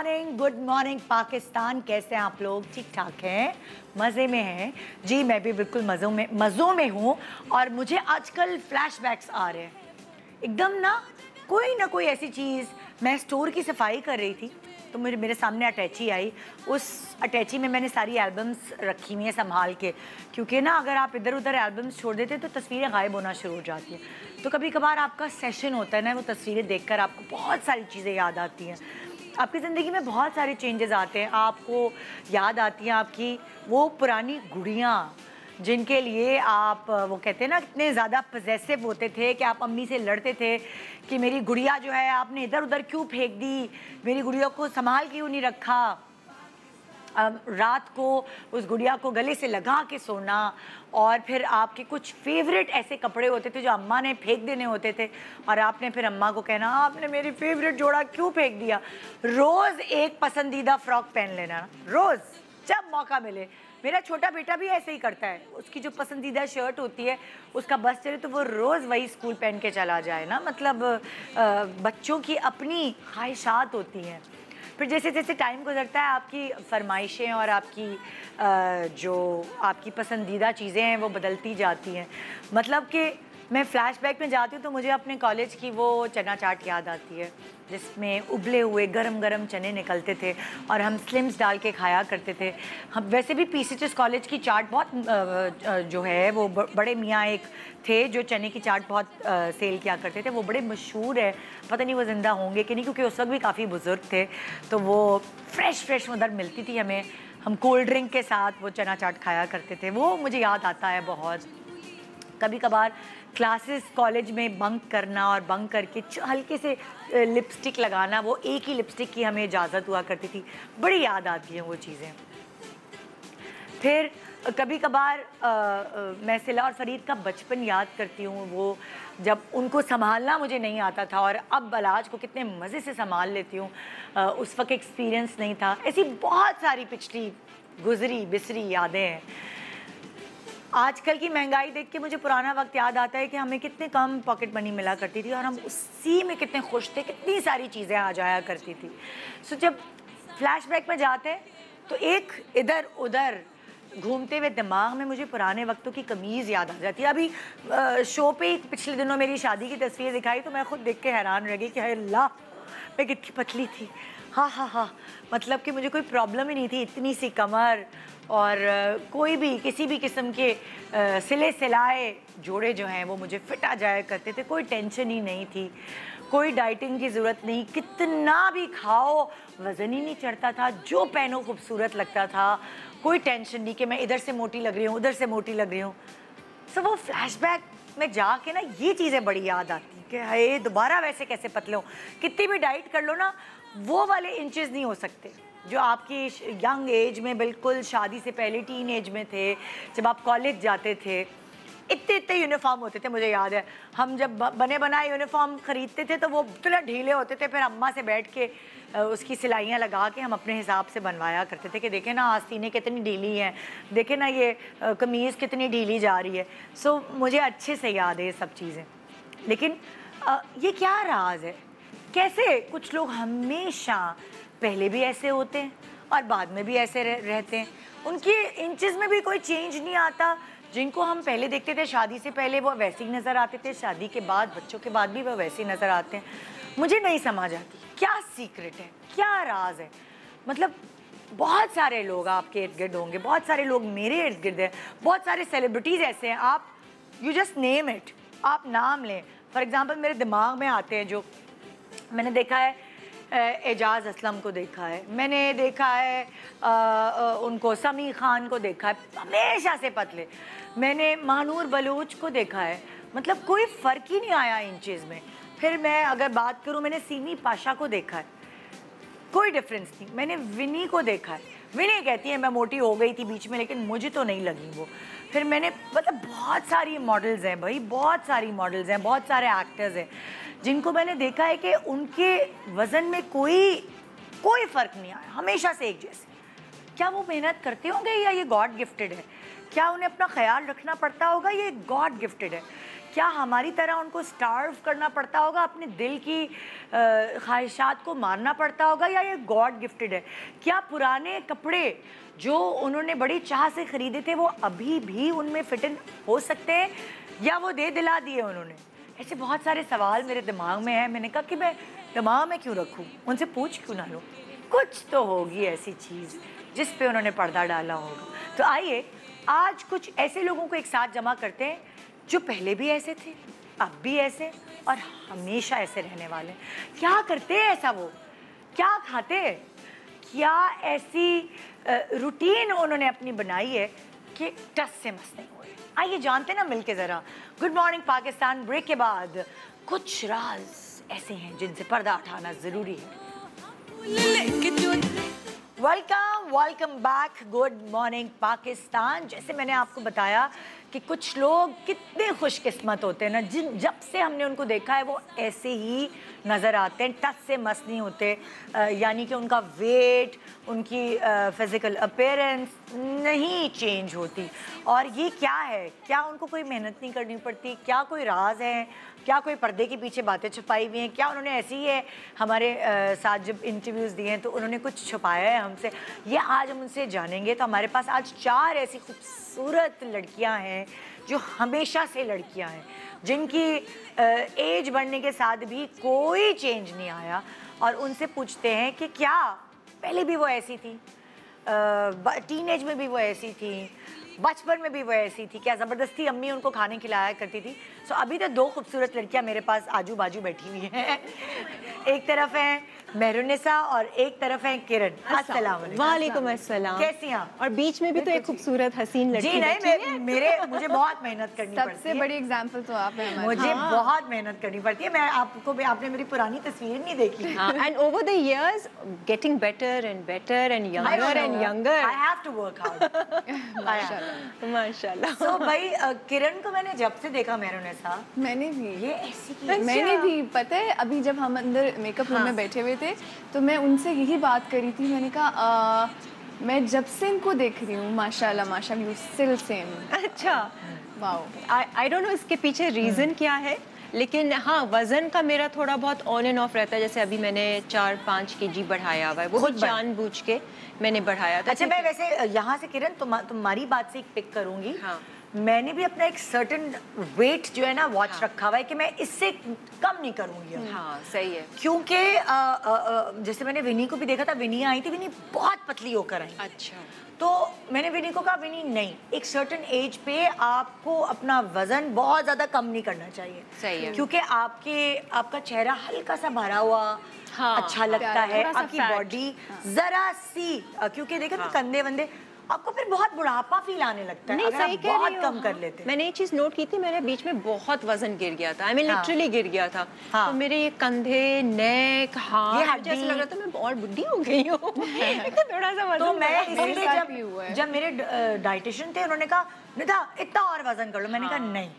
Good morning Pakistan. कैसे हैं आप लोग? ठीक ठाक हैं, मज़े में हैं? जी मैं भी बिल्कुल मज़ों में हूँ। और मुझे आजकल फ्लैशबैक्स आ रहे हैं एकदम ना कोई ऐसी चीज़। मैं स्टोर की सफाई कर रही थी तो मेरे सामने अटैची आई। उस अटैची में मैंने सारी एल्बम्स रखी हुई हैं संभाल के, क्योंकि ना अगर आप इधर उधर एल्बम्स छोड़ देते तो तस्वीरें गायब होना शुरू हो जाती हैं। तो कभी कभार आपका सेशन होता है ना, वो तस्वीरें देखकर आपको बहुत सारी चीज़ें याद आती हैं। आपकी ज़िंदगी में बहुत सारे चेंजेस आते हैं, आपको याद आती हैं आपकी वो पुरानी गुड़ियाँ जिनके लिए आप वो कहते हैं ना कितने ज़्यादा पजेसिव होते थे कि आप अम्मी से लड़ते थे कि मेरी गुड़िया जो है आपने इधर उधर क्यों फेंक दी, मेरी गुड़िया को संभाल क्यों नहीं रखा। रात को उस गुड़िया को गले से लगा के सोना, और फिर आपके कुछ फेवरेट ऐसे कपड़े होते थे जो अम्मा ने फेंक देने होते थे और आपने फिर अम्मा को कहना आपने मेरी फेवरेट जोड़ा क्यों फेंक दिया। रोज़ एक पसंदीदा फ्रॉक पहन लेना, रोज़ जब मौका मिले। मेरा छोटा बेटा भी ऐसे ही करता है, उसकी जो पसंदीदा शर्ट होती है उसका बस चले तो वो रोज़ वही स्कूल पहन के चला जाए ना। मतलब बच्चों की अपनी ख्वाहिशात होती हैं। फिर जैसे जैसे टाइम गुजरता है आपकी फरमाइशें और आपकी जो आपकी पसंदीदा चीज़ें हैं वो बदलती जाती हैं। मतलब कि मैं फ़्लैशबैक में जाती हूँ तो मुझे अपने कॉलेज की वो चना चाट याद आती है जिसमें उबले हुए गरम गरम चने निकलते थे और हम स्लिम्स डाल के खाया करते थे। हम वैसे भी पीसीएचएस कॉलेज की चाट बहुत जो है वो बड़े मियाँ एक थे जो चने की चाट बहुत सेल किया करते थे, वो बड़े मशहूर है। पता नहीं वो ज़िंदा होंगे कि नहीं, क्योंकि उस वक्त भी काफ़ी बुजुर्ग थे। तो वो फ्रेश उधर मिलती थी हमें, हम कोल्ड ड्रिंक के साथ वो चना चाट खाया करते थे। वो मुझे याद आता है बहुत। कभी कभार क्लासेस कॉलेज में बंक करना और बंक करके हल्के से लिपस्टिक लगाना, वो एक ही लिपस्टिक की हमें इजाज़त हुआ करती थी। बड़ी याद आती हैं वो चीज़ें। फिर कभी कभार मैं सिला और फरीद का बचपन याद करती हूँ, वो जब उनको संभालना मुझे नहीं आता था और अब बलाज को कितने मज़े से संभाल लेती हूँ। उस वक्त एक्सपीरियंस नहीं था। ऐसी बहुत सारी पिछली गुजरी बिसरी यादें हैं। आजकल की महंगाई देख के मुझे पुराना वक्त याद आता है कि हमें कितने कम पॉकेट मनी मिला करती थी और हम उसी में कितने खुश थे, कितनी सारी चीज़ें आ जाया करती थी। सो जब फ्लैशबैक में जाते हैं तो एक इधर उधर घूमते हुए दिमाग में मुझे पुराने वक्तों की कमीज़ याद आ जाती है। अभी शो पे ही पिछले दिनों मेरी शादी की तस्वीर दिखाई तो मैं खुद देख के हैरान रह गई कि अल्लाह मैं कितनी पतली थी। हाँ, मतलब कि मुझे कोई प्रॉब्लम ही नहीं थी, इतनी सी कमर और कोई भी किसी भी किस्म के सिले सिलाए जोड़े जो हैं वो मुझे फिट आ जाया करते थे। कोई टेंशन ही नहीं थी, कोई डाइटिंग की ज़रूरत नहीं, कितना भी खाओ वज़न ही नहीं चढ़ता था, जो पहनो खूबसूरत लगता था। कोई टेंशन नहीं कि मैं इधर से मोटी लग रही हूँ उधर से मोटी लग रही हूँ। सो वो फ्लैशबैक में जाके ना ये चीज़ें बड़ी याद आती कि हाय दोबारा वैसे कैसे पतले हो। कितनी भी डाइट कर लो ना वो वाले इंचेस नहीं हो सकते जो आपकी यंग एज में, बिल्कुल शादी से पहले टीन एज में थे, जब आप कॉलेज जाते थे। इतने यूनिफॉर्म होते थे, मुझे याद है हम जब बने बनाए यूनिफॉर्म ख़रीदते थे तो वो थोड़ा ढीले होते थे। फिर अम्मा से बैठ के उसकी सिलाइयाँ लगा के हम अपने हिसाब से बनवाया करते थे कि देखें ना आस्तीनें कितनी ढीली हैं, देखें ना ये कमीज़ कितनी ढीली जा रही है। सो मुझे अच्छे से याद है ये सब चीज़ें। लेकिन ये क्या राज है, कैसे कुछ लोग हमेशा पहले भी ऐसे होते हैं और बाद में भी ऐसे रहते हैं, उनकी इंचेस में भी कोई चेंज नहीं आता। जिनको हम पहले देखते थे शादी से पहले वो वैसे ही नज़र आते थे, शादी के बाद बच्चों के बाद भी वो वैसे ही नज़र आते हैं। मुझे नहीं समझ आती क्या सीक्रेट है, क्या राज है। मतलब बहुत सारे लोग आपके इर्द गिर्द होंगे, बहुत सारे लोग मेरे इर्द गिर्द हैं, बहुत सारे सेलिब्रिटीज़ ऐसे हैं, आप यू जस्ट नेम इट, आप नाम लें। फॉर एग्ज़ाम्पल मेरे दिमाग में आते हैं जो मैंने देखा है, एजाज़ असलम को देखा है, मैंने देखा है उनको समी खान को देखा है हमेशा से पतले, मैंने महानूर बलूच को देखा है। मतलब कोई फ़र्क ही नहीं आया इन चीज़ में। फिर मैं अगर बात करूँ, मैंने सीमी पाशा को देखा है, कोई डिफरेंस नहीं। मैंने विनी को देखा है, विनी कहती है मैं मोटी हो गई थी बीच में लेकिन मुझे तो नहीं लगी वो। फिर मैंने मतलब बहुत सारी मॉडल्स हैं भाई, बहुत सारी मॉडल्स हैं, बहुत सारे एक्टर्स हैं जिनको मैंने देखा है कि उनके वज़न में कोई फ़र्क नहीं आया, हमेशा से एक जैसे। क्या वो मेहनत करते होंगे या ये गॉड गिफ्टेड है? क्या उन्हें अपना ख्याल रखना पड़ता होगा, ये गॉड गिफ्टेड है? क्या हमारी तरह उनको स्टार्व करना पड़ता होगा, अपने दिल की ख्वाहिशात को मारना पड़ता होगा, या ये गॉड गिफ्टेड है? क्या पुराने कपड़े जो उन्होंने बड़ी चाह से खरीदे थे वो अभी भी उनमें फिट इन हो सकते हैं, या वो दे दिला दिए उन्होंने? ऐसे बहुत सारे सवाल मेरे दिमाग में हैं। मैंने कहा कि मैं दिमाग में क्यों रखूं, उनसे पूछ क्यों ना लूं? कुछ तो होगी ऐसी चीज़ जिस पे उन्होंने पर्दा डाला होगा। तो आइए आज कुछ ऐसे लोगों को एक साथ जमा करते हैं जो पहले भी ऐसे थे, अब भी ऐसे और हमेशा ऐसे रहने वाले हैं। क्या करते हैं ऐसा वो, क्या खाते हैं, क्या ऐसी रूटीन उन्होंने अपनी बनाई है कि टस से मस नहीं हुए? आइए जानते ना मिलके ज़रा। गुड मॉर्निंग पाकिस्तान ब्रेक के बाद कुछ राज ऐसे हैं जिनसे पर्दा उठाना ज़रूरी है। Welcome back. Good morning Pakistan. जैसे मैंने आपको बताया कि कुछ लोग कितने खुशकिस्मत होते हैं ना, जब से हमने उनको देखा है वो ऐसे ही नज़र आते हैं, टच से मस नहीं होते। यानी कि उनका वेट, उनकी फिज़िकल अपीयरेंस नहीं चेंज होती। और ये क्या है? क्या उनको कोई मेहनत नहीं करनी पड़ती? क्या कोई राज है? क्या कोई पर्दे के पीछे बातें छुपाई हुई हैं? क्या उन्होंने ऐसे ही है हमारे साथ जब इंटरव्यूज़ दिए हैं तो उन्होंने कुछ छुपाया है हमसे? ये आज हम उनसे जानेंगे। तो हमारे पास आज 4 ऐसी खूबसूरत लड़कियां हैं जो हमेशा से लड़कियां हैं, जिनकी एज बढ़ने के साथ भी कोई चेंज नहीं आया। और उनसे पूछते हैं कि क्या पहले भी वो ऐसी थी, टीनेज में भी वो ऐसी थी, बचपन में भी वो ऐसी थी, क्या ज़बरदस्ती अम्मी उनको खाने खिलाया करती थी? सो अभी तो 2 खूबसूरत लड़कियां मेरे पास आजू बाजू बैठी हुई हैं। एक तरफ है मेहरुनिसा और एक तरफ है किरण। अस्सलाम वालेकुम। वालेकुम अस्सलाम। कैसी हैं आप? और बीच में भी तो एक खूबसूरत हसीन लड़की जी नहीं, मुझे बहुत मेहनत करनी पड़ती है। सबसे बड़ी एग्जांपल तो आप हैं हमारे। मुझे बहुत मेहनत करनी पड़ती है। मैं आपको भी, आपने मेरी पुरानी तस्वीर नहीं देखी। And over the years getting better and younger and younger. I have to work hard. माशाल्लाह। सो भाई किरण को मैंने जब से देखा मेहरुनिसा, मैंने भी ये ऐसी की मैंने भी पता है, अभी जब हम अंदर मेकअप रूम में बैठे हुए थे तो मैं उनसे यही बात करी थी। मैंने कहा मैं जब से इनको देख रही हूँ माशाल्लाह माशाल्लाह, यू स्टिल सेम। अच्छा, वाओ। आई डोंट नो इसके पीछे रीज़न क्या है, लेकिन हाँ वज़न का मेरा थोड़ा बहुत ऑन एंड ऑफ रहता है। जैसे अभी मैंने 4-5 kg बढ़ाया हुआ है, वो भी जानबूझ के मैंने बढ़ाया था। अच्छा, मैं वैसे यहाँ से किरण तुम्हारी बात से एक पिक करूँगी। हाँ। मैंने भी अपना एक सर्टेन वेट जो है ना वॉच रखा हुआ है कि मैं इससे कम नहीं करूँगी। हाँ सही है। क्योंकि जैसे मैंने विनी को भी देखा था, विनी आई थी, विनी बहुत पतली होकर आई। अच्छा, तो मैंने विनी को कहा विनी नहीं, एक सर्टेन एज पे आपको अपना वजन बहुत ज़्यादा कम नहीं करना चाहिए। सही है। क्योंकि आपका चेहरा हल्का सा भरा हुआ हाँ, अच्छा लगता है, थोड़ा सा आपकी fat। बॉडी जरा सी, क्योंकि देखो ना कंधे वंदे, आपको फिर बहुत बुढ़ापा फील आने लगता है नहीं अगर सही आप कह बहुत रही हो। कम कर लेते। मैंने एक चीज नोट की थी, मेरे बीच में बहुत वजन गिर गया था, आई मीन लिटरली गिर गया था। हाँ। तो मेरे ये कंधे, नेक, हाथ, ये मुझे हड्डी। ऐसा लग रहा था मैं बहुत बुढ़ी हो गई हूँ। तो थोड़ा सा वजन तो मैं बढ़ा। इसीलिए साथ भी हुआ है। जब मेरे डाइटिशियन थे, उन्होंने कहा निधा इतना और वजन कर लो। मैंने कहा नहीं,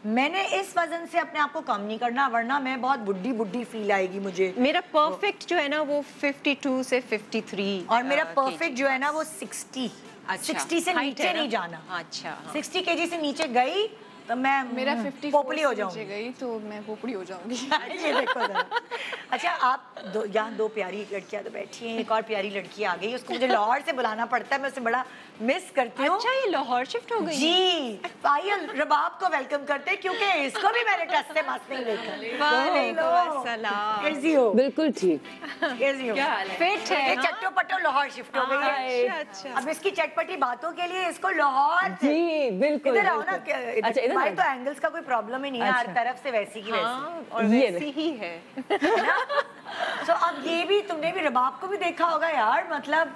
मैंने इस वजन से अपने आप को कम नहीं करना, वरना मैं बहुत बुढ़ी फील आएगी मुझे। मेरा परफेक्ट जो है ना वो 52 से 53 और मेरा परफेक्ट जो है ना वो 60। अच्छा, 60 से height नीचे है ना? नहीं जाना। अच्छा, हाँ। 60 kg से नीचे गई तो मैं मेरा 54 पोपली हो से नीचे जाऊंगी। गई तो मैं पोपड़ी हो जाऊंगी। ये देखो जरा। अच्छा, आप यहाँ 2 प्यारी लड़कियां तो बैठी हैं, एक और प्यारी लड़की आ गई, उसको मुझे लाहौर से बुलाना पड़ता है, मैं उसे बड़ा मिस करती हूँ। अच्छा, ये लाहौर शिफ्ट हो गई? जी, आइए रबाब को वेलकम करते हैं, क्योंकि इसको भी मैंने टच से मस नहीं देखा। वालेकुम अस्सलाम। कैसी हो? बिल्कुल ठीक। कैसी हो? क्या हाल है? फिट है ये ना? चट्टो पट्टो लाहौर शिफ्ट हो गई है। अच्छा। अब इसकी चटपटी बातों के लिए इसको लाहौर से जी बिल्कुल। इधर आओ ना। बिल्कुल। अच्छा इधर भाई आओ। तो एंगल्स का कोई प्रॉब्लम ही नहीं है, हर अच्छा। तरफ से वैसी की वैसी। हाँ, और ये वैसी ही है। तो अब ये भी तुमने भी रबाब को भी देखा होगा यार, मतलब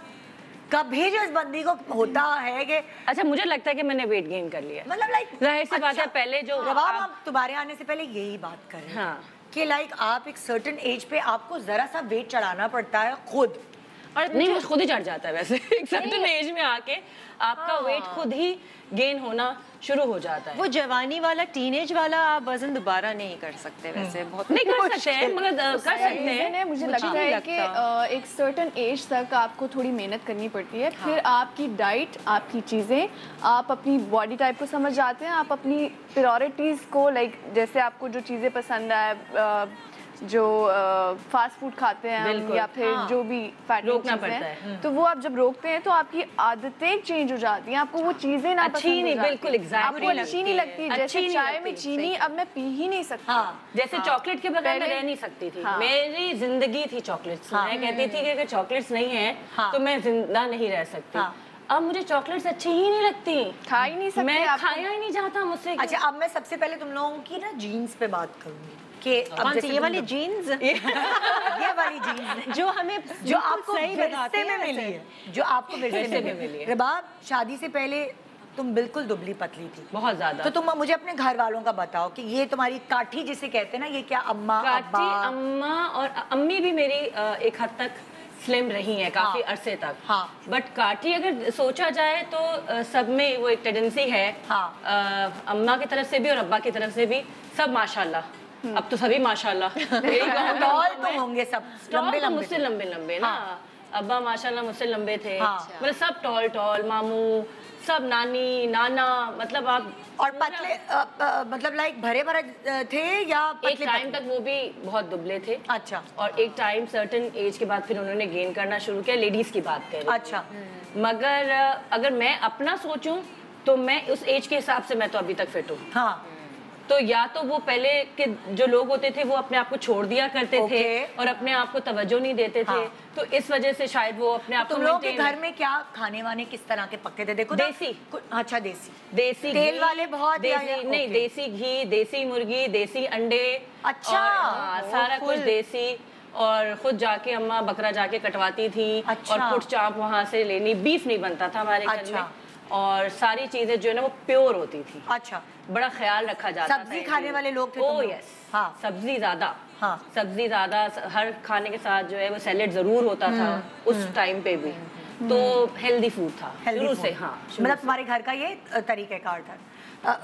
कभी जो इस बंदी को होता है कि अच्छा मुझे लगता है कि मैंने वेट गेन कर लिया। मतलब लाइक जाहिर सी बात है, पहले जो रबाब, हम तुम्हारे आने से पहले यही बात कर रहे हैं। हाँ। कि लाइक आप एक सर्टेन एज पे आपको जरा सा वेट चढ़ाना पड़ता है खुद। और नहीं वो खुद ही चढ़ जाता है वैसे एक सर्टेन एज में आके आपका वेट खुद ही गेन होना शुरू हो जाता है। वो जवानी वाला टीनेज वाला आप वजन दोबारा नहीं कर सकते वैसे, बहुत नहीं कर सकते हैं मगर कर सकते रीजन है, हैं। मुझे लगता है कि एक सर्टेन एज तक आपको थोड़ी मेहनत करनी पड़ती है। फिर आपकी डाइट, आपकी चीज़ें, आप अपनी बॉडी टाइप को समझ जाते हैं, आप अपनी प्रायोरिटीज़ को, लाइक जैसे आपको जो चीज़ें पसंद है, जो फास्ट फूड खाते हैं हम, या फिर जो भी फैटी रोकना चीजें पड़ता हैं, तो वो आप जब रोकते हैं तो आपकी आदतें चेंज हो जाती हैं, आपको वो चीजें ना अच्छी पसंद नहीं, हो जाती, बिल्कुल exactly आपको अच्छी नहीं लगती। अच्छी जैसे नहीं चाय लगती, में चीनी अब मैं पी ही नहीं सकती। जैसे चॉकलेट के बगैर मैं पहले- रह नहीं सकती थी। हाँ। मेरी जिंदगी थी चॉकलेट्स। मैं कहती थी कि अगर चॉकलेट्स नहीं है तो मैं जिंदा नहीं रह सकती। अब मुझे चॉकलेट्स अच्छी ही नहीं लगती, खा ही नहीं सकते मैं आप। खाया ही नहीं जाता मुझसे। अच्छा, अब मैं सबसे पहले तुम लोगों की ना जीन्स पे बात करूंगी कि अब कौन सी, जैसे ये तुम वाली लोग- जीन्स ये वाली जीन्स जो हमें जो आपको सही बताते विरसे में हैं मिली वैसे। है, जो आपको विरसे में मिली है। रबाब, शादी से पहले तुम बिल्कुल दुबली पतली थी, बहुत ज्यादा। तो तुम मुझे अपने घर वालों का बताओ कि ये तुम्हारी काठी जिसे कहते हैं ना, ये क्या अम्मा काटी अब्बा? अम्मा और अम्मी भी मेरी एक हद तक स्लिम रही है काफी अरसे तक। बट काटी अगर सोचा जाए तो सब में वो एक टेंडेंसी है। अम्मा की तरफ से भी और अब्बा की तरफ से भी, सब माशाल्लाह। अब तो सभी माशाल्लाह टॉल तो होंगे सब, लंबे लंबे मुझसे लंबे लंबे ना। अब्बा माशाल्लाह मुझसे लंबे थे, मतलब सब टॉल टॉल, मामू सब, नानी नाना, मतलब आप और पतले मतलब लाइक भरे भरे थे या एक पतले टाइम पतले? तक वो भी बहुत दुबले थे। अच्छा। और एक टाइम सर्टेन एज के बाद फिर उन्होंने गेन करना शुरू किया, लेडीज की बात करें। अच्छा। मगर अगर मैं अपना सोचूं तो मैं उस एज के हिसाब से मैं तो अभी तक फिट हूँ। हाँ। तो या तो वो पहले के जो लोग होते थे वो अपने आप को छोड़ दिया करते थे और अपने आप को तवज्जो नहीं देते थे, तो इस वजह से शायद वो अपने आप को तुम लोगों के घर में क्या खाने वाने किस तरह के पकते थे? देखो ना, देसी। अच्छा, देसी देसी तेल घी, वाले बहुत देसी नहीं, देसी घी, देसी मुर्गी, देसी अंडे। अच्छा। और सारा कुछ देसी। और खुद जाके अम्मा बकरा जाके कटवाती थी। अच्छा। और फुट चाप वहाँ से लेनी, बीफ नहीं बनता था हमारे घर अच्छा। में, और सारी चीजें जो है ना वो प्योर होती थी। अच्छा। बड़ा ख्याल रखा जाता था। सब्जी खाने वाले लोग थे तुम ओह लोग? यस। हाँ। सब्जी ज्यादा। हाँ। सब्जी ज्यादा, हर खाने के साथ जो है वो सैलेड जरूर होता था उस टाइम पे भी। तो हेल्दी फूड था शुरू से। हाँ, मतलब तुम्हारे घर का ये तरीक़ेकार था।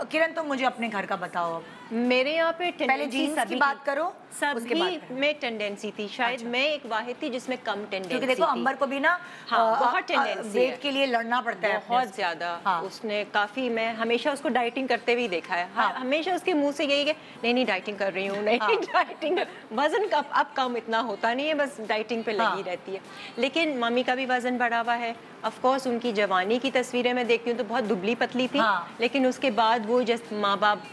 किरण, तुम मुझे अपने घर का बताओ अब। मेरे यहाँ पे पहले जीन्स की बात करो, उसके बाद सभी में टेंडेंसी थी, शायद मैं एक वाहिद थी जिसमें कम टेंडेंसी क्योंकि देखो अंबर को भी ना बहुत टेंडेंसी वेट के लिए लड़ना पड़ता है बहुत ज्यादा। उसने काफी, मैं हमेशा उसको डाइटिंग करते हुए देखा है। हमेशा उसके मुंह से यही कि नहीं नहीं डाइटिंग कर रही हूँ, नहीं डाइटिंग। वजन का अब कम इतना होता नहीं है, बस डाइटिंग पे लगी रहती है। लेकिन मम्मी का भी वजन बढ़ा हुआ है। ऑफ कोर्स उनकी जवानी की तस्वीरें मैं देखती हूँ तो बहुत दुबली पतली थी, लेकिन उसके बाद वो जैसे माँ बाप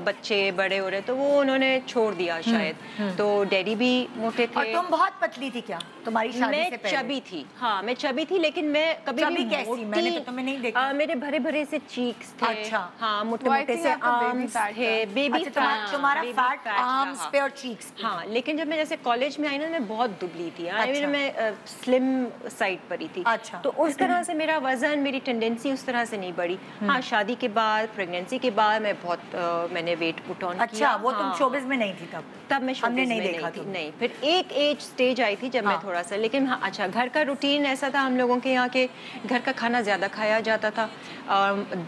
बच्चे बड़े हो रहे तो वो उन्होंने छोड़ दिया शायद। तो डैडी भी मोटे थे। और तुम बहुत पतली थी क्या तुम्हारी शादी से पहले? मैं चबी थी। हाँ, मैं चबी थी, लेकिन मैं कभी चबी भी कैसी? मैंने तो तुम्हें नहीं देखा। मेरे भरे भरे से चीक्स थे। अच्छा। हाँ, मोटे मोटे से आर्म्स थे, बेबी फैट। तुम्हारा फैट आर्म्स पे और चीक्स पे। हाँ, लेकिन जब मैं जैसे कॉलेज में आई ना, मैं बहुत दुबली थी। मैं स्लिम साइड पर ही थी। अच्छा। तो उस तरह से मेरा वजन, मेरी टेंडेंसी उस तरह से नहीं बढ़ी। हाँ, शादी के बाद, प्रेगनेंसी के बाद मैं बहुत मैंने वेट पुट ऑन किया। अच्छा, वो तुम शोबिज में नहीं थी तब मैं हमने शोबिज नहीं में देखा थी। तुम। नहीं, फिर एक एज स्टेज आई थी जब मैं थोड़ा सा, लेकिन हाँ, अच्छा, घर का रूटीन ऐसा था हम लोगों के यहाँ के, घर का खाना ज्यादा खाया जाता था।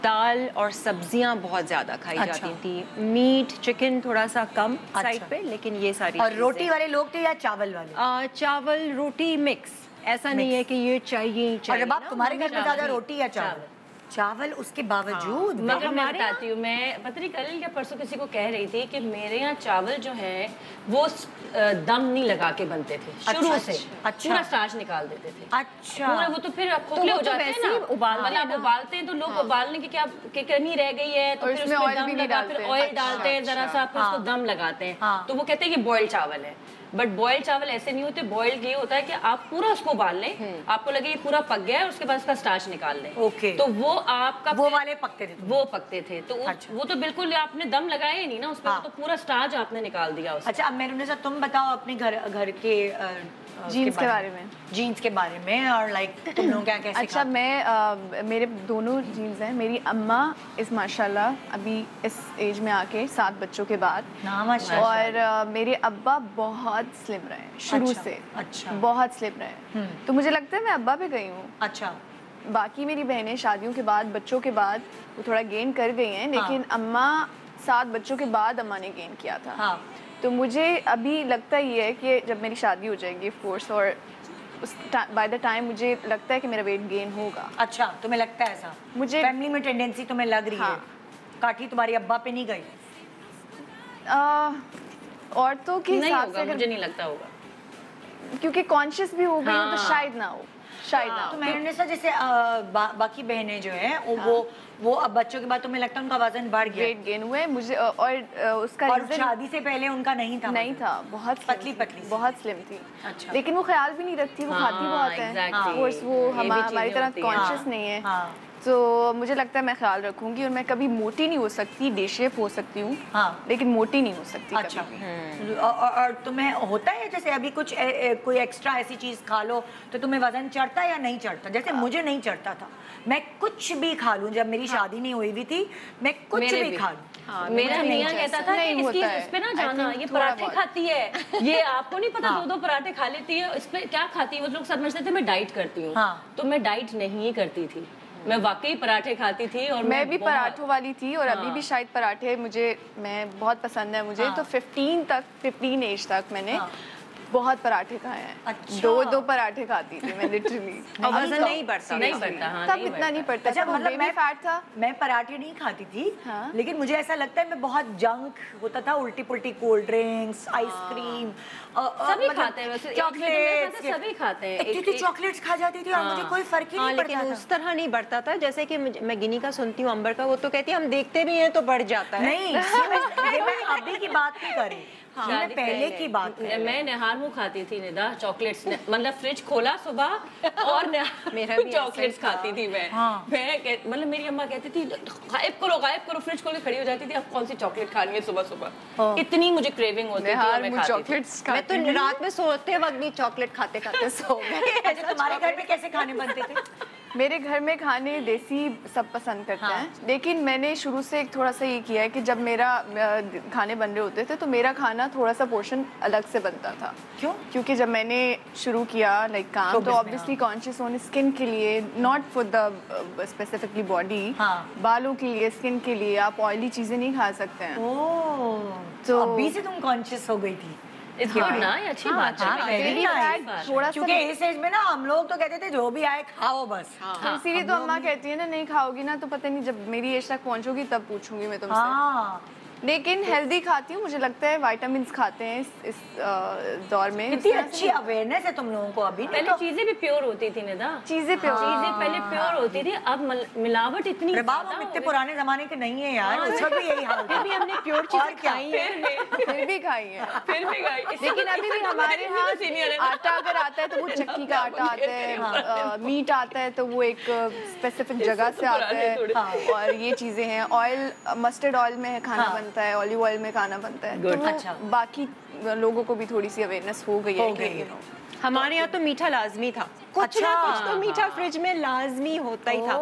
दाल और सब्जियां बहुत ज्यादा खाई जाती थी। मीट चिकन थोड़ा सा कम साइड पे, लेकिन ये सारी। और रोटी वाले लोग थे या चावल वाले? चावल रोटी मिक्स, ऐसा नहीं है कि ये चाहिए। और जब आप तुम्हारे घर में ज्यादा रोटी या चावल? चावल उसके बावजूद। मगर मैं बताती हूँ, मैं पता नहीं कल या परसों किसी को कह रही थी कि मेरे यहाँ चावल जो है वो दम नहीं लगा के बनते थे शुरू से। पूरा स्टार्च निकाल देते थे। अच्छा। पूरा वो तो फिर खोखले हो जाते हैं ना, मतलब उबालते हैं तो लोग उबालने की क्या कमी रह गई है तो फिर उसमें दम लगा, फिर ऑयल डालते हैं जरा सा, फिर उसको दम लगाते हैं, तो वो कहते हैं कि बॉइल्ड चावल है। बट बॉइल्ड चावल ऐसे नहीं होते। बॉइल्ड ये होता है कि आप पूरा उसको उबाल लें, आपको लगे ये पूरा पक गया है, उसके बाद उसका स्टार्च निकाल लें। ओके। तो वो आपका वो वाले पकते थे? वो पकते थे तो वो तो बिल्कुल आपने दम लगाया ही नहीं ना उसपे। तो पूरा स्टार्च आपने निकाल दिया उससे। अच्छा, अब मेरे तुम बताओ अपने घर के जीन्स के बारे में। जीन्स के बारे में, और लाइक तुम लोग क्या कैसे? अच्छा, मैं मेरे दोनों जीन्स हैं। मेरी अम्मा इस माशाल्लाह अभी इस एज में आके 7 बच्चों के बाद, और मेरे अब्बा बहुत बहुत स्लिम रहे शुरू से। अच्छा। बहुत स्लिम रहे। तो मुझे लगता है मैं अब्बा पे गई हूँ। अच्छा। बाकी मेरी बहनें शादियों के बाद, बच्चों के बाद वो थोड़ा गेन कर गई हैं, लेकिन अम्मा 7 बच्चों के बाद अम्मा ने गेन किया था। हाँ। तो मुझे अभी लगता ही है कि जब मेरी शादी हो जाएगी ऑफ कोर्स, और उस बाय द टाइम मुझे लगता है कि मेरा वेट गेन होगा। अच्छा, तुम्हें लगता है ऐसा? मुझे फैमिली में टेंडेंसी तुम्हें लग रही है? काठी तुम्हारी अब्बा पे नहीं गई? औरतों के हिसाब से मुझे नहीं लगता होगा, क्योंकि कॉन्शियस भी हो गई हूँ, तो शायद ना हो, शायद ना हो। तो मैंने सर जैसे बाकी बहनें जो हैं वो अब बच्चों के बाद तुम्हें लगता है उनका वजन बढ़ गया? वेट गेन हुआ है मुझे, और उसका और शादी से पहले उनका नहीं था? नहीं था, बहुत पतली पतली बहुत स्लिम थी। अच्छा। लेकिन वो ख्याल भी नहीं रखती, वो खाती बहुत है, कोर्स वो हमारी तरह कॉन्शियस नहीं है। तो मुझे लगता है मैं ख्याल रखूंगी, और मैं कभी मोटी नहीं हो सकती, डे शेप हो सकती हूँ, लेकिन मोटी नहीं हो सकती। अच्छा। और तुम्हें होता है जैसे अभी कुछ कोई एक्स्ट्रा ऐसी चीज खा लो तो तुम्हें वजन चढ़ता है या नहीं चढ़ता? जैसे मुझे नहीं चढ़ता था, मैं कुछ भी खा लूं, जब मेरी शादी नहीं हुई भी थी मैं कुछ भी खा लूं। मेरा मियां कहता था कि इसकी इस पे ना जाना, ये पराठे खाती है, ये आपको नहीं पता, 2-2 पराठे खा लेती है, इस पे क्या खाती है? वो लोग समझते थे मैं डाइट करती हूँ। तो मैं डाइट नहीं करती थी, मैं वाकई पराठे खाती थी, और मैं भी पराठों वाली थी, और अभी भी शायद पराठे मैं बहुत पसंद है मुझे। तो 15 एज तक मैंने बहुत पराठे खाए हैं। अच्छा। 2 पराठे खाती थी मैं लिटरली। और वजन नहीं बढ़ता? तब इतना नहीं बढ़ता। अच्छा, मतलब मैं फैट था, मैं पराठे नहीं खाती थी, लेकिन मुझे ऐसा लगता है मैं बहुत जंक होता था, उल्टी पुल्टी कोल्ड ड्रिंक्स, आइसक्रीम, सभी खाते हैं वैसे, चॉकलेट्स, सभी खाते हैं। इतनी चॉकलेट्स खा जाती थी और मुझे कोई फर्क ही नहीं पड़ता था। लेकिन उस तरह नहीं बढ़ता था जैसे कि मैं गिनी का सुनती हूँ, अंबर का, वो तो कहती है हम देखते भी हैं तो बढ़ जाता है। नहीं, ये मैं अभी की बात नहीं कर रही, मैं पहले की बात कर रही। मैं निहार मुँह खाती थी निदा, चॉकलेट्स, मतलब फ्रिज खोला सुबह और मेरा भी चॉकलेट्स खाती थी मैं। मतलब मेरी अम्मा कहती थी गायब करो, फ्रिज खोल के खड़ी हो जाती थी, अब कौन सी चॉकलेट खानी है सुबह सुबह, इतनी मुझे क्रेविंग होती थी, मैं चॉकलेट्स। मैं तो रात में सोते वक्त भी चॉकलेट खाते खाते सो गए। तुम्हारे घर में कैसे खाने बनते थे? मेरे घर में खाने देसी सब पसंद करते हैं, लेकिन मैंने शुरू से एक थोड़ा सा ये किया है कि जब मेरा खाने बन रहे होते थे तो मेरा खाना थोड़ा सा पोर्शन अलग से बनता था। क्यों? क्योंकि जब मैंने शुरू किया काम, तो ऑब्वियसली कॉन्शियस होने, स्किन के लिए, not for the specifically body, बालों के लिए, स्किन के लिए आप ऑयली चीजें नहीं खा सकते हैं। तो अभी से तुम कॉन्शियस हो गई थी? It's good ना, ये अच्छी बात है। थोड़ा क्योंकि इस एज में ना हम लोग तो कहते थे जो भी आए खाओ बस। इसीलिए तो अम्मा कहती है ना, नहीं खाओगी ना तो पता नहीं जब मेरी एज तक पहुंचोगी तब पूछूंगी मैं तुमसे। लेकिन हेल्दी खाती हूँ, मुझे लगता है विटामिन्स खाते हैं इस दौर में। कितनी अच्छी अवेयरनेस है तुम लोगों को अभी। पहले चीजें भी प्योर होती थी निदा, चीजें पहले प्योर होती थी, अब मिलावट इतनी। हम इतने पुराने जमाने के नहीं है यार, उस वक्त भी यही हाल था। अभी हमने प्योर चीजें खाई है, फिर भी खाई है। लेकिन अभी भी हमारे यहाँ आटा अगर आता है तो वो चक्की का आटा आता है, मीट आता है तो वो एक स्पेसिफिक जगह से आता है, और ये चीजें हैं। ऑयल, मस्टर्ड ऑयल में खाना बनता है, ऑलिव ऑयल में खाना बनता है। तो अच्छा। बाकी लोगों को भी थोड़ी सी अवेयरनेस हो गई है। हमारे यहाँ तो मीठा लाजमी था, कुछ ना कुछ तो मीठा फ्रिज में लाजमी होता ही था।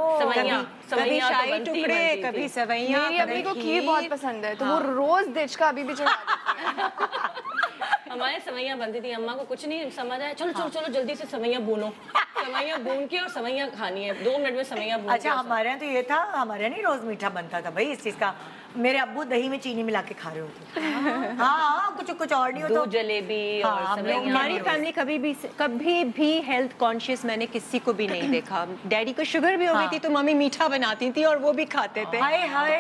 कभी शाही टुकड़े, कभी सवैयाँ। मेरी अम्मी को खीर बहुत पसंद है, तो वो रोज डिश का अभी भी चढ़ा देती है। हमारे सवैयाँ बनती थी, अम्मा को कुछ नहीं समझ आया, चलो जल्दी से सवैयाँ भूनो, सवैयाँ भून के और सवैयाँ खानी है, 2 मिनट में सवैयाँ भून। अच्छा, हमारे यहाँ तो ये था, हमारे यहाँ नहीं रोज मीठा बनता था भाई इस चीज का। मेरे अब्बू दही में चीनी मिला के खा रहे होते। हाँ, कुछ और नहीं होता। दूध जलेबी और हमारी फैमिली कभी भी हेल्थ कॉन्शियस मैंने किसी को भी नहीं देखा। डैडी को शुगर भी हो गई थी तो मम्मी मीठा बनाती थी और वो भी खाते थे।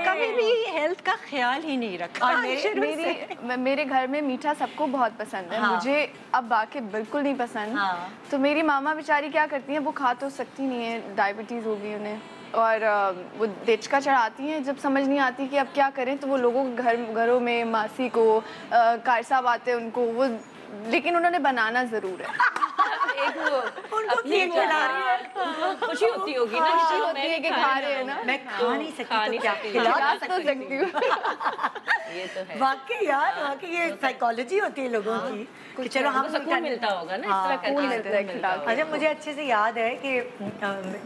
कभी भी हेल्थ का ख्याल ही नहीं रखा। मेरे घर में मीठा सबको बहुत पसंद है, मुझे अब आके बिल्कुल नहीं पसंद। तो मेरी मामा बेचारी क्या करती हैं, वो खा तो सकती नहीं है, डायबिटीज हो गई उन्हें, और वो देचका चढ़ाती हैं। जब समझ नहीं आती कि अब क्या करें तो वो लोगों के घरों में मासी को, कार साहब आते हैं उनको, वो, लेकिन उन्होंने बनाना जरूर है। उनको केक खिला रही है, खुशी होती होगी ना, खुशी होती है कि खा रहे हैं ना। मैं खा नहीं सकती तो क्या खिला तो सकती हूँ। ये तो है। वाकई यार, वाकई ये साइकोलॉजी होती है लोगों की कि चलो हम सुकून मिलता होगा ना, इस तरह करके। अच्छा, मुझे अच्छे से याद है कि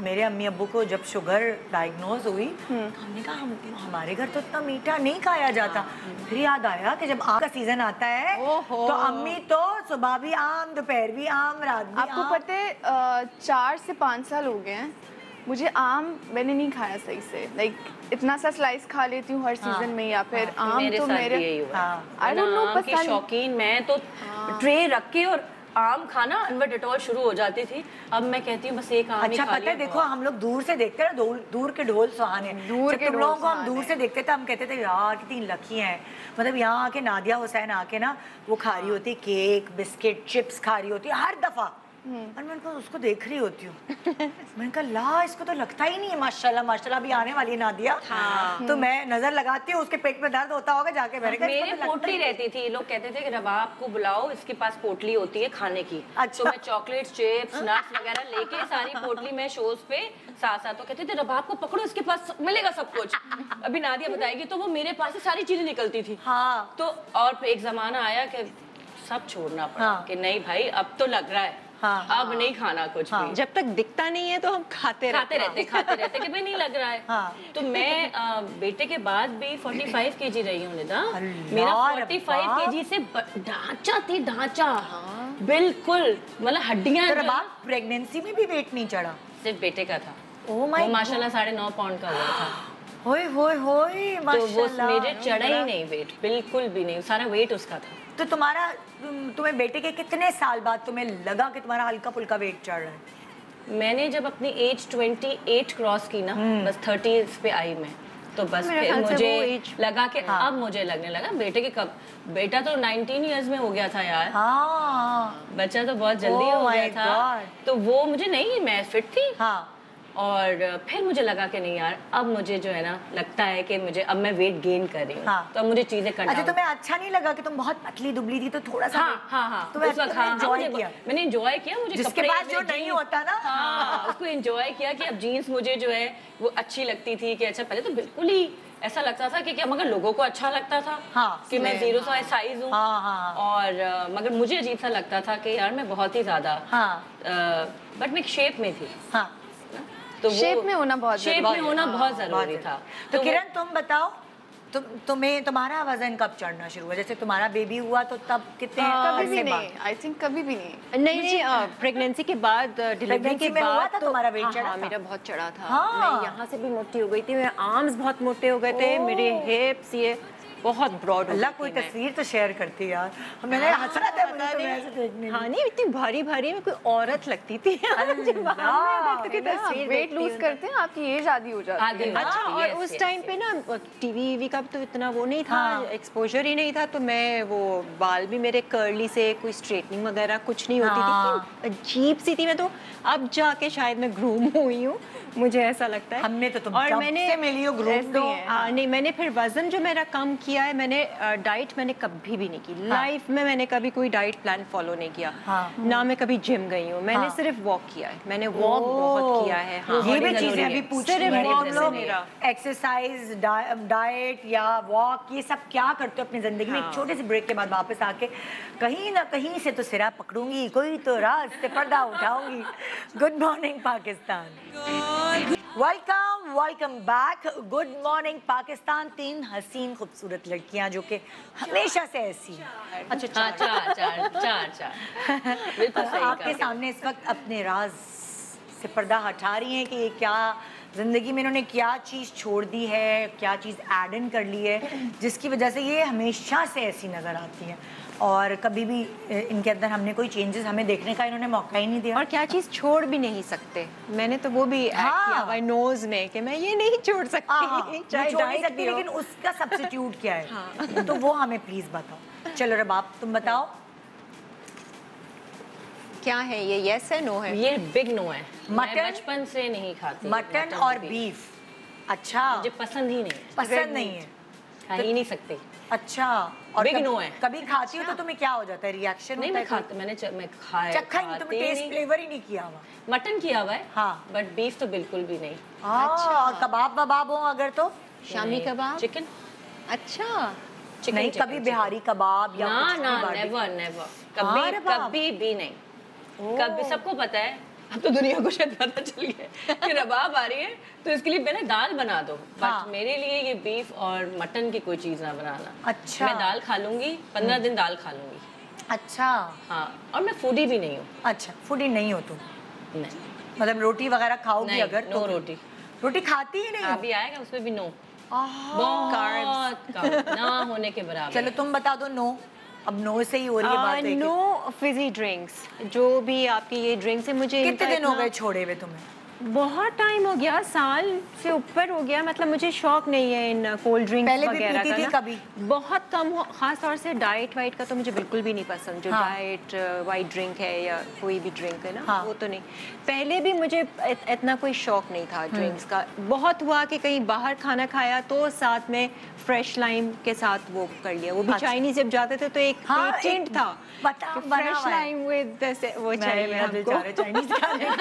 मेरे अम्मी अब्बू को जब शुगर डायग्नोज हुई तो हमने कहा हमारे घर तो इतना मीठा नहीं खाया जाता। फिर याद आया कि जब आम का सीजन आता है तो अम्मी तो सुबह भी आम, दोपहर भी आम, रात भी आपको आम। पता है 4 से 5 साल हो गए हैं मुझे आम मैंने नहीं खाया सही से, लाइक इतना सा स्लाइस खा लेती हूँ हर सीजन में, या फिर आम तो मेरे आई डोंट नो पसंद शौकीन मैं तो ट्रे रख के और आम खाना अनवरडेटॉल शुरू हो जाती थी। अब मैं कहती हूँ बस एक आम अच्छा, पता है देखो हम लोग दूर से देखते हैं ना, दूर के ढोल सुहाने, दूर के तुम लोगों को हम दूर से देखते थे, हम कहते थे यार कितनी लकी हैं, मतलब यहाँ आके नादिया हुसैन आके ना वो खा रही होती केक बिस्किट चिप्स खा रही होती हर दफा, और मैं उनको उसको देख रही होती हूँ मैंने कहा ला इसको तो लगता ही नहीं है, माशाल्लाह माशाल्लाह अभी आने वाली है नादिया। तो मैं नजर लगाती हूँ उसके पेट में दर्द होता होगा जाके मेरे पोटली रहती थी, लोग कहते थे कि रबाब को बुलाओ इसके पास पोटली होती है खाने की। अच्छा। तो मैं चॉकलेट चिप्स नट्स वगैरह लेके सारी पोटली में शोज पे साथ साथ, तो कहते थे रबाब को पकड़ो इसके पास मिलेगा सब कुछ। अभी नादिया बताएगी तो वो मेरे पास से सारी चीजें निकलती थी। हाँ। तो और एक जमाना आया कि सब छोड़ना पड़ा कि नहीं भाई अब तो लग रहा है अब नहीं खाना कुछ भी। जब तक दिखता नहीं है तो हम खाते रहते कि भाई नहीं लग रहा है। तो मैं बेटे के बाद भी 45 kg रही हूँ निदा, मेरा 45 kg से ढांचा थी, ढांचा बिल्कुल मतलब हड्डियां। प्रेगनेंसी में भी वेट नहीं चढ़ा? सिर्फ बेटे का था। ओह माय गॉड, माशाल्लाह 9.5 पाउंड का हुआ था। होए होए होए माशाल्लाह। तो वो मेरे चढ़ा ही नहीं वेट, बिल्कुल भी नहीं, सारा वेट उसका था। तो तुम्हें बेटे के कितने साल बाद तुम्हें लगा कि तुम्हारा हल्का फुल्का वेट चढ़ रहा है? मैंने जब अपनी एज 28 क्रॉस की ना, बस 30 पे आई मैं, तो बस फिर मुझे लगा कि अब मुझे लगने लगा बेटे के कब, बेटा तो 19 इयर्स में हो गया था यार। बच्चा तो बहुत जल्दी हो गया था, तो वो मुझे नहीं, मैं फिट थी। और फिर मुझे लगा कि नहीं यार अब मुझे जो है ना लगता है कि मुझे अब मैं वेट गेन कर रही हूँ। तो अब मुझे चीजें करना। अच्छा, तुम्हें अच्छा नहीं लगा कि तुम बहुत पतली दुबली थी तो थोड़ा सा मैंने एंजॉय किया, मुझे जिसके पास जो नहीं होता ना उसको एंजॉय किया कि अब जीन्स मुझे जो है वो अच्छी लगती थी कि अच्छा पहले तो बिल्कुल ही ऐसा लगता था कि क्या मगर लोगों को अच्छा लगता था कि मैं 0 साइज हूँ और मगर मुझे अजीब सा लगता था कि यार मैं बहुत ही ज्यादा बट मैं शेप में थी। तो शेप में होना बहुत जरूरी था। तो किरण तुम बताओ तुम्हें तुम्हारा वजन कब चढ़ना शुरू हुआ? जैसे तुम्हारा बेबी हुआ तो तब कितने? कभी भी नहीं, आई थिंक कभी भी नहीं। प्रेगनेंसी के बाद, डिलीवरी के बाद तो तुम्हारा वेट चढ़ा? मेरा बहुत चढ़ा था। मैं यहाँ से भी मोटी हो गई थी, मेरे आर्म्स बहुत मोटे हो गए थे, मेरे हिप्स ये बहुत ब्रॉड। अल्लाह कोई तस्वीर तो शेयर करती यार, मैंने हसरत है मुझे तो ऐसे देखने में। हाँ नहीं, इतनी भारी भारी में कोई औरत लगती थी। वेट लूज करते हैं आपकी एज आधी हो जाती है। अच्छा, और उस टाइम पे ना टीवी का तो इतना वो नहीं था, एक्सपोजर ही नहीं था, तो मैं वो बाल भी मेरे कर्ली से कोई स्ट्रेटनिंग वगैरह कुछ नहीं होती थी, अजीब सी थी मैं। तो अब जाके शायद मैं ग्रूम हुई हूँ, मुझे ऐसा लगता है। हमने तो तुम और मैंने मिली हो ग्रूम तो नहीं, मैंने फिर वजन जो मेरा कम किया है, मैंने डाइट मैंने कभी भी नहीं की लाइफ में, मैंने कभी कोई डाइट प्लान फॉलो नहीं किया, ना मैं कभी जिम गई हूँ, मैंने सिर्फ वॉक किया है, मैंने वॉक बहुत किया है। ये भी चीजें अभी पूछ रही हैं, एक्सरसाइज डाइट या वॉक ये सब क्या करते हो अपनी जिंदगी में? एक छोटे से ब्रेक के बाद वापस आके कहीं ना कहीं से तो सिरा पकड़ूंगी, कोई तो राज से पर्दा उठाऊंगी। Good morning Pakistan, welcome back. Good morning Pakistan. 3 हसीन खूबसूरत लड़कियां जो कि हमेशा से ऐसी हैं। अच्छा, चार बिल्कुल सही। आपके सामने इस वक्त अपने राज से पर्दा हटा रही हैं कि ये क्या ज़िंदगी में इन्होंने क्या चीज़ छोड़ दी है, क्या चीज़ ऐड इन कर ली है जिसकी वजह से ये हमेशा से ऐसी नज़र आती हैं और कभी भी इनके अंदर हमने कोई चेंजेस हमें देखने का इन्होंने मौका ही नहीं दिया। और क्या चीज़ छोड़ भी नहीं सकते, मैंने तो वो भी ऐड किया भाई नोज में कि मैं ये नहीं छोड़ सकती, चाहे छोड़ नहीं सकती, लेकिन उसका सब्स्टिट्यूट क्या है? तो वो हमें प्लीज़ बताओ। चलो रबाब तुम बताओ क्या है ये? यस है, नो है? ये बिग नो है। मटन बचपन से नहीं खाती, मटन और बीफ। अच्छा, मुझे पसंद ही नहीं है। पसंद नहीं है, खा ही नहीं सकती। अच्छा, और बिग नो है। कभी खाती हो तो तुम्हें क्या हो जाता है, रिएक्शन? नहीं मैं खाती, मैं खाया, चखा ही नहीं, तुमने टेस्ट फ्लेवर ही नहीं किया हुआ? मटन किया हुआ है हाँ, बट बीफ तो बिल्कुल भी नहीं। अच्छा, और कबाब वबाब हो अगर तो? शामी कबाब, चिकन। अच्छा, चिकन नहीं, कभी बिहारी कबाब या ना कुछ भी ना, बाटी? नेवर कभी भी नहीं। कभी, सबको पता है, अब तो दुनिया को शायद पता चल गया कि रबाब आ रही है तो इसके लिए मैंने दाल बना दो, बट मेरे लिए ये बीफ और मटन की कोई चीज ना बनाना। अच्छा, मैं दाल खा लूंगी, 15 दिन दाल खा लूंगी। अच्छा, हाँ, और मैं फूडी भी नहीं हूँ। अच्छा, फूडी नहीं हो तुम? नहीं, मतलब रोटी वगैरह खाओगी नहीं, अगर? नो तो रोटी खाती ही नहीं हो? अभी आएगा उसमें भी नो, आह, बहुत कम, ना होने के बराबर। चलो तुम बता दो नो, अब नो से ही हो रही है बात है। नो फिजी ड्रिंक्स, जो भी आपकी ये ड्रिंक्स है, मुझे कितने दिन हो गए छोड़े हुए तुम्हें? बहुत टाइम हो गया, साल से ऊपर हो गया। मतलब मुझे शौक नहीं है इन कोल्ड ड्रिंक्स पहले भी वगैरह पीती का थी ना। कभी? बहुत कम हो, खास तौर से डाइट वाइट का तो मुझे बिल्कुल भी नहीं पसंद। जो हाँ। डाइट वाइट ड्रिंक है या कोई भी ड्रिंक है ना, हाँ। वो तो नहीं। पहले भी मुझे इतना कोई शौक नहीं था ड्रिंक्स का। बहुत हुआ कि कहीं बाहर खाना खाया तो साथ में फ्रेश लाइम के साथ वो कर लिया। वो भी अच्छा। चाइनीज जब जाते थे तो एक हाँ, पेटेंट एक था, बना फ्रेश हुआ है। लाइम विद वो चाहिए मेरा दिल हमको। चाह रहा है चाइनीज खाने का।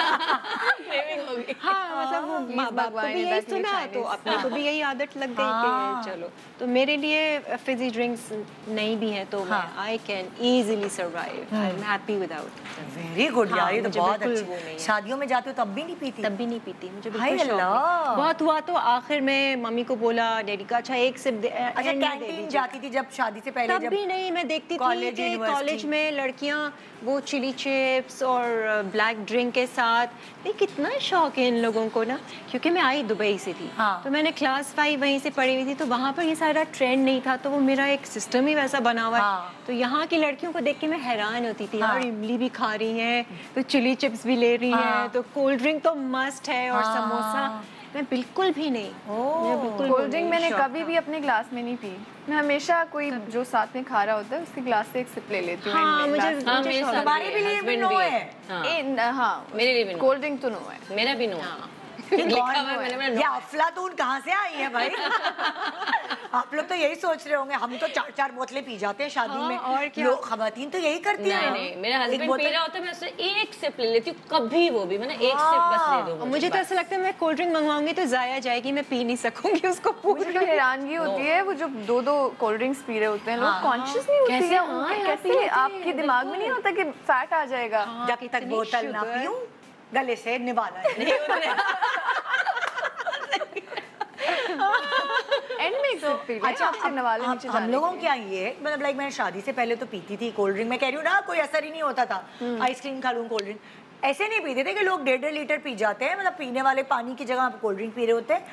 Craving हो गई। हाँ, मतलब वो माँ बाप को भगवान भी ने यही रख ली सुना तो Chinese। अपने को भी यही आदत लग गई हाँ। कि चलो। तो मेरे लिए फिजी ड्रिंक्स नहीं भी है तो हाँ। I can easily survive. I am happy without. Very good यार, ये तो मुझे बहुत बिल्कुल वो अच्छी। नहीं है। शादियों में जाते हो तब भी नहीं पीती? तब भी नहीं पीती, मुझे हाय बिल्कुल शौक अल्लाह। नहीं। बहुत हुआ तो आखिर में मम्मी को बोला, डैडी का अच्छा एक सिप अच्छा, कैंटीन जाती थी जब शादी से पहले? तब जब भी नहीं। मैं देखती थी कॉलेज, कि यूनिवर्सिटी? कॉलेज में लड़कियां वो चिली चिप्स और ब्लैक ड्रिंक के साथ, नहीं कितना शौक है इन लोगों को ना। क्योंकि मैं आई दुबई से थी, हाँ। तो मैंने क्लास 5 वहीं से पढ़ी हुई थी, तो वहाँ पर ये सारा ट्रेंड नहीं था, तो वो मेरा एक सिस्टम ही वैसा बना हुआ है। हाँ। तो यहाँ की लड़कियों को देख के मैं हैरान होती थी, हाँ। यार इमली भी खा रही हैं, तो चिली चिप्स भी ले रही हाँ। हैं, तो कोल्ड ड्रिंक तो मस्ट है, और हाँ। समोसा। मैं बिल्कुल भी नहीं, मुझे बिल्कुल वो कोल्ड ड्रिंक नहीं मैंने शौक कभी था। भी अपने ग्लास में नहीं पी। मैं हमेशा कोई जो साथ में खा रहा होता है उसके ग्लास से एक सिप ले लेती हूँ। हाँ, मुझे हाँ, मुझे मेरे शौक साथ तुम्हारे भी भी लिए husband नो भी है? हाँ, हाँ, मेरे लिए भी नो। कोल्ड ड्रिंक तो नो है। मेरा भी नो। कौन लिखा हुआ नो है, है? मैंने ये अफलातून कहाँ से आई है भाई? आप लोग तो यही सोच रहे होंगे, हम तो 4-4 बोतलें पी जाते हैं शादी हाँ, में। और क्या? लोग खवातीन तो यही करती नहीं हैं। नहीं, मेरा एक हस्बैंड बोतल- पी रहा होता है, मैं उससे एक सिप ले लेती हूँ, कभी वो भी मैंने एक सिप बस ले दो और मुझे तो ऐसा लगता है मैं कोल्ड ड्रिंक मंगवाऊंगी तो जाया जाएगी, मैं पी नहीं सकूंगी उसको मुझे पूरी। तो हैरानगी होती है वो जो 2-2 कोल्ड ड्रिंक्स पी रहे होते हैं लोग, कॉन्शियस नहीं होती कैसे? है हाँ, उनके, यार, पी कैसे लेते हैं, आपके दिमाग में नहीं होता कि फैट आ जाएगा। जब तक इतनी बोतल ना sugar। पीऊं गले से निभाना है। एंड में एक सिप पी रहे हैं, आपके नवाले नीचे हम जाने लोगों के लिए। क्या ये, मतलब लाइक मैंने शादी से पहले तो पीती थी कोल्ड ड्रिंक। मैं कह रही हूँ ना, कोई असर ही नहीं होता था। आइसक्रीम खा लूँ, कोल्ड ड्रिंक ऐसे नहीं पीते थे कि लोग 1.5 लीटर पी जाते हैं, मतलब पीने वाले पानी की जगह आप कोल्ड ड्रिंक पी रहे होते हैं।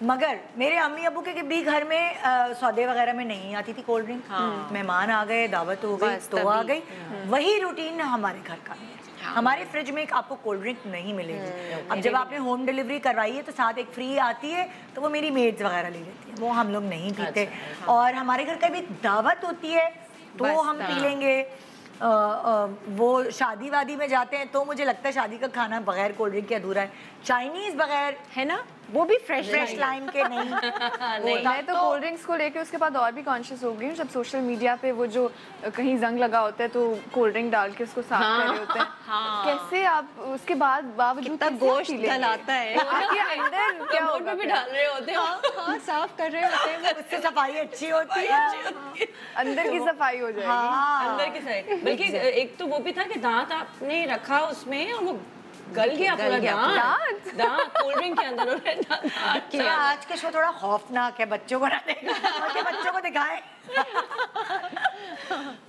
मगर मेरे अम्मी अबू के भी घर में सौदे वगैरह में नहीं आती थी कोल्ड ड्रिंक। मेहमान आ गए, दावत हो गई बस तो आ तभी। गई, वही रूटीन हमारे घर का है। हमारे फ्रिज में आपको कोल्ड ड्रिंक नहीं मिलेगी। अब जब आपने होम डिलीवरी करवाई है तो साथ एक फ्री आती है, तो वो मेरी मेड्स वगैरह ले लेती है, वो हम लोग नहीं पीते। और हमारे घर कभी दावत होती है तो हम पी लेंगे। वो शादी वादी में जाते हैं तो मुझे लगता है शादी का खाना बगैर कोल्ड ड्रिंक के अधूरा है। चाइनीज बगैर है ना, वो भी फ्रेश लाइम के नहीं। मैं तो कोल्ड ड्रिंक्स को लेके उसके बाद और भी कॉन्शियस हो गई हूँ। जब सोशल मीडिया पे वो जो कहीं जंग लगा होता है तो कोल्ड ड्रिंक डाल के उसको साफ कर रहे होते हैं। कैसे आप उसके बाद बावजूद कितना गोश्त गलाता है, आपके अंदर क्या कमोड होगा पे भी फिर? डाल रहे होते हैं। हाँ, साफ कर रहे होते हैं। उससे सफाई अच्छी होती है। अंदर की सफाई हो जाएगी। हाँ। अंदर की साइड। बल्कि एक तो वो भी था कि दांत आपने रखा उसमें और वो गल गया पूरा दांत। दांत कोल्ड ड्रिंक के अंदर और दांत क्या आज के शो थोड़ा खौफनाक है, बच्चों को ना देखें, बच्चों को दिखाएं।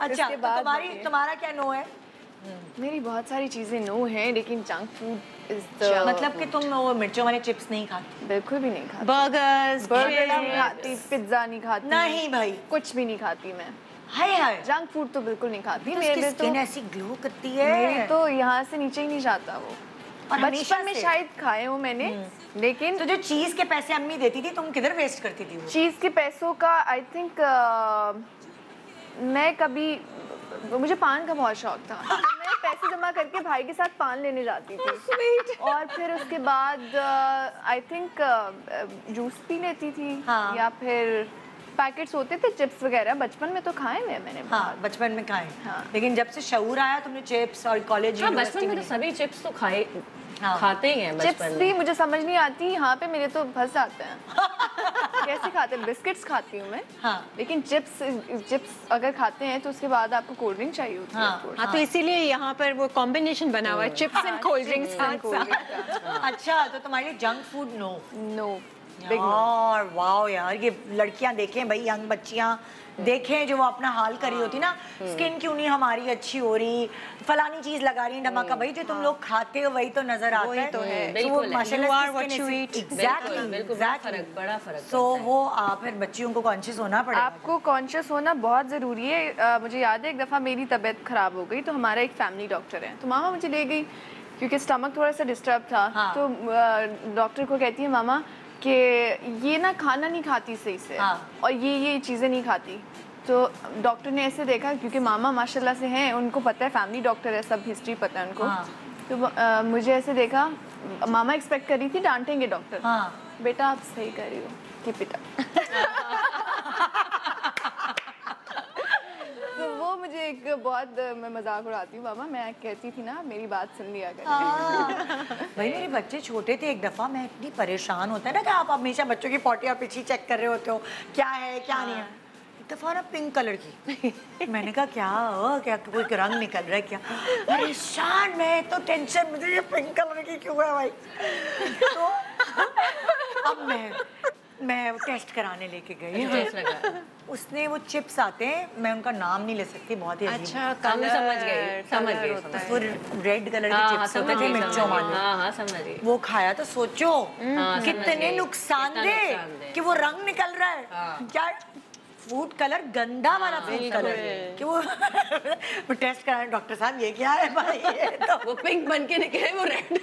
अच्छा, इसके तो बाद तुम्हारा क्या नो है? मेरी बहुत सारी चीजें नो है, लेकिन जंक फूड इज मतलब कि तुम वो मिर्चों वाले चिप्स नहीं खाती? बिल्कुल भी नहीं खाती। बर्गर्स, बर्गर नहीं खाती, पिज्जा नहीं खाती, नहीं भाई, कुछ भी नहीं खाती मैं। हाय हाय, जंक फूड तो बिल्कुल नहीं खाती। तो मेरे स्किन तो ऐसी ग्लो करती है। मेरी तो यहाँ से नीचे ही नहीं जाता वो। और हमेशा बचपन में से? शायद खाए हो मैंने, लेकिन तो जो चीज के पैसे अम्मी देती थी तुम किधर वेस्ट करती थी वो? चीज के पैसों का आई थिंक मैं कभी, मुझे पान का बहुत शौक था, तो मैं पैसे जमा करके भाई के साथ पान लेने जाती थी। और फिर उसके बाद आई थिंक जूस पी लेती थी। हाँ। या फिर पैकेट्स होते थे चिप्स वगैरह, बचपन में तो खाए हुए मैंने। हाँ, बचपन में खाए। हाँ। लेकिन जब से शऊर आया तुमने चिप्स और कॉलेज बचपन में तो सभी चिप्स तो खाए खाते ही हैं बचपन में। चिप्स भी मुझे समझ नहीं आती, यहाँ पे मेरे तो फंस जाते हैं। कैसे खाते हैं? बिस्किट्स खाती हूँ मैं। हाँ। लेकिन चिप्स अगर खाते हैं तो उसके बाद आपको कोल्ड ड्रिंक चाहिए होती है। हाँ, तो इसीलिए यहाँ पर वो कॉम्बिनेशन बना हुआ है, चिप्स एंड कोल्ड ड्रिंक्स। अच्छा, तो तुम्हारे लिए जंक फूड नो। और वाओ यार, ये लड़कियां देखें भाई, यंग बच्चियां देखें जो वो अपना हाल कर रही होती ना, स्किन क्यों नहीं हमारी अच्छी हो रही, फलानी चीज लगा रही धमाका, भाई जो तुम लोग खाते हो वही तो नजर आता है। तो है, बिल्कुल बड़ा फर्क। तो वो फिर बच्चियों को कॉन्शियस होना पड़ेगा। आपको कॉन्शियस होना बहुत जरूरी है। मुझे याद है एक दफा मेरी तबीयत खराब हो गई, तो हमारा एक फैमिली डॉक्टर है, तो मामा मुझे ले गई क्योंकि स्टमक थोड़ा सा डिस्टर्ब था। तो डॉक्टर को कहती है मामा कि ये ना खाना नहीं खाती सही से, और ये चीज़ें नहीं खाती। तो डॉक्टर ने ऐसे देखा, क्योंकि मामा माशाल्लाह से हैं, उनको पता है, फैमिली डॉक्टर है, सब हिस्ट्री पता है उनको। तो मुझे ऐसे देखा, मामा एक्सपेक्ट कर रही थी डांटेंगे डॉक्टर। बेटा आप सही कर रही हो, कीप इट अप। तो वो मुझे एक बहुत, मैं मजाक उड़ाती हूँ मामा, मैं कहती थी ना मेरी बात सुन लिया कर। भाई मेरे बच्चे छोटे थे, एक दफ़ा मैं इतनी परेशान होता है ना कि आप हमेशा बच्चों की पोटी और पीछे चेक कर रहे होते हो क्या है क्या नहीं है। एक दफ़ा ना पिंक कलर की, मैंने कहा क्या कोई रंग निकल रहा है क्या, परेशान, मैं तो टेंशन, मुझे ये पिंक कलर की क्यों है भाई। तो अब मैं टेस्ट कराने लेके गई, उसने वो चिप्स आते हैं, मैं उनका नाम नहीं ले सकती, बहुत ही अच्छा, समझ गई वो रेड कलर के चिप्स होते थे मिर्चों वाले। हाँ, समझ गई। वो खाया तो सोचो कितने नुकसानदेह कि वो रंग निकल रहा है। क्या फूड कलर, गंदा वाला फूड कलर कि वो टेस्ट कराने, डॉक्टर साहब ये क्या है भाई, ये तो वो पिंक बन के निकले, वो रेड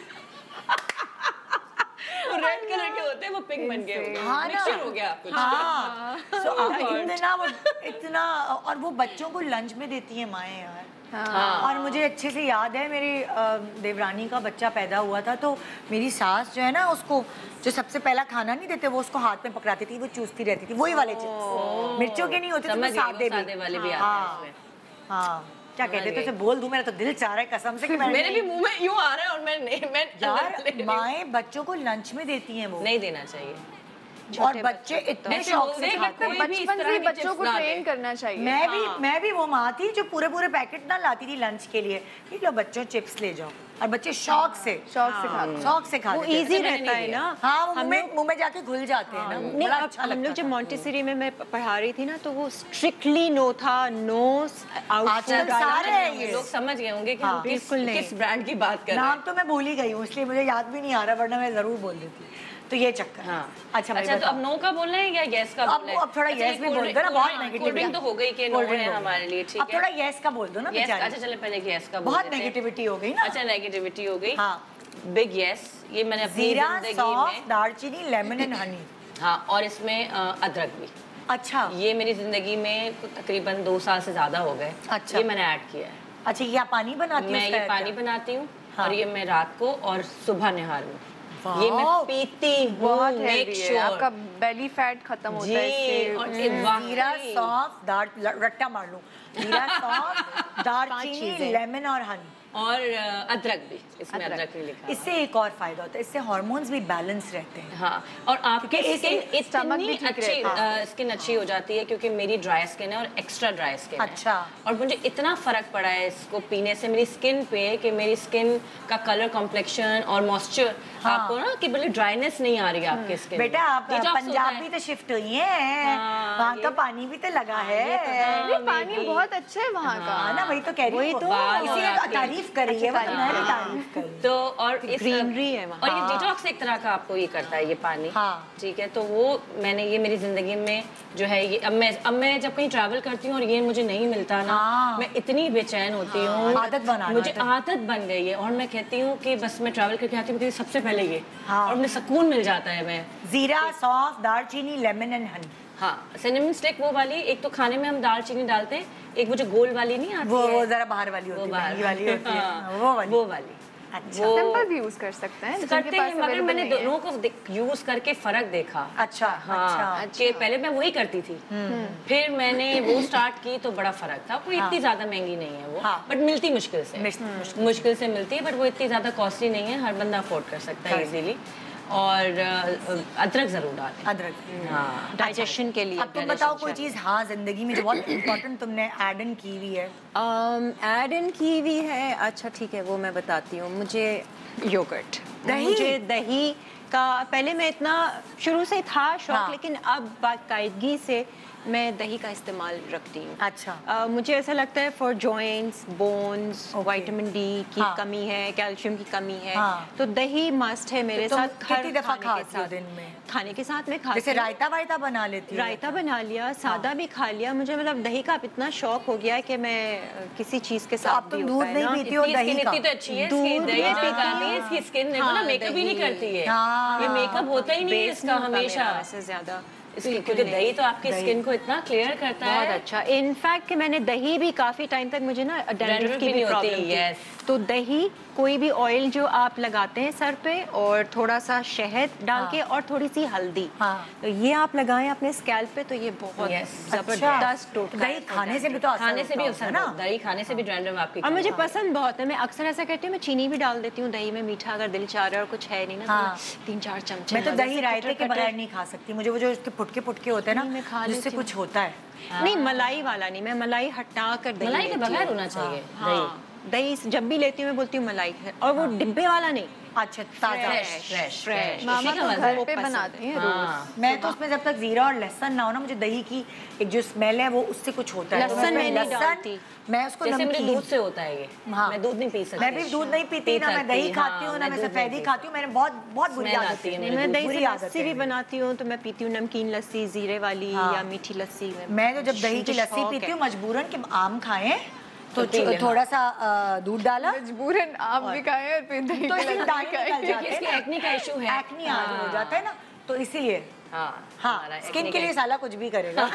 रेड कलर के होते हैं, वो पिंक बन गए, मिक्सचर हो गया कुछ। हाँ, इतना, और वो बच्चों को लंच में देती है माएँ यार। और मुझे अच्छे से याद है, मेरी देवरानी का बच्चा पैदा हुआ था, तो मेरी सास जो है ना, उसको जो सबसे पहला खाना नहीं देते, वो उसको हाथ में पकड़ाती थी, वो चूसती रहती थी, वही वाले चिप्स, मिर्चों के नहीं होते थे, सादे वाले भी आते हैं। हाँ, क्या कहते थे, बोल दूं, मेरा तो दिल चाह रहा है कसम से कि मेरे भी मुंह में यूं आ रहा है, और मैं यार माएँ बच्चों को लंच में देती हैं, वो नहीं देना चाहिए, और बच्चे इतने शौक से खाते हैं। बचपन से बच्चों को ट्रेन करना चाहिए। मैं भी वो माँ थी जो पूरे पैकेट ना लाती थी लंच के लिए, ठीक है बच्चों चिप्स ले जाओ, और बच्चे शौक से खाते, वो इजी रहता है ना। हाँ, वो मुंह में जाके घुल जाते हैं ना। नहीं, हम लोग जब मॉन्टेसरी में मैं पढ़ा रही थी ना, तो वो स्ट्रिक्टली नो था, नो आजकल सारे ये लोग समझ गए होंगे कि हम किस ब्रांड की बात कर रहे हैं। नाम तो मैं भूल ही गई हूँ, इसलिए मुझे याद भी नहीं आ रहा, वरना मैं जरूर बोल देती। तो ये चक्कर। हाँ। अच्छा, तो अब नो का बोलना है या यस का बोलना है? अब थोड़ा यस भी बोल दो ना, बहुत नेगेटिव। कोल्ड ड्रिंक तो हो गई कि नो है हमारे लिए, ठीक है। अब थोड़ा यस का बोल दो ना बेचारी। अच्छा चले पहले यस का बोल बहुत नेगेटिविटी हो गई ना। अच्छा, नेगेटिविटी हो गई। हाँ, बिग यस, ये मैंने अपनी जिंदगी में, दालचीनी, लेमन एंड हनी। हाँ, और इसमें अदरक भी। अच्छा, ये मेरी जिंदगी में तकरीबन 2 साल से ज्यादा हो गए। अच्छा, ये मैंने ऐड किया है। अच्छा, ये पानी बनाती हूँ? मैं ये पानी बनाती हूँ, और ये मैं रात को और सुबह निहार में ये मैं पीती हूँ। बहुत हेल्दी है, आपका बेली फैट खत्म होता है इससे। और जीरा, सौंफ, रट्टा मार लूं, जीरा, सौंफ, दालचीनी, लेमन और हनी, और अदरक भी, इसमें अदरक भी लिखा है। इससे एक और फायदा होता है, इससे हार्मोन्स भी बैलेंस रहते हैं। हाँ, और आपकी स्किन इतनी स्किन अच्छी हो जाती है, क्योंकि मेरी ड्राई स्किन है और एक्स्ट्रा ड्राई स्किन है। अच्छा। और मुझे इतना फर्क पड़ा है इसको पीने से मेरी स्किन पे, कि मेरी स्किन का कलर, कॉम्प्लेक्शन और मॉइस्चर, आपको ना कि बड़े ड्राइनेस नहीं आ रही है आपकी स्किन। बेटा आप पंजाब भी तो शिफ्ट हुई हैं, वहाँ का पानी भी तो लगा है। पानी बहुत अच्छा है वहाँ का ना, वही तो कह रही हूँ, तारीफ कर रही है, तारीफ कर। तो और ग्रीनरी है वहाँ, और ये डिटॉक्स एक तरह का आपको ये करता है ये पानी। ठीक है, तो वो मैंने ये मेरी जिंदगी में जो है ये, अब मैं जब कहीं ट्रैवल करती हूँ और ये मुझे नहीं मिलता ना, मैं इतनी बेचैन होती हूँ। मुझे आदत बन गई है, और मैं कहती हूँ कि बस मैं ट्रैवल करके आती हूँ सबसे पहले ये, और मुझे सुकून मिल जाता है। मैं जीरा, सौंफ, दालचीनी, लेमन एंड हनी। हाँ, सिनेमन स्टिक वो वाली, एक तो खाने में हम दालचीनी डालते हैं, एक वो जो गोल वाली नहीं आती है, वो जरा बाहर वाली होती है, महंगी वाली होती है, वो वाली। अच्छा। वो सिंपल भी यूज कर सकते हैं, करते हैं, मगर मैंने दोनों को यूज करके फर्क देखा। अच्छा। हाँ, कि पहले मैं वही करती थी, फिर मैंने वो स्टार्ट की तो बड़ा फर्क था। कोई इतनी ज्यादा महंगी नहीं है वो, बट मिलती मुश्किल से, मुश्किल से मिलती है, बट वो इतनी ज्यादा कॉस्टली नहीं है, हर बंदा अफोर्ड कर सकता है इजीली। और अदरक जरूर डालें, अदरक, हाँ, डाइजेशन के लिए। अब तुम बताओ कोई चीज हाँ जिंदगी में जो बहुत इम्पोर्टेंट तुमने ऐड इन की हुई है। ऐड इन की हुई है, अच्छा ठीक है, वो मैं बताती हूँ। मुझे योगर्ट, दही? मुझे दही का पहले मैं इतना शुरू से था शौक, लेकिन अब बाकायदगी से मैं दही का इस्तेमाल रखती हूँ। अच्छा। मुझे ऐसा लगता है for joints, bones, vitamin D की कमी है, कैल्शियम की कमी है, तो दही मस्ट है मेरे साथ। कितनी दफा खाती हो दिन में? खाने के साथ मैं खाती जैसे रायता वायता बना लेती हूँ? रायता बना लिया, सादा भी खा लिया। मुझे मतलब दही का इतना शौक हो गया है कि मैं किसी चीज के साथ भी दूध नहीं पीती हो? दही का तो अच्छी है, इसकी स्किन देखो ना, मेकअप भी नहीं करती है, ये मेकअप होता ही नहीं है इसका हमेशा से ज्यादा, क्योंकि दही तो आपकी स्किन को इतना क्लियर करता है। बहुत अच्छा। इनफैक्ट कि मैंने दही भी काफी टाइम तक, मुझे ना डैंड्रफ की भी प्रॉब्लम थी, तो दही कोई भी ऑयल जो आप लगाते हैं सर पे और थोड़ा सा शहद डाल के और थोड़ी सी हल्दी, तो ये आप लगाएं अपने स्कैल्प पे, तो ये बहुत जबरदस्त टोटका। दही खाने से भी तो खाने से भी असर ना, दही खाने से भी डैंड्रफ आपकी। और मुझे पसंद बहुत है, मैं अक्सर ऐसा करती हूँ, मैं चीनी भी डाल देती हूँ दही में, मीठा अगर दिल चाह रहा है और कुछ है नहीं ना, 3-4 चमचे। मैं तो दही रायते के बगैर नहीं खा सकती, मुझे वो जो उसके पुटके होते हैं ना, जिससे कुछ होता है। नहीं, मलाई वाला नहीं, मैं मलाई हटा कर दही, मलाई के बगैर होना चाहिए दही जब भी लेती हूँ मैं बोलती हूँ मलाई, और वो डिब्बे वाला नहीं। अच्छा, ताजा फ्रेश। मामा तो घर पे बनाती हैं रोज। मैं तो उसमें जब तक जीरा और लहसुन ना हो ना, मुझे दही की एक जो स्मेल है वो उससे कुछ होता है। लहसुन मैं नहीं डालती, मैं उसको जैसे मेरे दूध से होता है ये। मैं दूध नहीं पी सकती। मैं भी दूध नहीं पीती, ना मैं दही खाती हूँ, ना मैं सफेदी खाती हूँ। मैंने बहुत बुरी आदत है। मैं दही से लस्सी भी बनाती हूँ, तो मैं पीती हूँ नमकीन लस्सी, जीरे वाली या मीठी लस्सी। मैं तो जब दही की लस्सी पीती हूँ मजबूरन कि आम खाएं तो थोड़ा सा दूध डाला, मजबूरन आम भी खाएं और फिर दही तो इसलिए दाने निकल जाते हैं। इसकी एक्ने का इशू है, एक्ने हो जाता है ना, तो इसीलिए हाँ स्किन के लिए साला कुछ भी करेगा।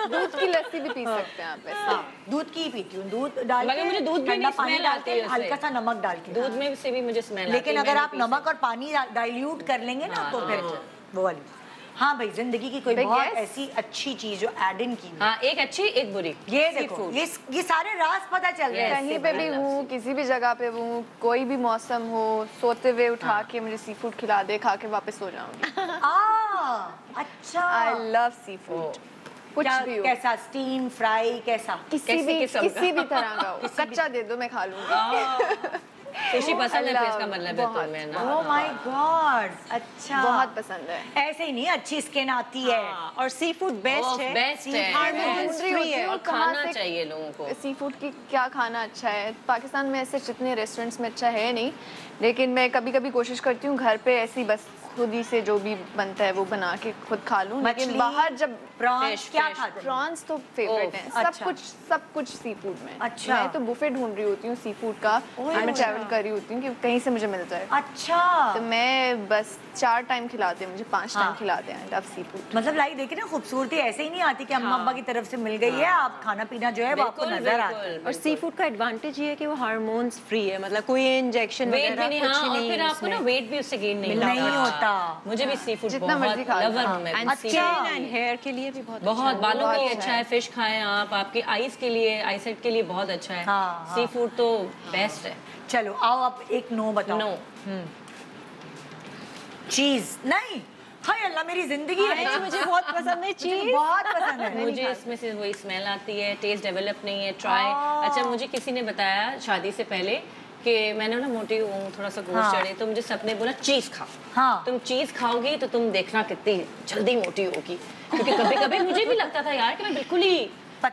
दूध की लस्सी भी पी सकते हैं आप ऐसे। दूध की ही पीती हूँ, दूध डाल के, मुझे दूध में पानी डालते हैं, हल्का सा नमक डाल के। दूध में से भी मुझे स्मेल, लेकिन अगर आप नमक और पानी डाइल्यूट कर लेंगे ना तो फिर वो वाली। हाँ भाई, जिंदगी की कोई बहुत ऐसी अच्छी चीज जो एड इन की। हाँ, एक अच्छी एक बुरी। ये देखो, ये सारे राज पता चल रहे हैं। कहीं पे भी हूँ, किसी भी जगह पे हूँ, कोई भी मौसम हो, सोते हुए उठा के मुझे सी फूड खिला दे, खा के वापस सो जाऊंगी। अच्छा, आई लव सी फूड। कुछ भी हो, कैसा, स्टीम, फ्राई, कैसा, किसी भी तरह का हो, कच्चा दे दो मैं खा लूंगी। सुशी पसंद है, इसका मतलब है तुम्हें ना। ओह माय गॉड, अच्छा, बहुत पसंद है। ऐसे ही नहीं, अच्छी स्किन आती है। और सी फूड बेस्ट है, बेस्ट है, हार्मोन्स फ्री है, और खाना चाहिए लोगों को। सी फूड की क्या खाना अच्छा है। पाकिस्तान में ऐसे जितने रेस्टोरेंट्स में अच्छा है नहीं, लेकिन मैं कभी कभी कोशिश करती हूँ घर पे ऐसी बस खुद ही से जो भी बनता है वो बना के खुद खा लूं। लेकिन बाहर जब प्रॉन्स क्या खाते हैं? प्रॉन्स तो फेवरेट हैं। अच्छा। सब कुछ सी फूड में। अच्छा। मैं तो बुफे ढूंढ रही होती हूँ सी फूड का, मैं ट्रैवल कर रही होती हूँ कि कहीं से मुझे मिल जाए। अच्छा, तो मैं बस 4 टाइम खिलाते हैं मुझे, 5 टाइम खिलाते हैं। Love sea food. मतलब लाइक देखिए ना, खूबसूरती ऐसे ही नहीं आती कि अम्मा अब्बा की तरफ से मिल गई है, आप खाना पीना जो है वो आपको नजर आता है। और सी फूड का एडवांटेज ये है कि वो हार्मोन्स फ्री है, मतलब कोई इंजेक्शन वगैरह कुछ नहीं। फिर आपको ना वेट भी उससे गेन नहीं होता। मुझे भी सी फूड जितना मर्जी खा लो। लवर हूं मैं। स्किन एंड हेयर के लिए भी बहुत बालों के लिए अच्छा है। फिश खाएं आप, आपकी आईज के लिए, आईसाइट के लिए बहुत अच्छा है। सी फूड तो बेस्ट है। चलो आओ, आप एक नो बताओ। नो, चीज नहीं। हाय अल्लाह, मेरी जिंदगी है। मुझे बहुत पसंद है चीज, बहुत पसंद है। मुझे इसमें से वही स्मेल आती है, टेस्ट डेवलप नहीं है। ट्राई, अच्छा मुझे किसी ने बताया शादी से पहले कि मैंने ना मोटी हूँ, थोड़ा सा गोश्त चढ़े, तो मुझे सबने बोला चीज खाओ। तुम चीज खाओगी तो तुम देखना कितनी जल्दी मोटी होगी। क्योंकि कभी कभी मुझे भी लगता था यार कि मैं बिल्कुल ही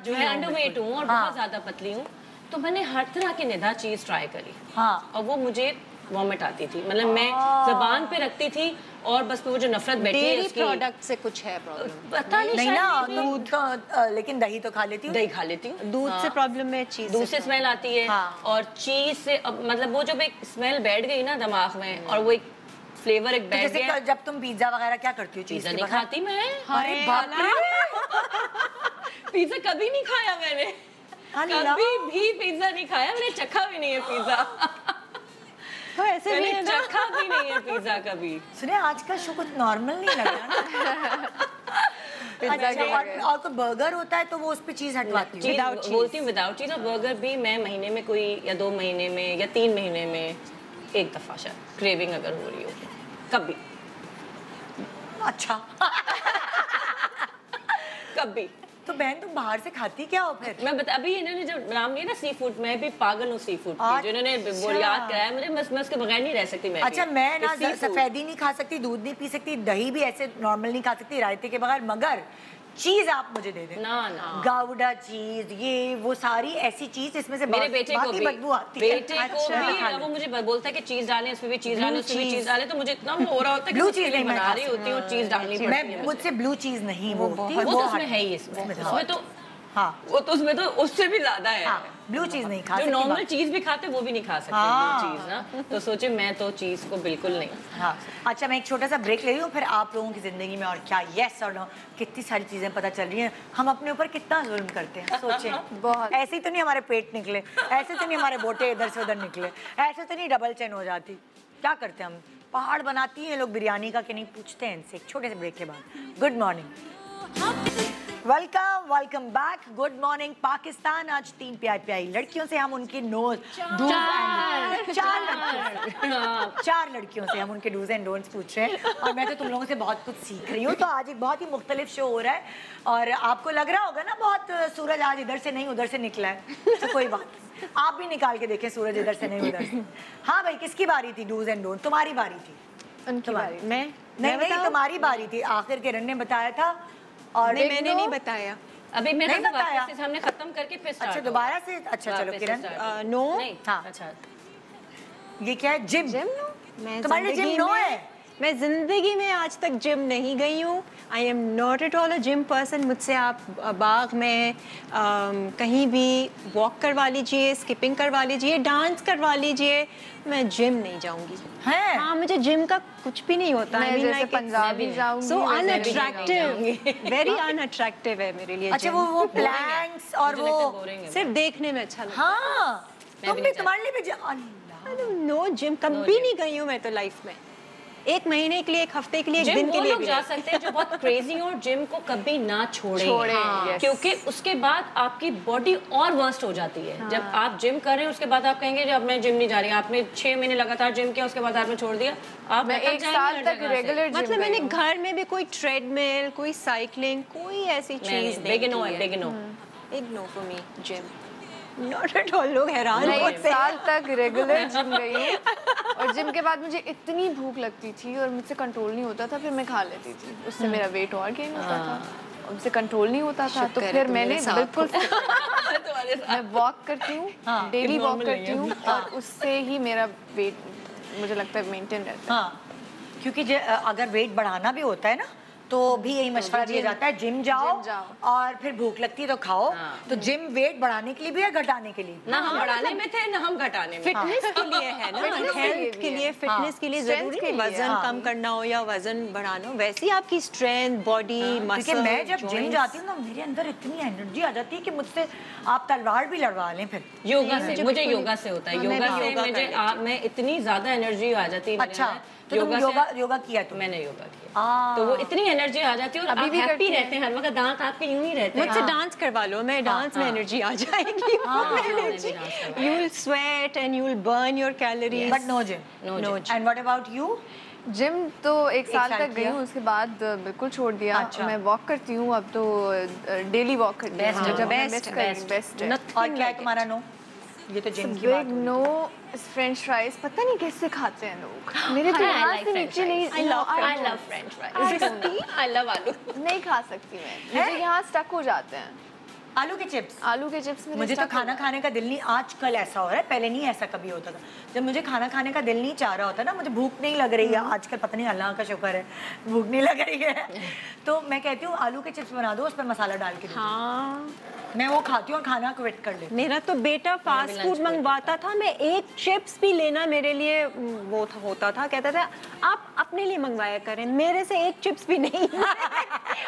जो है अंडरवेट हूँ और बहुत ज्यादा पतली हूँ। तो मैंने हर तरह की निदा चीज ट्राई करी और वो मुझे वॉमिट आती थी। मतलब मैं जबान पे रखती थी और बस वो जो नफरत बैठी है उसकी। प्रोडक्ट से कुछ है प्रॉब्लम? पता नहीं ना, दूध तो लेकिन दही तो खा लेती हूँ। दही खा लेती हूँ। दूध से प्रॉब्लम है, चीज दूध से स्मेल आती है। और चीज से मतलब वो जब एक स्मेल बैठ गई ना दिमाग में और वो एक फ्लेवर एक बैठ गया। जब तुम पिज्जा वगैरह क्या करती हो? पिज्जा नहीं खाती मैं। अरे बाप रे, पिज्जा कभी नहीं खाया मैंने। कभी भी पिज्जा नहीं खाया, मैंने चखा भी नहीं है पिज्जा। तो ऐसे भी है ना, चखा भी नहीं है पिज्जा कभी। सुने आज का शो कुछ नॉर्मल नहीं लग रहा ना। अच्छा, और कोई बर्गर होता है तो वो उस पे चीज हटवाती है? बोलती हूँ विदाउट चीज। और बर्गर भी मैं महीने में कोई या 2 महीने में या 3 महीने में एक दफा शायद क्रेविंग अगर हो रही हो कभी। अच्छा कभी। तो बहन तुम बाहर से खाती क्या हो फिर? मैं अभी इन्होंने जब नाम लिया ना सी फूड, मैं भी पागल हूँ सी फूड की। जो इन्होंने याद कराया मुझे, मैं उसके बगैर नहीं रह सकती। मैं अच्छा मैं ना सफेदी नहीं खा सकती, दूध नहीं पी सकती, दही भी ऐसे नॉर्मल नहीं खा सकती रायते के बगैर, मगर चीज आप मुझे दे दें। ना ना गाउडा चीज, ये वो सारी ऐसी चीज इसमें से मेरे बेटे को भी बदबू आती है। बेटे को भी वो मुझे बोलता है कि चीज डालें, इसमें भी चीज डालें, उसमें भी चीज डालें, तो मुझे इतना हो रहा होता है ब्लू चीज नहीं बना रही होती हूँ, चीज डालनी पड़ती है। मैं मुझसे ब्लू चीज नहीं वो उसमें है ही, इसमें तो हाँ वो तो उसमें तो उससे भी ज्यादा है। ब्लू चीज नहीं खा जो सकती, नॉर्मल चीज भी खाते वो भी नहीं खा सकते ब्लू चीज ना। तो सोचे मैं तो चीज को बिल्कुल नहीं। हाँ अच्छा मैं एक छोटा सा ब्रेक ले रही हूँ, फिर आप लोगों की जिंदगी में और क्या यस और नो कितनी सारी चीजें पता चल रही हैं, हम अपने ऊपर कितना जुल्म करते हैं। सोचें बहुत। ऐसे ही तो नहीं हमारे पेट निकले, ऐसे तो नहीं हमारे बोटे इधर से उधर निकले, ऐसे तो नहीं डबल चेन हो जाती। क्या करते हैं हम, पहाड़ बनाती हैं लोग बिरयानी का कि नहीं, पूछते हैं इनसे एक छोटे से ब्रेक के बाद। Good morning, welcome back. Good morning Pakistan. आज 3 प्यारी लड़कियों से हम उनके चार लड़कियों से हम उनके डूज एंड डोंट्स पूछ रहे हैं, और मैं तो तुम लोगों से बहुत कुछ सीख रही हूँ। तो आज एक बहुत ही मुख्तलिफ शो हो रहा है, और आपको लग रहा होगा ना बहुत सूरज आज इधर से नहीं उधर से निकला है, तो कोई बात नहीं, आप भी निकाल के देखें सूरज इधर से नहीं उधर से। हाँ भाई किसकी बारी थी डूज एंड डोंट? तुम्हारी बारी थी। उनकी बारी। मैं नहीं तुम्हारी बारी थी, आखिर किरण ने बताया था और नहीं मैंने नहीं बताया अभी मैं नहीं बताया, हमने खत्म करके फिर अच्छा दोबारा से। अच्छा चलो किरण। नो हाँ अच्छा ये क्या है? जिम? मैं तुम्हारे लिए जिम नो है? मैं जिंदगी में आज तक जिम नहीं गई हूँ। I am not at all a gym person. मुझसे आप बाग में कहीं भी वॉक करवा लीजिए, स्किपिंग करवा लीजिए, डांस करवा लीजिए, मैं जिम नहीं जाऊंगी। है? हाँ मुझे जिम का कुछ भी नहीं होता। मैं जैसे पंजाब भी जाऊंगी, सो अनअट्रैक्टिव, वेरी अनअट्रैक्टिव है मेरे लिए। अच्छा वो प्लैंक्स और वो सिर्फ देखने में अच्छा लगता है। हाँ तुम भी, तुम्हारे लिए भी अल्लाह। नो जिम कभी नहीं गई हूँ मैं तो लाइफ में। 1 महीने के लिए, 1 हफ्ते के लिए, 1 दिन के लिए भी जा सकते हैं जो बहुत क्रेजी हो, जिम को कभी ना छोड़े। हाँ। क्योंकि उसके बाद आपकी बॉडी और वर्स्ट हो जाती है। हाँ। जब आप जिम कर रहे हैं उसके बाद आप कहेंगे जब मैं जिम नहीं जा रही, आपने 6 महीने लगातार जिम किया, उसके बाद आपने छोड़ दिया, आप मैं 1 साल तक रेगुलर जिम मतलब मैंने घर में भी कोई ट्रेडमिल, कोई साइकिलिंग, कोई ऐसी चीज big no for me gym. Not at all. लोग हैरान मैं होते 1 साल तक रेगुलर जिम गई हूँ, और जिम के बाद मुझे इतनी भूख लगती थी और मुझसे कंट्रोल नहीं होता था, फिर मैं खा लेती थी, उससे मेरा वेट और गेन होता था, मुझसे कंट्रोल नहीं होता था, तो फिर मैंने बिल्कुल मैं वॉक करती हूँ, डेली वॉक करती हूँ, और उससे ही मेरा वेट मुझे लगता है मेंटेन रहता है। हाँ क्योंकि अगर वेट बढ़ाना भी होता है ना तो भी यही मशवरा दिया जाता है, जिम जाओ और फिर भूख लगती है तो खाओ। तो जिम वेट बढ़ाने के लिए भी है घटाने के लिए? ना हम बढ़ाने में थे ना हम घटाने में। फिटनेस के लिए है ना, हेल्थ के लिए, फिटनेस के लिए जरूरी नहीं वजन कम करना हो या वजन बढ़ाना हो, वैसे ही आपकी स्ट्रेंथ, बॉडी, मसल। क्योंकि मैं जब जिम जाती हूँ ना मेरे अंदर इतनी एनर्जी आ जाती है कि मुझसे आप तलवार भी लड़वा लें। फिर योगा से, मुझे योगा से होता है, योगा से मुझे मैं इतनी ज्यादा एनर्जी आ जाती है। अच्छा तो योगा किया? तो मैंने योगा किया, तो वो इतनी एनर्जी आ जाती है और अभी भी हैप्पी रहते हैं हर वक्त, दांत आपके यूं ही रहते हैं। मुझसे डांस करवा लो, मैं डांस में एनर्जी आ जाएगी। You will sweat and you will burn your calories, but no gym. And what about you? Gym तो 1 साल तक गई हूँ, उसके बाद बिल्कुल छोड़ दिया। अच्छा। मैं वॉक करती हूँ अब तो, डेली वॉक करती हूँ। बेस्ट है। और क्या है तुम्हारा नो? ये तो जिम की बात। नो फ्रेंच फ्राइज, पता नहीं कैसे खाते हैं लोग, मेरे तो यहाँ से नीचे नहीं। I love French fries, I love आलू। नहीं खा सकती मैं, मुझे यहाँ स्टक हो जाते हैं। आलू के चिप्स? आलू के चिप्स मुझे तो खाना खाने का दिल नहीं, आजकल ऐसा हो रहा है, पहले नहीं ऐसा कभी होता था। जब मुझे खाना खाने का दिल नहीं चाह रहा होता ना, मुझे भूख नहीं लग रही है आजकल, पता नहीं अल्लाह का शुक्र है भूख नहीं लग रही है, तो मैं कहती हूँ आलू के चिप्स बना दो, उस पर मसाला डाल के। हाँ मैं वो खाती हूँ और खाना क्विट कर लेती हूँ। मेरा तो बेटा फास्ट फूड मंगवाता था, मैं एक चिप्स भी लेना मेरे लिए वो होता था, कहता था आप अपने लिए मंगवाया करें, मेरे से एक चिप्स भी नहीं।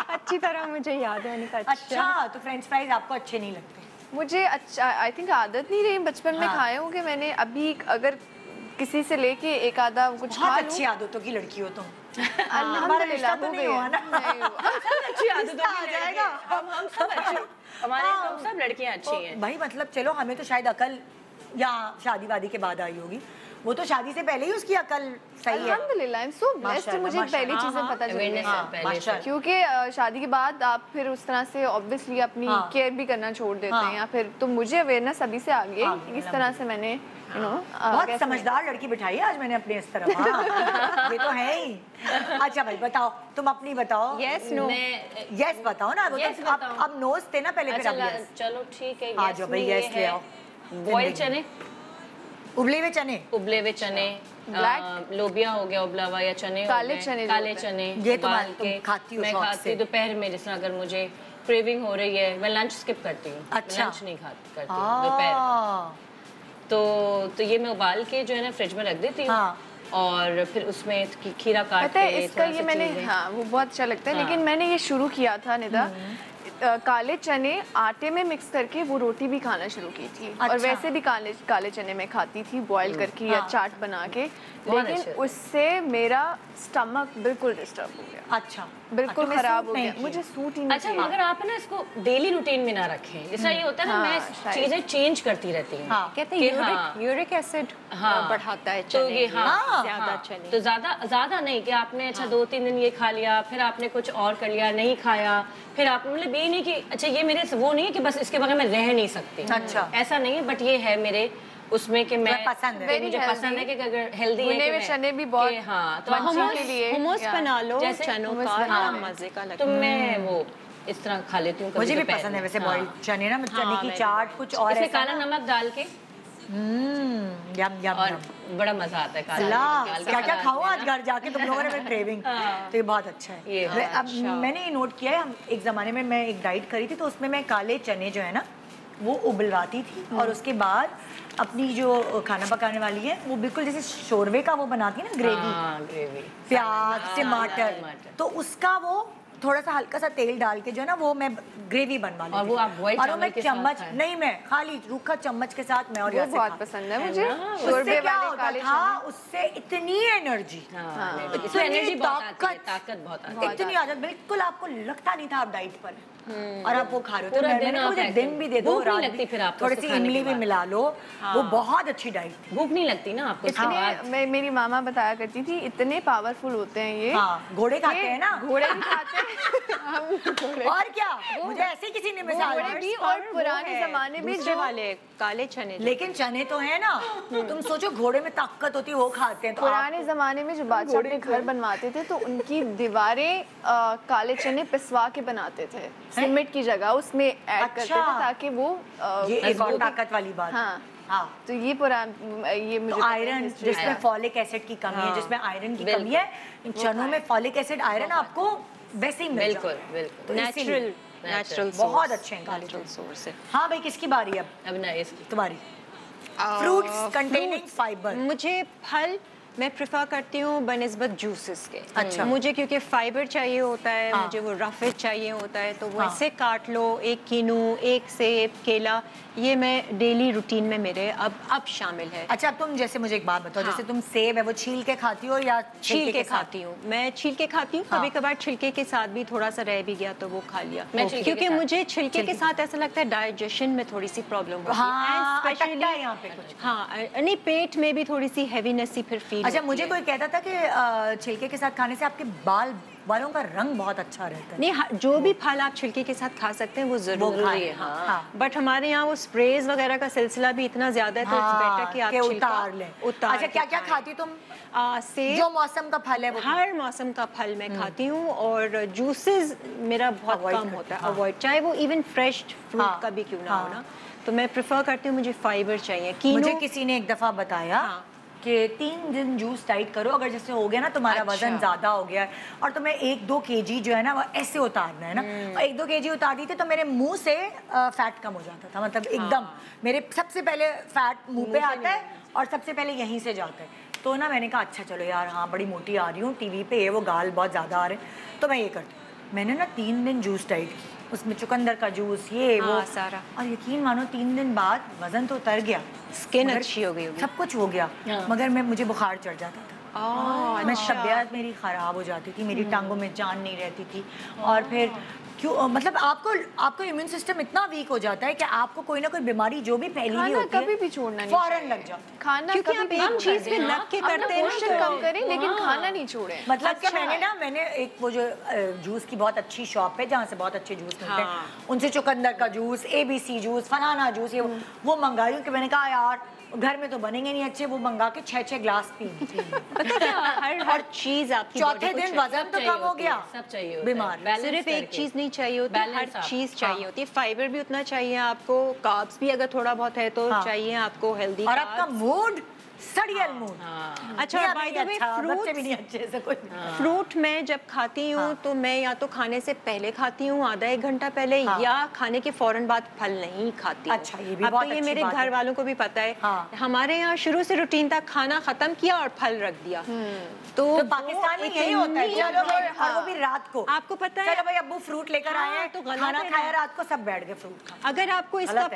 अच्छी तरह मुझे याद है। अच्छा तो फ्रेंच फ्राइज आपको अच्छे नहीं लगते? मुझे अच्छा आई थिंक आदत नहीं रही, बचपन में खाए होंगे मैंने। अभी अगर किसी से लेके एक आधा कुछ खा लूं। अच्छी आदतों की लड़की हो तुम। हमारा रिश्ता तो नहीं हुआ ना। अच्छी आदतों आ जाएगा। हम सब अच्छे, हमारे सब लड़कियां अच्छी हैं भाई। मतलब चलो हमें तो शायद अकल या शादी वादी के बाद आई होगी, वो तो शादी से पहले ही उसकी अकल सही है। अल्हम्दुलिल्लाह, आई एम सो ब्लेस्ड। मुझे पहली चीजें पता चली हैं क्योंकि शादी के बाद आप फिर उस तरह से ऑब्वियसली अपनी केयर भी करना छोड़ देते हैं, या फिर तो मुझे अवेयरनेस अभी से आ गई। इस तरह से मैंने बहुत समझदार लड़की बिठाई है आज मैंने अपने इस तरफ। ये तो है ही। अच्छा भाई बताओ, तुम अपनी बताओ। यस नो यस बताओ ना। वो तो अब नोज थे ना पहले, फिर अब यस। चलो ठीक है, आ जाओ भाई, यस ले आओ। बॉयल चने, उबले हुए चने, उबले हुए चने, लोबिया हो गया उबला हुआ, या चने, काले चने ये तो मैं खाती हूँ। मैं खाती हूँ दोपहर में, जिस अगर मुझे क्रेविंग हो रही है, मैं लंच स्किप करती हूँ। अच्छा। लंच नहीं करती हूँ दोपहर। तो ये मैं उबाल के जो है ना फ्रिज में रख देती हूँ। और फिर उसमें खीरा काट के इसका ये मैंने वो बहुत अच्छा लगता है। लेकिन मैंने ये शुरू किया था निदा, काले चने आटे में मिक्स करके वो रोटी भी खाना शुरू की थी। और वैसे भी काले चने में खाती थी बॉईल करके या चाट बना के, लेकिन उससे मेरा स्टमक बिल्कुल डिस्टर्ब हो गया। अच्छा, बिल्कुल खराब हो गया, मुझे सूट ही नहीं। अच्छा, मगर आप ना इसको डेली रूटीन में ना रखें। जैसा ये होता है ना, मैं चीजें चेंज करती रहती हूँ। कहते हैं यूरिक एसिड बढ़ाता है चने, ज्यादा चने। तो ज्यादा नहीं कि आपने अच्छा 2-3 दिन ये खा लिया, फिर आपने कुछ और कर लिया, नहीं खाया, फिर आप मतलब ये नहीं कि अच्छा ये मेरे वो नहीं है कि बस इसके बगैर मैं रह नहीं सकती। अच्छा, ऐसा नहीं है, बट ये है मेरे उसमें कि मैं पसंद है, मुझे पसंद है कि अगर हेल्दी है कि चने भी बहुत तो hummus बना लो चनों का, मजे का लगता है। तो मैं वो इस तरह खा लेती हूँ। मुझे भी पसंद है वैसे बॉइल्ड चने ना, चने की चाट कुछ और ऐसे काला नमक डाल के। यम यम और बड़ा मजा आता है काला। क्या क्या खाओ आज घर जाके तुम लोगों ने क्रेविंग। तो ये बहुत अच्छा है। अब मैंने ये नोट किया है, एक जमाने में मैं एक डाइट करी थी, तो उसमें मैं काले चने जो है ना वो उबलवाती थी, और उसके बाद अपनी जो खाना पकाने वाली है वो बिल्कुल जैसे शोरवे का वो बनाती है ना, ग्रेवी, प्याज टमाटर, तो उसका वो थोड़ा सा हल्का सा तेल डाल के जो है ना वो मैं ग्रेवी बनवा लेती। और वो आप बॉइल्ड और मैं चम्मच नहीं, मैं खाली रूखा चम्मच के साथ मैं और बहुत पसंद है मुझे। उससे क्या होता था, उससे इतनी एनर्जी, इतनी ताकत बहुत इतनी आदत, बिल्कुल आपको लगता नहीं था आप डाइट पर और आप वो खा रहे हो। तो मैंने मुझे दिन भी दे दो, रात भी, फिर आप थोड़ी सी इमली भी मिला लो, वो बहुत अच्छी डाइट थी। भूख नहीं लगती ना आपको। मेरी मामा बताया करती थी इतने पावरफुल होते हैं ये। घोड़े खाते हैं ना, घोड़े भी खाते हैं। और क्या, मुझे ऐसे किसी ने मिसाल दी। और पुराने जमाने में जो वाले काले चने, लेकिन चने तो है ना, तुम सोचो घोड़े में ताकत होती है, वो खाते हैं। तो पुराने जमाने में जो बादशाह अपने घर बनवाते थे तो उनकी दीवारें काले चने पिसवा के बनाते थे, सीमेंट की जगह उसमें ऐड करते थे ताकि वो ये एक और ताकत वाली बात। हाँ, तो ये मुझे तो आयरन, जिसमें फॉलिक एसिड की कमी है, जिसमें आयरन की कमी है, इन चनों में फॉलिक एसिड आयरन आपको वैसे ही मिल जाता है। बिल्कुल नेचुरल बहुत अच्छे हैं नेचुरल सोर्स है। हाँ भाई, किसकी बारी अब ना इसकी तुम्हारी। Fruits containing fibre. मुझे फल मैं प्रेफर करती हूँ बनिस्बत जूसेस के। अच्छा। मुझे क्योंकि फाइबर चाहिए होता है, मुझे वो रफेज चाहिए होता है, तो वो ऐसे काट लो, एक कीनू, एक सेब, केला, ये मैं डेली रूटीन में मेरे अब शामिल है। अच्छा, अब तुम जैसे मुझे एक बात बताओ, जैसे तुम सेब है वो छील के खाती हो या छील के खाती हूँ? मैं छील के खाती हूँ, कभी कभार छिलके के साथ भी थोड़ा सा रह भी गया तो वो खा लिया, क्योंकि मुझे छिलके के साथ ऐसा लगता है डाइजेशन में थोड़ी सी प्रॉब्लम होती है, यहाँ पे कुछ। हाँ, नहीं, पेट में भी थोड़ी सी हैवीनेस सी फिर फील। अच्छा, मुझे कोई कहता था कि छिलके के साथ खाने से आपके बालों का रंग बहुत अच्छा रहता है। नहीं, जो भी फल आप छिलके के साथ खा सकते हैं वो जरूरी है। हाँ। बट हमारे यहाँ वो स्प्रेज वगैरह का सिलसिला भी इतना ज्यादा है, तो इट्स बेटर कि आप उतार लें। अच्छा, क्या क्या खाती तुम? सेब, जो मौसम का फल है वो हर मौसम का फल मैं खाती हूँ, और जूसेस मेरा बहुत कम होता है, अवॉइड, चाहे वो इवन फ्रेश फ्रूट का भी क्यों ना हो ना, तो मैं प्रेफर करती हूँ, मुझे फाइबर चाहिए। मुझे किसी ने एक दफा बताया कि 3 दिन जूस डाइट करो, अगर जैसे हो गया ना तुम्हारा वजन ज्यादा हो गया है और तुम्हें 1-2 kg जो है ना वो ऐसे उतारना है ना, और 1-2 kg उतार दी थी तो मेरे मुंह से फैट कम हो जाता था, मतलब एकदम मेरे सबसे पहले फैट मुंह पे आता है और सबसे पहले यहीं से जाता है। तो ना मैंने कहा अच्छा चलो यार, हाँ बड़ी मोटी आ रही हूँ, टीवी पे ये वो गाल बहुत ज्यादा आ रहे हैं, तो मैं ये करती हूँ। मैंने ना 3 दिन जूस डाइट की, उसमें चुकंदर का जूस, ये वो सारा। और यकीन मानो 3 दिन बाद वजन तो उतर गया, स्किन अच्छी हो गई, सब कुछ हो गया, मगर मुझे बुखार चढ़ जाता था। मैं तबीयत मेरी ख़राब हो जाती थी, मेरी टांगों में जान नहीं रहती थी। और फिर क्यों, मतलब आपको इम्यून सिस्टम इतना वीक हो जाता है कि आपको कोई ना कोई बीमारी जो भी फैली हुई होती है कभी भी छोड़ना नहीं, फौरन लग जाता है। खाना क्योंकि आप एक चीज पे लग के करते हैं, पोषण कम करें लेकिन खाना नहीं छोड़ें। मतलब कि मैंने एक वो जो जूस की बहुत अच्छी शॉप है जहाँ से बहुत अच्छे जूस मिलते हैं, उनसे चुकंदर का जूस, ABC जूस, फलाना जूस, ये वो मंगाई हूँ कि मैंने कहा यार घर में तो बनेंगे नहीं अच्छे, वो मंगा के 6 गिलास पी। हर चीज आपकी चौथे दिन वजन तो कम हो गया, सब चाहिए, बीमार। सिर्फ एक चीज नहीं चाहिए होती, हर चीज चाहिए होती है। फाइबर भी उतना चाहिए आपको, कार्ब्स भी अगर थोड़ा बहुत है तो चाहिए आपको, हेल्दी। और आपका मूड सड़ियल मूड। अच्छा, बाय द वे बच्चे भी नहीं अच्छे से कोई। फ्रूट मैं जब खाती हूँ तो मैं या तो खाने से पहले खाती हूँ, आधा 1 घंटा पहले, या खाने के फौरन बाद फल नहीं खाती। अच्छा, ये भी अब बहुत तो ये अच्छी मेरे बात घर है। वालों को भी पता है। हमारे यहाँ शुरू से रूटीन था, खाना खत्म किया और फल रख दिया। तो पाकिस्तान में यही होता है, चलो भाई, और वो भी रात को। आपको पता है, चलो भाई अब्बू फ्रूट लेकर आए हैं, तो खाना खाया रात को, सब बैठ गए फ्रूट खा। अगर आपको इसका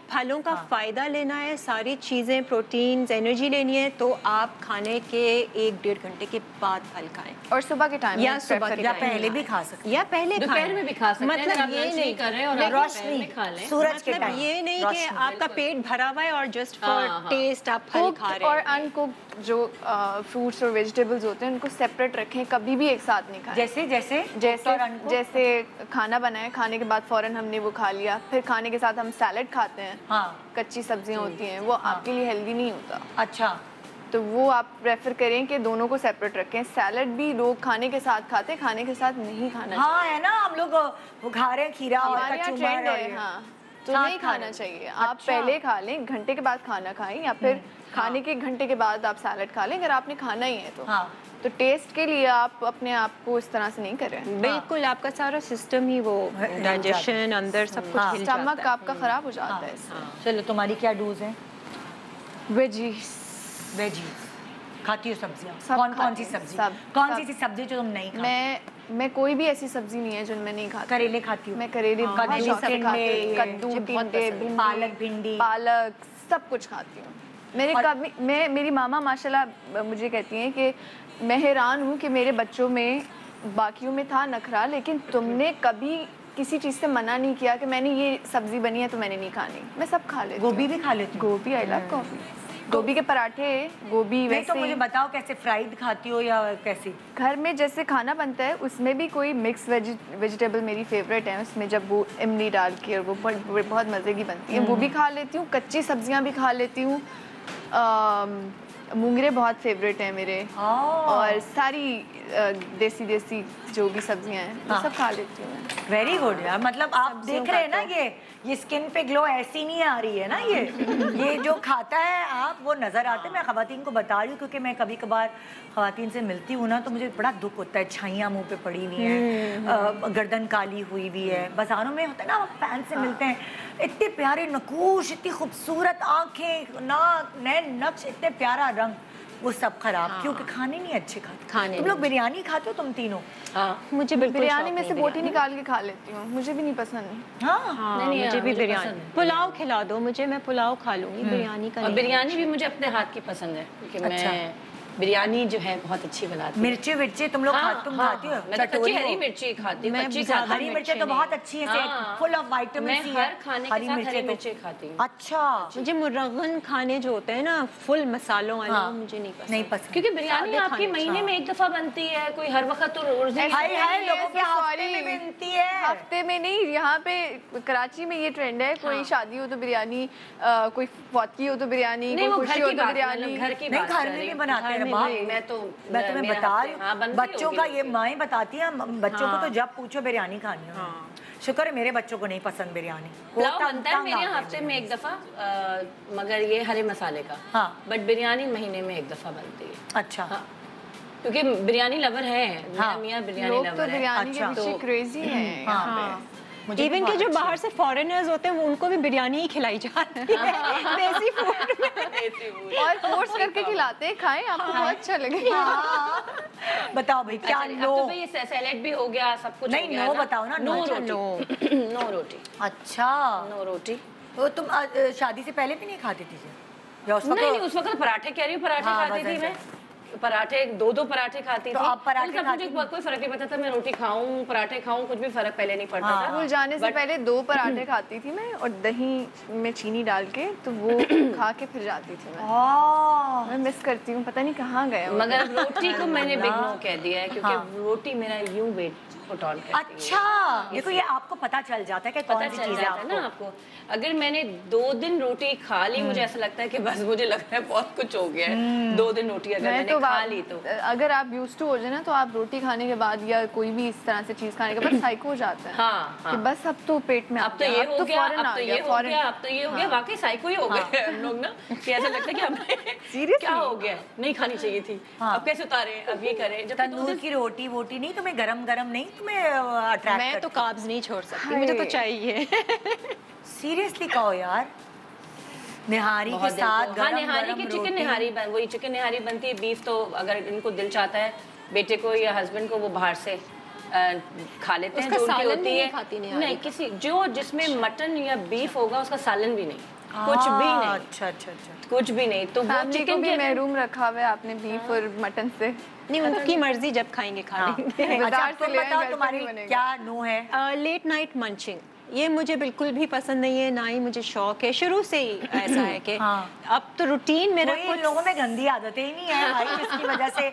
फलों का फायदा लेना है, सारी चीजें, प्रोटीन्स, एनर्जी लेनी है, तो आप खाने के 1-1.5 घंटे के बाद फल खाएं। और सुबह के टाइम या सुबह के या पहले भी खा सकते, या पहले दोपहर में भी खा सकते हैं। मतलब ये नहीं कर रहे हैं और रोशनी सूरज के मतलब टाइम, ये नहीं कि आपका पेट भरा हुआ है और जस्ट फॉर टेस्ट आप फल खा रहे और हैं। अनकुक्ड जो फ्रूट्स और वेजिटेबल्स होते हैं उनको सेपरेट रखें, कभी भी एक साथ नहीं खाएं। जैसे खाना बनाए, खाने के बाद फौरन हमने वो खा लिया, फिर खाने के साथ हम सैलेड खाते हैं, कच्ची सब्जियां होती हैं, वो आपके लिए हेल्दी नहीं होता। अच्छा, तो वो आप प्रेफर करें कि दोनों को सेपरेट रखें। सैलेड भी लोग खाने के साथ खाते हैं, खाने के साथ नहीं खाना चाहिए। है ना, हम लोग वो खा रहे हैं खीरा और कचुम्बर और तो नहीं खाना चाहिए। आप पहले खा लें, 1 घंटे के बाद खाना खाएं, या फिर खाने के 1 घंटे के बाद आप सैलेड खा लें अगर आपने खाना ही है तो। तो टेस्ट के लिए आप अपने आप को इस तरह से नहीं करें। बिल्कुल, आपका सारा सिस्टम ही वो डाइजेशन अंदर सब कुछ हिल जाता है। स्टमक आपका खराब हो जाता है इससे। चलो, तुम्हारी क्या डोज है? वेजीज खाती हो सब्जियां? कौन सी सब्जी? कौन सी सब्जी जो तुम नहीं खाती? मैं कोई भी ऐसी सब्जी नहीं है जो मैं नहीं खाती। करेले खाती हूँ? मैं करेले, कद्दू, टिंडे, पालक, भिंडी, पालक, सब कुछ खाती हूँ। मेरी मामा माशाल्लाह मुझे कहती हैं कि मैं हैरान हूँ कि मेरे बच्चों में, बाकियों में था नखरा, लेकिन तुमने कभी किसी चीज़ से मना नहीं किया कि मैंने ये सब्जी बनी है तो मैंने नहीं खानी। मैं सब खा लेती हूँ। गोभी भी खा लेती हूँ? गोभी, आई लव गोभी। गोभी के पराठे, गोभी वैसे। तो मुझे बताओ कैसे, फ्राइड खाती हो या कैसे? घर में जैसे खाना बनता है उसमें भी कोई मिक्स वेजिटेबल मेरी फेवरेट है, उसमें जब वो इमली डाल के, और वो बहुत मज़े की बनती है, वो भी खा लेती हूँ। कच्ची सब्जियाँ भी खा लेती हूँ। मूंगरे बहुत फेवरेट हैं मेरे, और सारी देसी जो भी सब्जियां हैं वो सब खा लेती हूँ। वेरी गुड यार, मतलब आप देख रहे हैं ना, ये स्किन पे ग्लो ऐसी नहीं आ रही है ना, ये जो खाता है आप वो नज़र आते हैं। मैं ख़वातीन को बता रही हूँ क्योंकि मैं कभी कभार ख़वातीन से मिलती हूँ ना, तो मुझे बड़ा दुख होता है। छाइयाँ मुंह पे पड़ी हुई हैं, गर्दन काली हुई हुई है। बाज़ारों में होता है ना, फैन से मिलते हैं, इतने प्यारे नकूश, इतनी खूबसूरत आँखें, नाक, नैन नक्श, इतने प्यारा रंग, वो सब खराब क्योंकि खाने नहीं अच्छे खाते। तुम लोग बिरयानी खाते हो तुम तीनों? मुझे बिरयानी में से बोटी निकाल के खा लेती हूँ, मुझे भी नहीं पसंद। नहीं, मुझे भी बिरयानी। पुलाव खिला दो मुझे, मैं पुलाव खा लूंगी, बिरयानी का। बिरयानी भी मुझे अपने हाथ की पसंद है क्योंकि मैं बिरयानी जो है बहुत अच्छी बनाती हूँ। मिर्ची तुम लोग तुम खाती हो? मैं तो कच्ची हरी मिर्ची खाती हूँ। हरी मिर्ची तो बहुत अच्छी है, फुल ऑफ विटामिन सी है। खाने के साथ हरी मिर्ची खाती हूँ। अच्छा, मुझे मुर्रगन खाने जो होते हैं ना फुल मसालों वाले, मुझे नहीं पसंद। क्योंकि बिरयानी आपकी महीने में 1 दफा बनती है, कोई हर वक्त तो रोज नहीं। लोगों के हफ्ते में बनती है। हफ्ते में नहीं, यहाँ पे कराची में ये ट्रेंड है, कोई शादी हो तो बिरयानी, कोई फौतगी हो तो बिरयानी, कोई खुशी हो तो बिरयानी। घर की बात घर में भी बनाते हैं। मैं तुम्हें बता रही हूँ, बच्चों का ये माएँ बताती हैं, बच्चों को तो जब पूछो बिरयानी खानी हो। शुक्र है मेरे बच्चों को नहीं पसंद बिरयानी। पुलाव बनता है मेरे हफ्ते में 1 दफा, मगर ये हरे मसाले का। बट बिरयानी महीने में 1 दफा बनती है। अच्छा, क्योंकि बिरयानी लवर है, मियाँ बिरयानी लवर है। बिरयानी के पीछे क्रेजी है। इवन के जो बाहर से फॉरेनर्स होते हैं उनको भी बिरयानी ही खिलाई जाती है, देसी फूड में। और फोर्स करके खिलाते हैं, खाएं, आपको बहुत अच्छा लगेगा। बताओ भाई क्या नो? तो भाई सैलेड भी हो गया, सब कुछ नहीं, नो बताओ ना। नो रोटी। नो रोटी। अच्छा, नो रोटी। तो तुम शादी से पहले भी नहीं खाती थी या उस वक्त? नहीं, उस वक्त पराठे कह रही हूँ, पराठे खाती थी मैं। पराठे 2 पराठे खाती थी। आप पराठे मुझे कोई फर्क नहीं पड़ता था, मैं रोटी खाऊं पराठे खाऊं, कुछ भी फर्क पहले नहीं पड़ता था। स्कूल जाने से पहले 2 पराठे खाती थी मैं, और दही में चीनी डाल के, तो वो खा के फिर जाती थी मैं मिस करती हूँ, पता नहीं कहाँ गए। मगर रोटी को मैंने बिग नो कह दिया है, क्योंकि रोटी मेरा यूं वेट पुट ऑन करती है। अच्छा, देखो ये आपको पता चल जाता है कि कौन सी चीज़ है ना आपको। अगर मैंने 2 दिन रोटी खा ली, मुझे ऐसा लगता है कि बस मुझे लग रहा है बहुत कुछ हो गया है। 2 दिन रोटी अगर मैंने खा ली तो अगर आप यूज्ड टू हो जाए ना, तो आप रोटी खाने के बाद या कोई भी इस तरह से चीज खाने के बाद साइको हो जाता है। हाँ, कि बस अब तो पेट में अब तो ये हो गया, अब तो ये हो गया, अब तो ये हो गया, वाकई साइको ही हो गए हम लोग ना, कि ऐसा लगता है कि हमें क्या हो गया, नहीं खानी चाहिए थी, अब कैसे उतारे, अब ये करें। जब तंदूर की रोटी वोटी नहीं, तुम्हें गरम गरम नहीं, तुम्हें अट्रैक्ट? मैं तो कार्ब्स नहीं छोड़ सकती, मुझे तो चाहिए। सीरियसली कहो यार, निहारी के साथ हाँ, निहारी की चिकन निहारी वही चिकन निहारी बनती है। बीफ तो अगर इनको दिल चाहता है बेटे को या हस्बैंड को, वो बाहर से खा लेते हैं, जो सालन होती है। नहीं, किसी जो जिसमें मटन या बीफ होगा उसका सालन भी नहीं, कुछ भी नहीं। अच्छा अच्छा अच्छा, कुछ भी नहीं। तो वो चिकन भी महरूम रखा हुआ है आपने बीफ और मटन से। नहीं, उनकी मर्जी, जब खाएंगे खा लेंगे। अच्छा, तुम बताओ तुम्हारी क्या नो है? लेट नाइट मंचिंग, ये मुझे बिल्कुल भी पसंद नहीं है, ना ही मुझे शौक है, शुरू से ही ऐसा है कि अब तो रूटीन मेरा कुछ लोगों में गंदी आदतें ही नहीं है भाई, जिसकी वजह से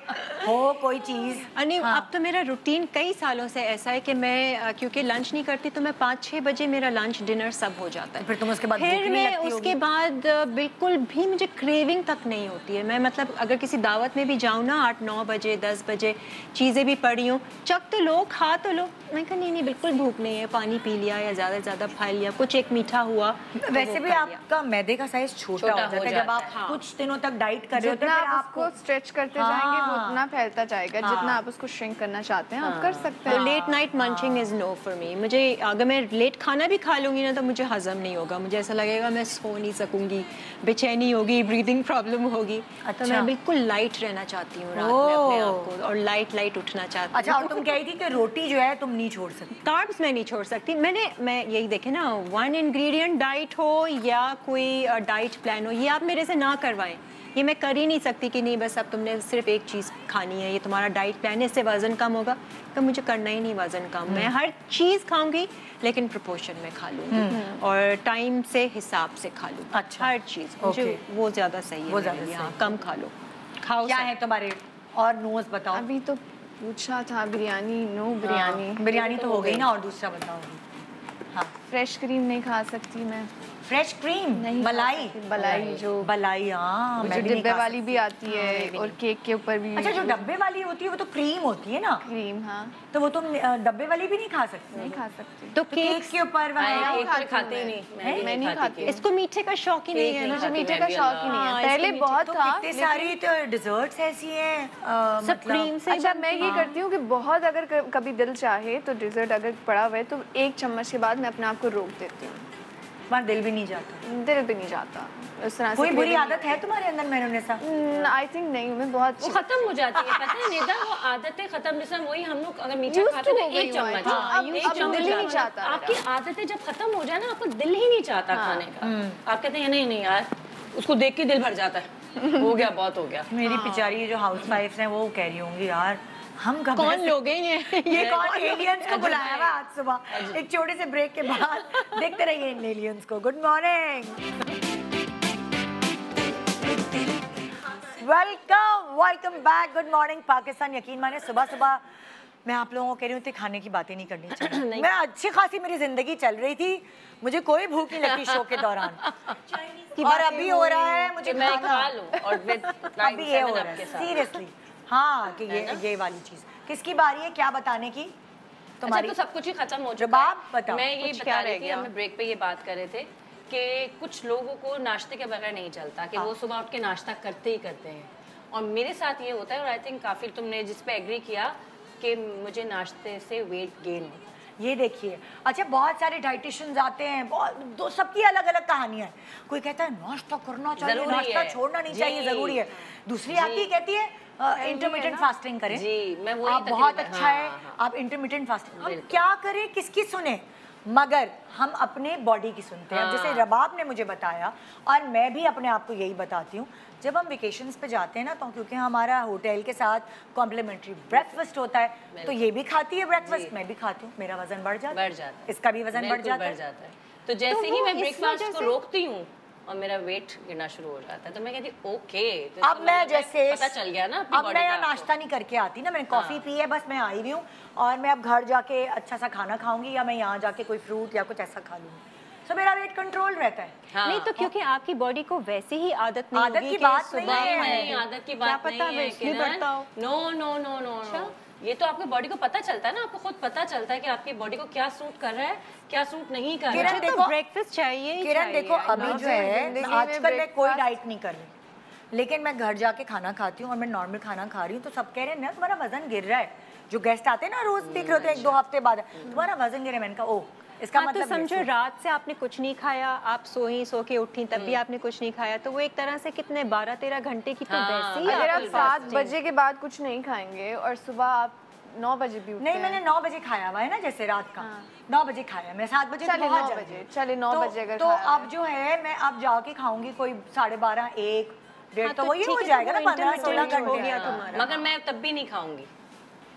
हो कोई चीज। नहीं, अब तो मेरा रूटीन कई सालों से ऐसा है कि मैं क्योंकि लंच नहीं करती, तो मैं 5-6 बजे मेरा लंच डिनर सब हो जाता है। फिर तुम उसके बाद फिर मैं उसके बाद बिल्कुल भी मुझे क्रेविंग तक नहीं होती है। मैं मतलब अगर किसी दावत में भी जाऊँ ना 8-9 बजे 10 बजे, चीज़ें भी पड़ी हूँ, चख तो लो, खा तो लो, मैं कहा नहीं बिल्कुल भूख नहीं है, पानी पी लिया या ज़्यादा से ज़्यादा खा लिया, कुछ एक मीठा हुआ। वैसे भी आपका मैदे का साइज छोटा हो जाता है जब आप कुछ दिनों तक डाइट कर रहे हो, तो जितना आप उसको स्ट्रेच करते जाएंगे वो उतना फैलता जाएगा। जितना आप उसको श्रिंक करना चाहते हैं आप कर सकते हैं। तो late night munching is no for me. मुझे अगर मैं लेट खाना भी खा लूंगी ना, तो मुझे हजम नहीं होगा, मुझे ऐसा लगेगा मैं सो नहीं सकूंगी, बेचैनी होगी, ब्रीदिंग प्रॉब्लम होगी। तो मैं बिल्कुल लाइट रहना चाहती हूँ रात में अपने आप को, और लाइट उठना चाहती हूँ। अच्छा, और तुम कह रही थी कि रोटी जो है तुम नहीं छोड़ सकती? कार्ब्स मैं नहीं छोड़ सकती। मैं यही देखे ना, 1 इंग्रेडिएंट डाइट हो या कोई डाइट प्लान हो, ये आप मेरे से ना करवाएं। ये मैं कर ही नहीं सकती कि नहीं बस अब तुमने सिर्फ एक चीज़ खानी है, ये तुम्हारा डाइट प्लान है, इससे वज़न कम होगा। तो मुझे करना ही नहीं वज़न कम। मैं हर चीज़ खाऊंगी, लेकिन प्रोपोर्शन में खा लूँगी और टाइम से हिसाब से खा लूँ। अच्छा, हर चीज़ मुझे वो ज़्यादा सही है। वो ज़्यादा सही। हाँ, कम खा लो, खाओ। क्या है तुम्हारे और नोज बताओ? अभी तो पूछा था बिरयानी, नो बिरयानी। बिरयानी तो हो गई ना, और दूसरा बताओ। हाँ, फ्रेश क्रीम नहीं खा सकती मैं। फ्रेश क्रीम नहीं, मलाई जो बलाई, हाँ, जो डिब्बे वाली भी आती है और केक के ऊपर भी। अच्छा, जो डब्बे वाली होती है वो तो क्रीम होती है ना? क्रीम, हाँ। तो वो तुम डब्बे वाली भी नहीं खा सकती? नहीं खा सकती। तो केक के ऊपर खाती ही नहीं, मैं नहीं खाती। इसको मीठे का शौक ही नहीं है। मुझे मीठे का शौक ही नहीं है। पहले बहुत था। कितनी सारी तो डिजर्ट्स ऐसी हैं, सब क्रीम से। अच्छा, मैं ये करती हूँ कि बहुत अगर कभी दिल चाहे तो डिजर्ट अगर पड़ा हुआ है तो 1 चम्मच के बाद मैं अपने आप को रोक देती हूँ। तुम्हारा दिल भी नहीं जाता? दिल भी नहीं जाता उस तरह से। कोई बुरी आदत है तुम्हारे अंदर मेरोनेसा? आई थिंक नहीं, मैं बहुत वो खत्म हो जाती है, पता है निदा, वो आदतें खत्म। जैसे वही हम लोग अगर मीठा खाते हैं 1 चम्मच, अब दिल ही नहीं चाहता। आपकी आदतें जब खत्म हो जाए ना, आपको दिल ही नहीं चाहता खाने का। आप कहते हैं नहीं नहीं यार, उसको देख के दिल भर जाता है, हो गया बहुत हो गया। मेरी पिचारी जो हाउसवाइफ्स हैं वो कह रही होंगी यार हम कौन लोग हैं ये कौन एलियंस को बुलाया हुआ आज सुबह। एक छोटे से ब्रेक के बाद देखते रहिए इन एलियंस को। Good morning, welcome back. Good morning Pakistan. यकीन माने सुबह सुबह मैं आप लोगों को कह रही हूँ खाने की बातें नहीं करनी चाहिए। मैं अच्छी खासी मेरी जिंदगी चल रही थी, मुझे कोई भूख नहीं लगती शो के दौरान, और अभी हो रहा है मुझे मैं खा लूं और अभी ये हो रहा है सीरियसली। हाँ, कि ये वाली चीज किसकी बारी है क्या बताने की? तुम्हारी। तो सब कुछ ही खत्म हो चुका है। मैं ये बता रही थी, हम ब्रेक पे ये बात कर रहे थे कि कुछ लोगों को नाश्ते के बगैर नहीं चलता, कि वो सुबह उठ के नाश्ता करते ही करते हैं, और मेरे साथ ये होता है। और आई थिंक काफी तुमने जिस पे एग्री किया कि मुझे नाश्ते से वेट गेन हो। ये देखिए, अच्छा बहुत सारे डाइटिशियंस आते हैं, बहुत सबकी अलग अलग कहानियां हैं। कोई कहता है नाश्ता करना चाहिए, नाश्ता छोड़ना नहीं चाहिए, जरूरी है। दूसरी आती कहती है इंटरमिटेंट फास्टिंग करें जी, मैं वही आप बहुत अच्छा है। आप इंटरमिटेंट फास्टिंग, हम क्या करें, किसकी सुने, मगर हम अपने बॉडी की सुनते हैं। जैसे रबाब ने मुझे बताया और मैं भी अपने आप को यही बताती हूँ, जब हम वेकेशंस पे जाते हैं ना, तो क्योंकि हमारा होटल के साथ कॉम्प्लीमेंट्री ब्रेकफास्ट होता है, तो ये भी खाती है ब्रेकफास्ट, मैं भी खाती हूँ, मेरा वजन बढ़ जाता है, इसका भी वजन बढ़ जाता है। तो जैसे ही मैं ब्रेकफास्ट को रोकती हूँ और मेरा वेट गिरना शुरू हो जाता है, तो मैं कहती ओके, तो अब मैं जैसे पता चल गया ना, अब मैं यहाँ नाश्ता नहीं करके आती ना, मैंने कॉफी पी है, बस मैं आई हुई हूँ और मैं अब घर जाके अच्छा सा खाना खाऊंगी या मैं यहाँ जाके कोई फ्रूट या कुछ ऐसा खा लूंगी, तो मेरा वेट कंट्रोल रहता है। नहीं तो क्योंकि आपकी बॉडी को वैसे ही आदत नहीं आदत की बात नहीं है, आदत की बात नहीं है, नो नो नो नो, ये तो आपके बॉडी को पता चलता है ना, आपको खुद पता चलता है कि आपकी बॉडी को क्या सूट कर रहा है, क्या सूट नहीं कर रहा है। तो ब्रेकफास्ट चाहिए। किरण देखो, अभी जो है आजकल मैं कोई डाइट नहीं कर रही, लेकिन मैं घर जाके खाना खाती हूँ और मैं नॉर्मल खाना खा रही हूँ, तो सब कह रहे हैं ना तुम्हारा वजन गिर रहा है। जो गेस्ट आते हैं ना रोज देख रहे होते हैं 1-2 हफ्ते बाद, तुम्हारा वजन गिर रहा है। मैंने कहा ओह, इसका मतलब तो समझो रात से आपने कुछ नहीं खाया, आप सो के उठी तब भी आपने कुछ नहीं खाया, तो वो एक तरह से कितने 12-13 घंटे की तो वैसे ही। अगर आप 7 बजे के बाद कुछ नहीं खाएंगे और सुबह आप 9 बजे भी उठते नहीं, मैंने 9 बजे खाया हुआ है ना, जैसे रात का 9 बजे खाया, मैं 7 बजे चले 9 बजे, चले 9 बजे अगर तो अब जो है मैं अब जाके खाऊंगी कोई 12:30, 1, 1:30, तो वही हो जाएगा ना, 15-16 घंटे हो गया तुम्हारा। मगर मैं तब भी नहीं खाऊंगी,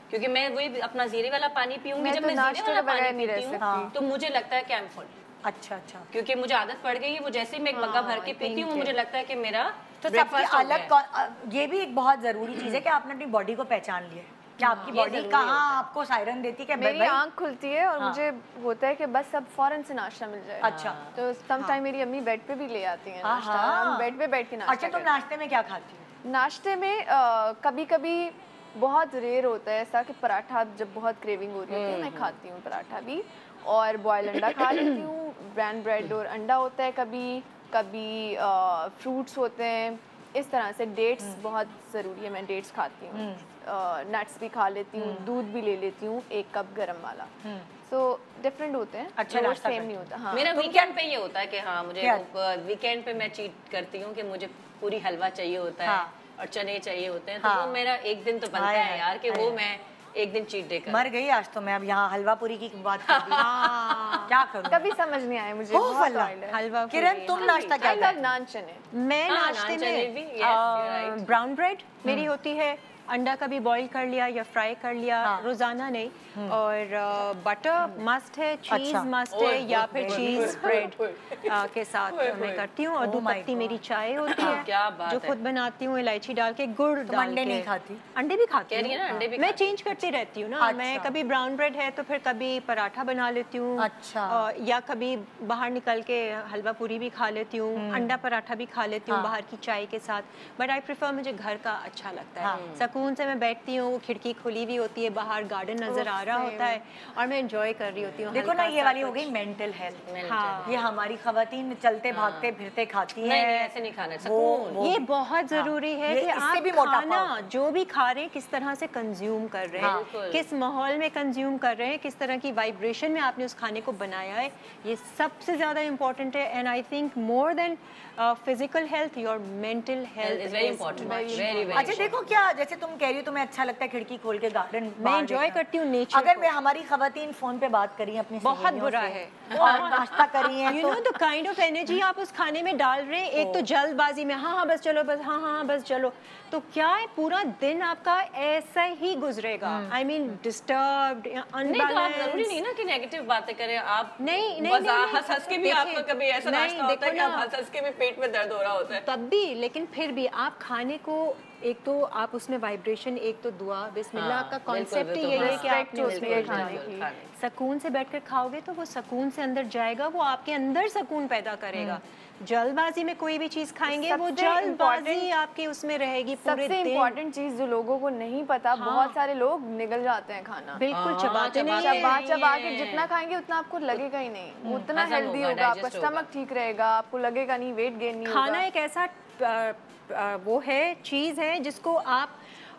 क्योंकि मैं वही अपना जीरे वाला पानी पीऊंगी। जब मैं नाश्ते जीरे वाला बगैर पानी नहीं रह पीती हूँ तो मुझे लगता है कि आई एम फुल। अच्छा अच्छा, क्योंकि मुझे आदत पड़ गई है, वो जैसे ही मैं एक मग्गा भर के पीती हूँ मुझे लगता है कि मेरा तो सबकी अलग। ये भी एक बहुत जरूरी चीज है कि आपने अपनी बॉडी को पहचान लिया है कि आपकी बॉडी कहाँ आपको सायरन देती है। मेरी आंख खुलती है और मुझे होता है कि बस अब फौरन से नाश्ता मिल जाए। अच्छा, तो सम टाइम मेरी अम्मी बेड पे भी ले आती हैं नाश्ता, हम बेड पे बैठ के नाश्ता। अच्छा, तुम नाश्ते में क्या खाती हो? नाश्ते में कभी कभी बहुत रेयर होता है ऐसा कि पराठा, जब बहुत क्रेविंग हो रही होती है मैं खाती हूँ पराठा भी, और बॉयल अंडा खा लेती हूँ, ब्राउन ब्रेड और अंडा होता है कभी कभी, फ्रूट्स होते हैं, इस तरह से। डेट्स बहुत ज़रूरी है, मैं डेट्स खाती हूँ, नट्स भी खा लेती हूँ, दूध भी ले लेती हूँ 1 कप गरम वाला। सो डिफरेंट होते हैं, अच्छा, सेम नहीं होता। हाँ, मेरा वीकेंड पे ये होता है कि हाँ मुझे वीकेंड पे मैं चीट करती हूँ कि मुझे पूरी हलवा चाहिए होता है और चने चाहिए होते हैं, तो वो मेरा एक दिन तो बनता है यार कि वो मैं एक दिन चीट डे कर। मर गई आज तो मैं, अब यहाँ हलवा पूरी की बात कर दी। क्या करूँ, कभी समझ नहीं आया मुझे हलवा। किरण तुम नाश्ता क्या करती हो? नान चने। मैं नाश्ते में ब्राउन ब्रेड मेरी होती है, अंडा कभी बॉईल कर लिया या फ्राई कर लिया, रोजाना नहीं, और बटर मस्ट है, चीज मस्ट है, या फिर चीज ब्रेड के साथ मैं करती हूँ, और 2 पत्ती मेरी चाय होती है जो खुद बनाती हूँ, इलायची डाल के, गुड़ डाल के। अंडे नहीं खाती? अंडे भी खाती हूँ, मैं चेंज करती रहती हूँ ना। मैं कभी ब्राउन ब्रेड है तो फिर कभी पराठा बना लेती हूँ, अच्छा, या कभी बाहर निकल के हलवा पूरी भी खा लेती हूँ, अंडा पराठा भी खा लेती हूँ बाहर की चाय के साथ। बट आई प्रेफर, मुझे घर का अच्छा लगता है। सुकून से मैं बैठती हूँ, खिड़की खुली हुई होती है, बाहर गार्डन नजर आ रहा होता है और मैं एंजॉय कर रही होती हूँ। देखो ना, ये वाली हो गई मेंटल हेल्थ। हाँ, ये हमारी खवातीन चलते भागते फिरते खाती हैं। नहीं, ऐसे नहीं खाना चाहिए। ये बहुत जरूरी है कि आप खाना जो भी खा रहे हैं किस तरह से कंज्यूम कर रहे हैं, किस माहौल में कंज्यूम कर रहे हैं, किस तरह की वाइब्रेशन में आपने उस खाने को बनाया है, ये सबसे ज्यादा इम्पोर्टेंट है। And I think more than physical health, your mental health is very important. अच्छा देखो, क्या जैसे तुम कह रही हो तुम्हें अच्छा लगता है खिड़की खोल के गार्डन, मैं एंजॉय करती हूँ नेचर। अगर मैं हमारी खवातीन फोन पे बात करी अपनी, बहुत बुरा है, और नाश्ता करी है, you know the kind of energy आप उस खाने में डाल रहे हैं, एक तो जल्दबाजी में हाँ बस चलो, बस हाँ बस चलो, तो क्या है पूरा दिन आपका ऐसा ही गुजरेगा। I mean disturbed, unbalanced. जरूरी नहीं ना कि नेगेटिव बातें करें आप। नहीं हंस के भी आपका कभी ऐसा नाश्ता होता है कि आप हंस के भी पेट में दर्द हो रहा होता है तब भी, लेकिन फिर भी आप खाने को, एक तो आप उसमें वाइब्रेशन, एक तो दुआ बिस्मिल्लाह का कॉन्सेप्ट ही यही है कि आपने उसमें खाने की सुकून से बैठकर खाओगे तो वो सुकून से अंदर जाएगा, वो आपके अंदर सुकून पैदा करेगा। जल्दबाजी में कोई भी चीज खाएंगे वो जल्दबाजी आपके उसमें रहेगी पूरे दिन। सबसे इम्पोर्टेंट चीज जो लोगों को नहीं पता, बहुत सारे लोग निगल जाते हैं खाना, बिल्कुल चबा के जितना खाएंगे उतना आपको लगेगा ही नहीं, उतना हेल्दी होगा, आपका स्टमक ठीक रहेगा, आपको लगेगा नहीं वेट गेन नहीं होगा। खाना एक ऐसा वो है, चीज है जिसको आप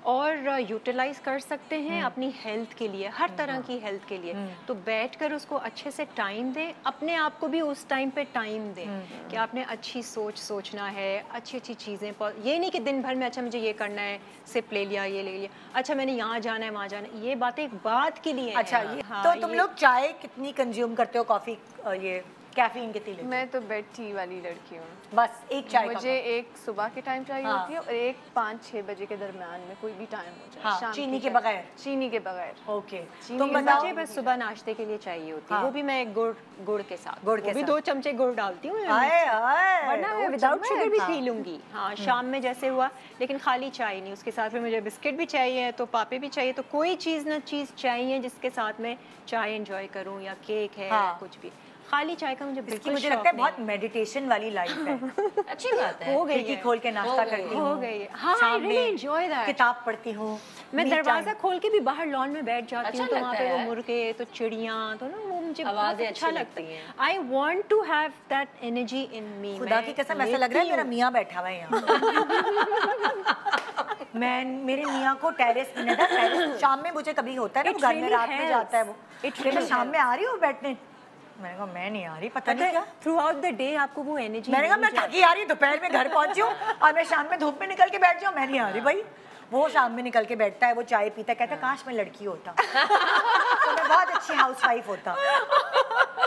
और यूटिलाइज कर सकते हैं अपनी हेल्थ के लिए, हर तरह की हेल्थ के लिए। तो बैठकर उसको अच्छे से टाइम दें, अपने आप को भी उस टाइम पे टाइम दें कि आपने अच्छी सोचना है, अच्छी अच्छी चीज़ें। ये नहीं कि दिन भर में अच्छा मुझे ये करना है, सिप ले लिया, ये ले लिया, अच्छा मैंने यहाँ जाना है वहाँ जाना है, ये बातें एक बात के लिए अच्छा है। हाँ, तो तुम लोग चाय कितनी कंज्यूम करते हो, कॉफी, ये कैफीन कितनी लेते हो? मैं तो बेड टी वाली लड़की हूँ, बस एक चाय मुझे एक सुबह के टाइम चाहिए होती है और एक 5-6 बजे के दरमियान में कोई भी टाइम हो जाए। हाँ, शाम चीनी के टाइम। बगैर? चीनी के बगैर। ओके, तो मुझे बस सुबह नाश्ते के लिए चाहिए होती है, वो भी मैं गुड़ के साथ, गुड़ के भी साथ 2 चमचे गुड़ डालती हूँ, वरना मैं 2 विदाउट चम्मच? शुगर भी पी लूंगी। हाँ, शाम में जैसे हुआ, लेकिन खाली चाय नहीं, उसके साथ में मुझे बिस्किट भी चाहिए, तो पापे भी चाहिए, तो कोई चीज़ ना चीज़ चाहिए जिसके साथ में चाय एंजॉय करूँ, या केक है या कुछ भी। खाली चाय का मुझे बिल्कुल मुझे लगता है बहुत मेडिटेशन वाली लाइफ है। अच्छी बात है। हो गई है, खोल के नाश्ता करती हूँ, हो गई। हाँ, शाम really में enjoy that। किताब पढ़ती हूँ, मैं दरवाजा खोल के भी बाहर लॉन में बैठ जाती हूँ, तो वहाँ पे वो है। मुर्गे, तो चिड़ियाँ, तो ना वो मुझे आवाज़ें अच्छा अच्छी लगता लगती है। हैं। I want to have that energy in me. खुदा की कसम ऐसा लग रहा है मेरा मियाँ बैठा हुआ है यहाँ। मैं मेरे मियाँ को टेरेस में था, टेरेस शाम में मुझे कभी होता है ना, वो घर में रात में जाता है वो, मैं शाम में आ रही हूँ बैठने, मैंने कहा मैं नहीं आ रही, पता नहीं क्या थ्रू आउट द डे आपको वो एनर्जी। मैंने कहा मैं थकी आ रही, दोपहर में घर पहुंची हूँ और मैं शाम में धूप में निकल के बैठ जाऊँ, मैं नहीं आ रही भाई। वो शाम में निकल के बैठता है, वो चाय पीता है, कहता है काश मैं लड़की होता तो मैं बहुत अच्छी हाउसवाइफ होता।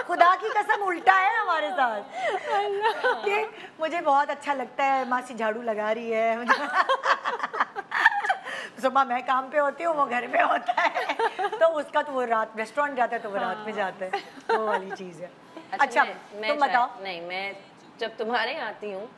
खुदा की कसम उल्टा है हमारे साथ कि मुझे बहुत अच्छा लगता है, मासी झाड़ू लगा रही है, सुबह मैं काम पे होती हूँ, वो घर में होता है, तो उसका तो वो रात रेस्टोरेंट जाता है तो वो रात में जाता है, वो वाली चीज़ है। अच्छा तुम बताओ। नहीं, मैं जब तुम्हारे यहाँ आती हूँ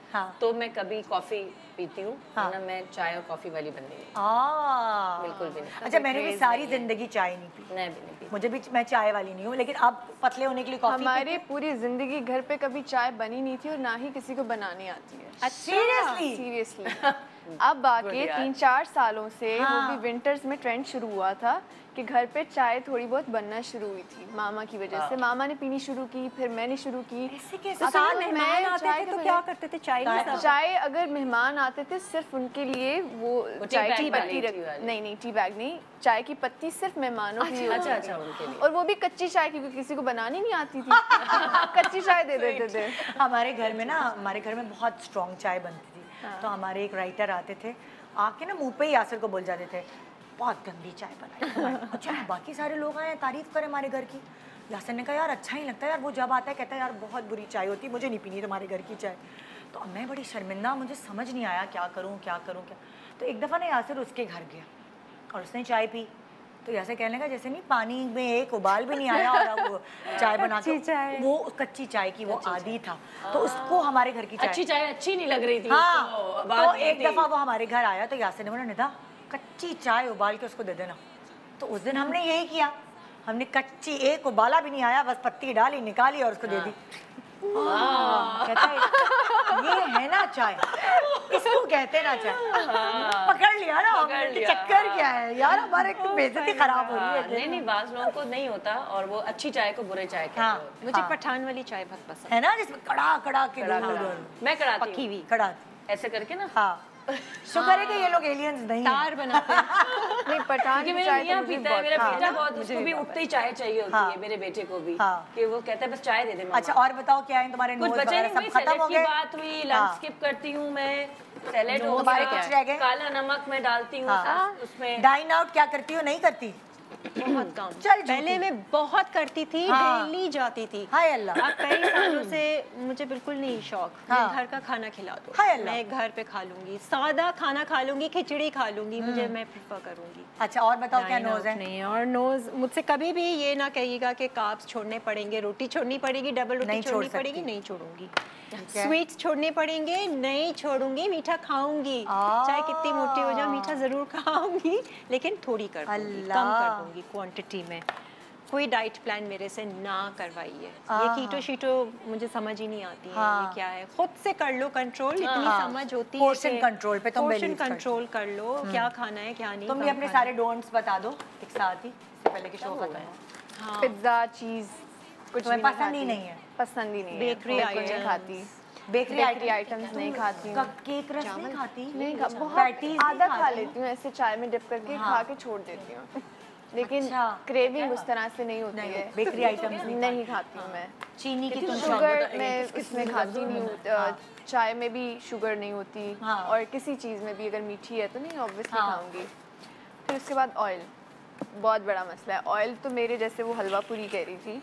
तो मैं कभी कॉफी पीती हूँ, वरना मैं चाय और कॉफी वाली बंदी नहीं, बिल्कुल भी नहीं। अच्छा मैंने भी सारी जिंदगी चाय नहीं पी, मैं भी नहीं पी, मुझे भी, मैं चाय वाली नहीं हूँ, लेकिन अब पतले होने के लिए कॉफी। हमारे पूरी जिंदगी घर पे कभी चाय बनी नहीं थी और ना ही किसी को बनानी आती है। सीरियसली अब आके 3-4 सालों से वो भी विंटर्स में ट्रेंड शुरू हुआ था कि घर पे चाय थोड़ी बहुत बनना शुरू हुई थी मामा की वजह से। मामा ने पीनी शुरू की, फिर मैंने शुरू की। साथ मेहमान आते थे तो क्या करते थे? चाय अगर मेहमान आते थे सिर्फ उनके लिए वो चाय की पत्ती नहीं टी बैग नहीं, चाय की पत्ती सिर्फ मेहमानों के लिए। अच्छा उनके लिए, और वो भी कच्ची चाय, क्योंकि किसी को बनानी नहीं आती थी कच्ची चाय दे देते थे। हमारे घर में ना, हमारे घर में बहुत स्ट्रॉन्ग चाय बनती थी, तो हमारे एक राइटर आते थे, आके ना मुंह पे ही यासिर को बोल जाते थे बहुत गंदी चाय बनाई। अच्छा बाकी सारे लोग आए तारीफ करें हमारे घर की, यासिर ने कहा यार अच्छा ही लगता है यार, वो जब आता है कहता है यार बहुत बुरी चाय होती है, मुझे नहीं पीनी तुम्हारे घर की चाय। तो अब मैं बड़ी शर्मिंदा, मुझे समझ नहीं आया क्या करूँ क्या। तो एक दफ़ा ना यासिर उसके घर गया और उसने चाय पी, तो ऐसे कहने लगा जैसे नहीं पानी में एक उबाल भी नहीं आया और वो चाय बना के, वो कच्ची चाय की वो आदी था, तो उसको हमारे घर की चाय अच्छी चाय अच्छी नहीं लग रही थी। हाँ, तो एक दफ़ा वो हमारे घर आया तो यासिर ने बोला निदा कच्ची चाय उबाल के उसको दे देना। तो उस दिन हमने यही किया, हमने कच्ची, एक उबाला भी नहीं आया, बस पत्ती डाली निकाली और उसको दे दी। कहता है ये है ना चाय, इसको कहते ना चाय। पकड़ लिया ना हमने, चक्कर क्या है यार, हमारे बेइज्जती खराब हो रही है। नहीं बास लोगों को नहीं होता, और वो अच्छी चाय को बुरे चाय कहते हैं। मुझे पठान वाली चाय बहुत पसंद है ना, जिसमें कड़ा कड़ा के मैं कड़ाती पकी हुई कड़ा ऐसे करके ना। हाँ शुक्र है कि ये लोग एलियंस नहीं तार बनाते हैं। नहीं पठान की चाय मियां पीता है, मेरा बेटा बहुत, उसको भी उठते ही चाय चाहिए होती है, मेरे बेटे को भी, कि वो कहता है बस चाय दे दे मामा। अच्छा और बताओ क्या है तुम्हारे नोट्स वगैरह सब खत्म हो गए? बात हुई, लंच स्किप करती हूँ मैं, सैलेड हो तुम्हारे गया, कुछ रह गए? काला नमक मैं डालती हूँ उसमें। डाइन आउट क्या करती हो, नहीं करती? बहुत कम। चल पहले मैं बहुत करती थी, डेली जाती थी। हाय अल्लाह। अब कई सालों से मुझे बिल्कुल नहीं शौक, घर का खाना खिला दो, मैं घर पे खा लूंगी, सादा खाना खा लूंगी, खिचड़ी खा लूंगी, मुझे मैं प्रेफर करूंगी। अच्छा और बताओ क्या नोज है? नहीं, और नोज मुझसे कभी भी ये ना कहिएगा कि कार्ब्स छोड़ने पड़ेंगे, रोटी छोड़नी पड़ेगी, डबल रोटी छोड़नी पड़ेगी, नहीं छोड़ूंगी। स्वीट्स छोड़ने पड़ेंगे, नहीं छोड़ूंगी। मीठा खाऊंगी, चाहे कितनी मोटी हो जाओ, मीठा जरूर खाऊंगी, लेकिन थोड़ी कर दूंगी, कम कर दूंगी क्वांटिटी में। कोई डाइट प्लान मेरे से ना करवाइए, ये कीटो शीटो मुझे समझ ही नहीं आती है, ये क्या है। खुद से कर लो कंट्रोल, इतनी समझ होती है। पोर्शन कंट्रोल पे तुम पोर्शन कंट्रोल कर लो, क्या खाना है क्या नहीं। तुम भी अपने सारे डोंट्स बता दो एक साथ ही, इससे पहले कि शो खत्म हो। पिज्जा, चीज कुछ तुम्हें पसंद ही नहीं है? पसंद ही नहीं है, बेकरी आइटम खाती। बेकरी आइटम्स नहीं खाती हूँ। केक रस नहीं खाती? नहीं, बहुत आधा खा लेती हूँ, ऐसे चाय में डिप करके खा के छोड़ देती हूँ। लेकिन क्रेविंग उस तरह से नहीं होती है। बेकरी आइटम्स नहीं खाती हूँ मैं। चीनी की तुम शुगर मैं इसमें खाती नहीं हूँ, चाय में भी शुगर नहीं होती, और किसी चीज़ में भी अगर मीठी है तो नहीं ऑब्वियसली खाऊंगी। फिर उसके बाद ऑयल, बहुत बड़ा मसला है। ऑयल तो मेरे जैसे वो हलवा पूरी कह रही थी,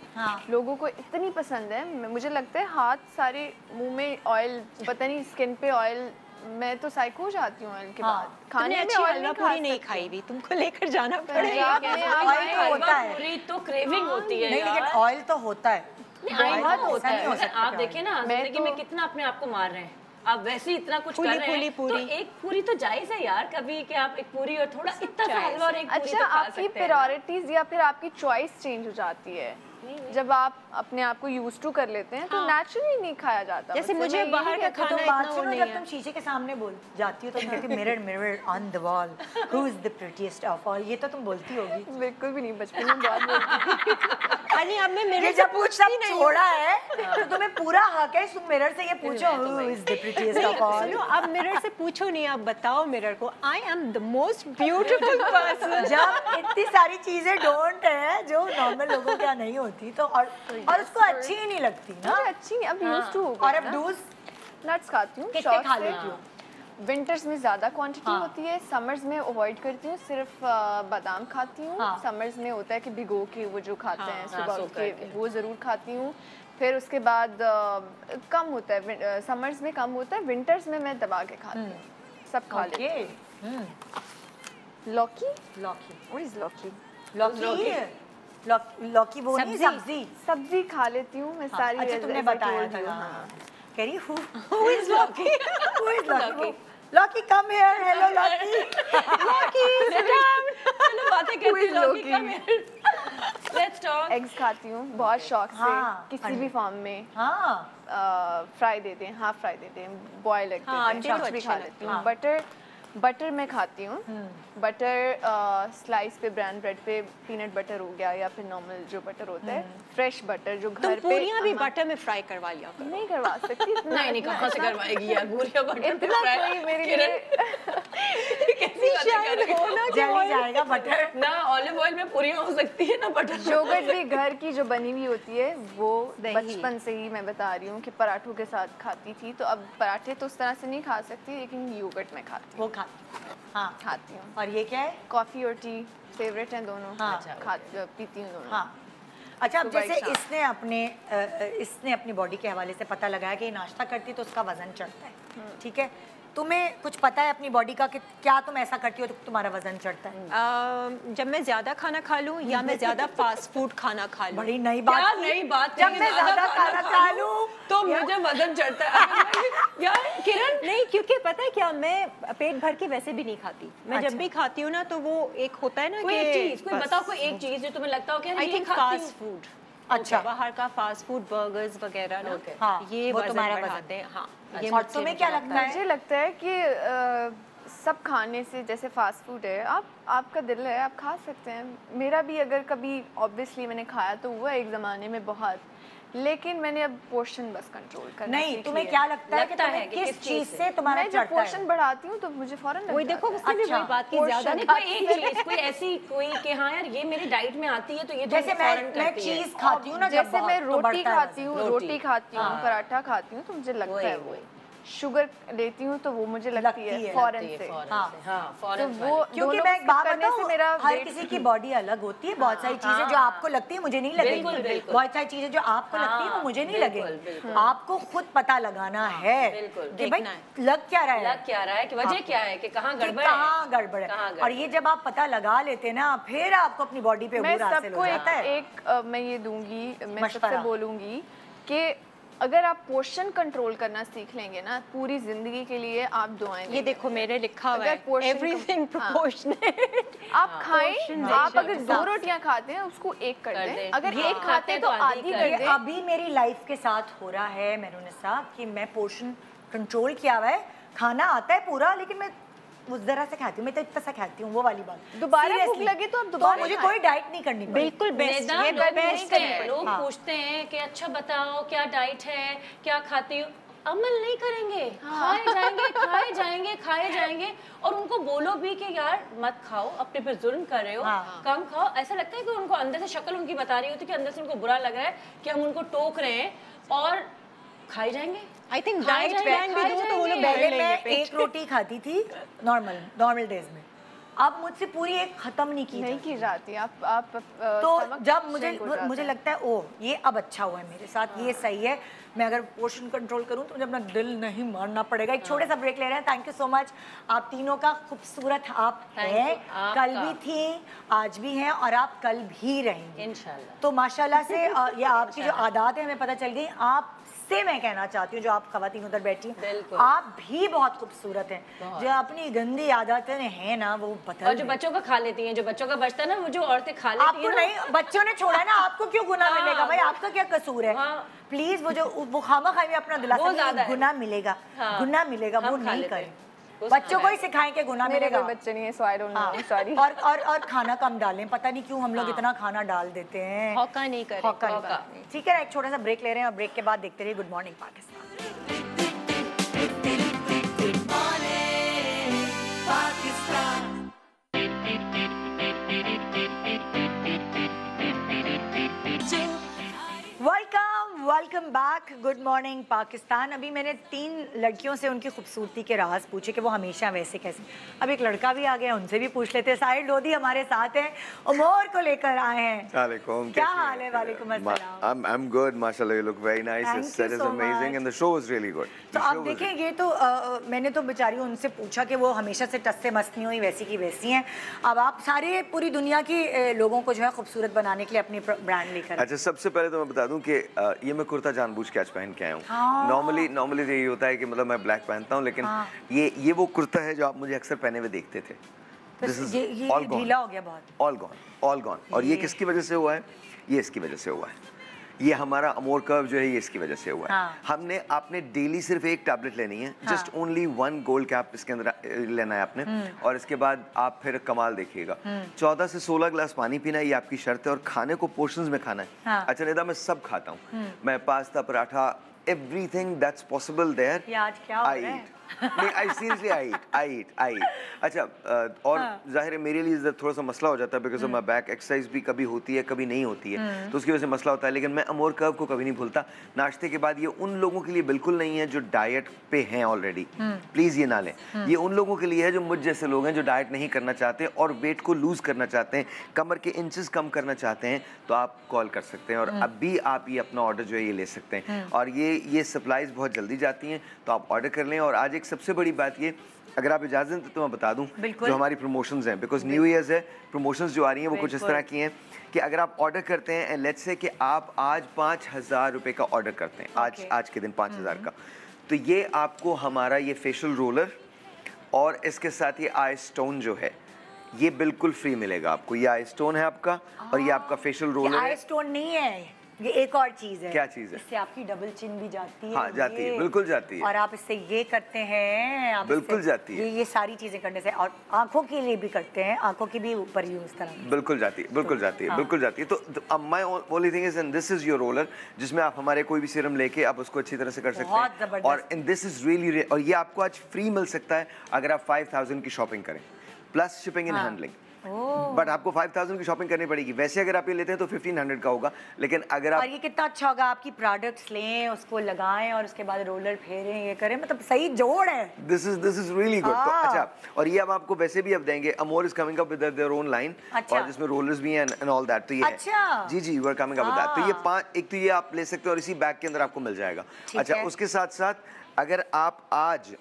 लोगों को इतनी पसंद है, मुझे लगता है हाथ सारे मुंह में ऑयल, पता नहीं स्किन पे ऑयल, मैं तो साइको हो जाती हूँ ऑयल के बाद। खाने में ऑयल पूरी नहीं खाई भी, तुमको लेकर जाना पड़ेगा। ऑयल तो होता है, पूरी तो क्रेविंग होती है नहीं, लेकिन ऑयल तो होता है। बहुत होता है। आप देखिए ना जिंदगी में कितना अपने आप को मार रहे हैं, आप वैसे ही इतना कुछ कर रहे हैं, तो एक पूरी तो जायज है यार कभी कि आप एक पूरी और थोड़ा इतना सा हलवा और एक पूरी तो खा सकते हैं। आपकी प्रायोरिटीज या फिर आपकी चॉइस चेंज हो जाती है जब आप अपने आप को यूज टू कर लेते हैं, तो नेचुरली नहीं खाया जाता। जैसे मुझे बाहर का खाना इतना वो नहीं है। जब तुम शीशे के सामने बोल जाती हो तो तुम कहती mirror mirror on the wall who is the prettiest of all, ये तो तुम बोलती होगी। बिल्कुल भी नहीं, बचपन में बहुत बोलती थी। अब मैं मिरर जब पूछना छोड़ा है तो तुम्हें पूरा हक है तुम मिरर से ये पूछो who is the prettiest of all. अब मिरर से पूछो नहीं, आप बताओ मिरर को I am the most beautiful person. जब इतनी सारी चीजें डोंट है जो नॉर्मल लोगों क्या नहीं होती, तो और उसको अच्छी ही नहीं लगती ना। अच्छी नहीं, अब यूज्ड टू हो गई। और अब डूज नट्स खाती हूँ, कितने खा लेती हूँ? विंटर्स में ज़्यादा क्वांटिटी होती है, समर्स में अवॉइड करती हूँ, सिर्फ बादाम खाती हूँ। समर्स में होता है कि भिगो के वो जो खाते हैं सुबह के, वो ज़रूर खाती हूँ। फिर उसके बाद कम होता है, समर्स में कम होता है, विंटर्स में मैं दबा के खाती हूँ, सब खा लेती हूँ। लौकी, व्हाट इज लौकी? लौकी वो नहीं, सब्जी खा लेती हूँ मैं सारी। अच्छा तुमने बताया था, कह रही who is Loki? Who is Loki? Loki come here, hello Loki. Loki sit down. चलो बातें करते हैं लौकी come here. Let's talk. Eggs खाती हूँ बहुत शौक से, किसी भी फॉर्म में। फ्राई दे दें, हाफ फ्राई दे दें, बॉयल एग कुछ भी खा लेती हूँ। बटर मैं खाती हूँ, बटर स्लाइस पे ब्राउन ब्रेड पे पीनट बटर हो गया, या फिर नॉर्मल जो बटर होता है, फ्रेश बटर जो घर पे। पूरियां भी बटर में फ्राई करवा लिया करो। नहीं करवा सकती, नहीं कहाँ से करवाएगी यार पूरियां बटर में फ्राई? मेरे लिए कैसी बातें कर रही हो? जल जाएगा बटर ना, ऑलिव ऑयल में पूरियां हो सकती है ना बटर। योगर्ट भी घर की जो बनी हुई होती है, वो बचपन से ही मैं बता रही हूँ कि पराठों के साथ खाती थी, तो अब पराठे तो उस तरह से नहीं खा सकती, लेकिन योगर्ट में खाती हूँ। खाती हूँ। और ये क्या है? कॉफी और टी फेवरेट हैं दोनों। पीती हूँ दोनों। अच्छा, अब जैसे इसने अपनी बॉडी के हवाले से पता लगाया कि नाश्ता करती तो उसका वजन चढ़ता है, ठीक है? तुम्हें कुछ पता है अपनी बॉडी का कि क्या तुम ऐसा करती हो तो तुम्हारा वजन चढ़ता है? जब मैं ज्यादा खाना खा लूं या मैं ज्यादा फास्ट फूड खाना खा लूं। बड़ी नई बात, नई बात। जब मैं ज्यादा खाना खा लूं तो मुझे वजन चढ़ता है यार किरण। नहीं, क्योंकि पता है क्या, मैं पेट भर के वैसे भी नहीं खाती। मैं जब भी खाती हूँ ना तो वो एक होता है ना, कोई एक चीज, कोई बताओ कोई एक चीज जो तुम्हें लगता हो कि आई थिंक फास्ट फूड। अच्छा, बाहर का फास्ट फूड, बर्गर्स वगैरह ना, ये वो तुम्हारा बढ़ाते हैं। हाँ, ये और तुम्हें क्या लगता है? मुझे लगता है कि सब खाने से, जैसे फास्ट फूड है, आपका दिल है, आप खा सकते हैं। मेरा भी अगर कभी ऑब्वियसली मैंने खाया तो हुआ एक ज़माने में बहुत, लेकिन मैंने अब पोर्शन बस कंट्रोल करना नहीं, तुम्हें क्या लगता है कि तुम्हें किस चीज से तुम्हारा चढ़ता है? मैं जब पोर्शन बढ़ाती हूँ तो मुझे फौरन लगता है। वही देखो, उससे भी वही बात की ज्यादा नहीं, कोई एक चीज, कोई ऐसी कोई कि हाँ यार ये मेरी डाइट में आती है तो ये जैसे मैं चीज खाती हूँ ना, जैसे मैं रोटी खाती हूँ, पराठा खाती हूँ, तो मुझे लगता है वो शुगर लेती हूँ तो वो मुझे लगती है फौरन से। तो वो, क्योंकि मैं एक बात बताऊँ, हर किसी की बॉडी अलग होती है। बहुत सारी चीजें जो आपको लगती है मुझे नहीं लगेगी, बहुत सारी चीजें जो आपको लगती है वो मुझे नहीं लगेगी। आपको खुद पता लगाना है कि भाई लग क्या रहा है, कि वजह क्या है, कि कहाँ गड़बड़ है। और ये जब आप पता लगा लेते ना, फिर आपको अपनी बॉडी पे मैं सबको एक मैं ये दूंगी, मैं सबसे बोलूंगी कि अगर आप पोर्शन कंट्रोल करना सीख लेंगे ना, पूरी जिंदगी के लिए आप दुआएं। ये देखो मेरे लिखा हुआ है एवरीथिंग प्रोपोर्शनेट। आप खाएं, आप अगर 2 रोटियां खाते हैं उसको 1 कर दें, अगर 1 खाते हैं तो आधी कर दें। अभी मेरी लाइफ के साथ हो रहा है मेहरुनिसा कि मैं पोर्शन कंट्रोल किया हुआ है, खाना आता है पूरा, लेकिन मैं उस जरा से खाती हूँ, मैं तो इतना सा खाती हूँ, वो वाली बात। दोबारा भूख लगे तो अब दोबारा, तो मुझे कोई डाइट नहीं करनी पड़ेगी। बिल्कुल बेस्ट, ये बेस्ट है। लोग पूछते हैं कि अच्छा बताओ क्या डाइट है, क्या खाती हूँ। अमल नहीं करेंगे, खाए जाएंगे खाए जाएंगे खाए जाएंगे। और उनको बोलो भी कि यार मत खाओ, अपने पे जुल्म कर रहे हो, कम खाओ। ऐसा लगता है कि उनको अंदर से शक्ल उनकी बता रही होती है कि अंदर से उनको बुरा लग रहा है कि हम उनको टोक रहे हैं, और खाए जाएंगे। आई थिंक डाइट प्लान भी दो तो वो लोग पहले मैं एक रोटी खाती थी नॉर्मल डेज में, अब मुझसे पूरी एक खत्म नहीं की जाती। आप तो जब मुझे लगता है ओ ये अब अच्छा हुआ है मेरे साथ, ये सही है, मैं अगर पोर्शन कंट्रोल करूं तो मुझे अपना दिल नहीं मारना पड़ेगा। एक छोटे सा ब्रेक ले रहे हैं। थैंक यू सो मच आप तीनों का, खूबसूरत आप हैं, कल भी थी, आज भी हैं और आप कल भी रहेंगे इंशाल्लाह। तो माशाल्लाह से ये आपकी जो आदत है हमें पता चल गई। आप से मैं कहना चाहती हूँ जो आप खवातीन उधर बैठी हैं, आप भी बहुत खूबसूरत हैं। जो अपनी गंदी आदतें हैं ना वो बदल, और जो बच्चों का खा लेती हैं, जो बच्चों का बचता है ना वो जो औरतें खा लेती हैं। आपको नहीं, बच्चों ने छोड़ा है ना, आपको क्यों गुनाह मिलेगा भाई, आपका क्या कसूर है? प्लीज वो खामा खाई में अपना दिलासा, गुनाह मिलेगा, गुनाह मिलेगा, वो नहीं करें। बच्चों को ही सिखाएं कि गुनाह मिलेगा। बच्चे नहीं है, सो आई डोंट नो, सॉरी। और खाना कम डालें, पता नहीं क्यों हम लोग इतना खाना डाल देते हैं, हौका नहीं करें। ठीक है, एक छोटा सा ब्रेक ले रहे हैं और ब्रेक के बाद देखते रहिए good morning Pakistan. Welcome back, good morning Pakistan. अभी मैंने 3 लड़कियों से उनकी खूबसूरती के राज पूछे कि वो हमेशा वैसे कैसे। अब एक लड़का भी आ गया, उनसे भी पूछ लेते हैं। साहिल लोधी हमारे साथ हैं, उमर को लेकर आए हैं। क्या हाल है? वालेकुम अस्सलाम। I'm good, mashallah, you look very nice. The set is amazing and the show was really good. तो आप देखें, ये तो मैंने तो बेचारी उनसे पूछा कि वो हमेशा से टस से मस्त नहीं हुई, वैसी की वैसी हैं। अब आप सारे पूरी दुनिया की लोगों को जो है खूबसूरत बनाने के लिए अपनी ब्रांड लेकर। अच्छा, सबसे पहले तो मैं बता दूं कि ये मैं कुर्ता जानबूझ के आज पहन के आया हूँ। नॉर्मली यही होता है कि मतलब मैं ब्लैक पहनता हूँ, लेकिन ये वो कुर्ता है जो आप मुझे अक्सर पहने हुए देखते थे। ये ढीला हो गया बहुत, ऑल गॉन। और ये किसकी वजह से हुआ है? ये इसकी वजह से हुआ है। ये हमारा अमोर कर्व जो है ये इसकी वजह से हुआ है। आपने डेली सिर्फ एक टैबलेट लेनी है, जस्ट ओनली 1 गोल्ड कैप इसके अंदर लेना है आपने, और इसके बाद आप फिर कमाल देखिएगा। 14 से 16 गिलास पानी पीना, ये आपकी शर्त है, और खाने को पोर्शंस में खाना है। अच्छा निदा, मैं सब खाता हूँ, मैं pasta, paratha, everything that's possible there I eat. नहीं, आई सीरियसली आई ईट। अच्छा, और जाहिर है मेरे लिए थोड़ा सा मसला हो जाता है बिकॉज माय बैक, एक्सरसाइज भी कभी होती है कभी नहीं होती है, तो उसकी वजह से मसला होता है। लेकिन मैं अमोर कर्व को कभी नहीं भूलता नाश्ते के बाद। ये उन लोगों के लिए बिल्कुल नहीं है जो डाइट पे हैं ऑलरेडी, प्लीज ये ना लें। ये उन लोगों के लिए है जो मुझ जैसे लोग हैं जो डाइट नहीं करना चाहते और वेट को लूज करना चाहते हैं, कमर के इंचेस कम करना चाहते हैं, तो आप कॉल कर सकते हैं और अभी आप ये अपना ऑर्डर जो है ये ले सकते हैं। और ये सप्लाईज बहुत जल्दी जाती हैं, तो आप ऑर्डर कर लें। और आज एक सबसे बड़ी बात ये, अगर आप इजाजत दें तो मैं बता दूं जो हमारी प्रमोशंस हैं, बिकॉज न्यू ईयर्स है, प्रमोशंस जो आ रही हैं वो कुछ इस तरह की हैं कि अगर आप ऑर्डर करते हैं, लेट्स से कि आप आज 5,000 रुपए का ऑर्डर करते हैं, आज के दिन 5,000 का, तो ये आपको हमारा ये फेशियल रोलर और इसके साथ ये आई स्टोन जो है ये बिल्कुल फ्री मिलेगा आपको। ये आई स्टोन है आपका और ये आपका फेशियल रोलर है। आई स्टोन नहीं है, ये एक और चीज है। क्या चीज है? इससे आपकी डबल चिन भी जाती है। हाँ, जाती है, बिल्कुल जाती है। और आप इससे ये करते हैं, आप बिल्कुल जाती है। ये सारी चीजें करने से, और आंखों के लिए भी करते हैं, आंखों की भी ऊपर यूज तरह बिल्कुल जाती है, बिल्कुल जाती है, बिल्कुल जाती है। तो my only thing is and this is your roller, जिसमें आप हमारे कोई भी सीरम लेके आप उसको अच्छी तरह से कर सकते हैं। और इन दिस इज रियली, और ये आपको आज फ्री मिल सकता है अगर आप 5,000 की शॉपिंग करें, plus shipping and handling. But आपको 5,000 की शॉपिंग करनी पड़ेगी। वैसे अगर आप ये लेते हैं तो 1,500 का होगा, लेकिन अगर आप, और ये कितना अच्छा होगा, आपकी प्रोडक्ट्स लें, उसको लगाएं और उसके बाद रोलर फेरें, ये करें, मतलब सही जोड़ है। This is really good. तो अच्छा, और ये अब आपको वैसे भी अब देंगे, Amor is coming up with their own line, और जिसमें रोलर्स भी हैं एंड ऑल दैट। तो ये अच्छा, जी you are coming up with that. तो ये 5, एक तो ये आप ले सकते हो और इसी बैग के अंदर आपको मिल जाएगा। अच्छा, उसके साथ साथ अगर आप आज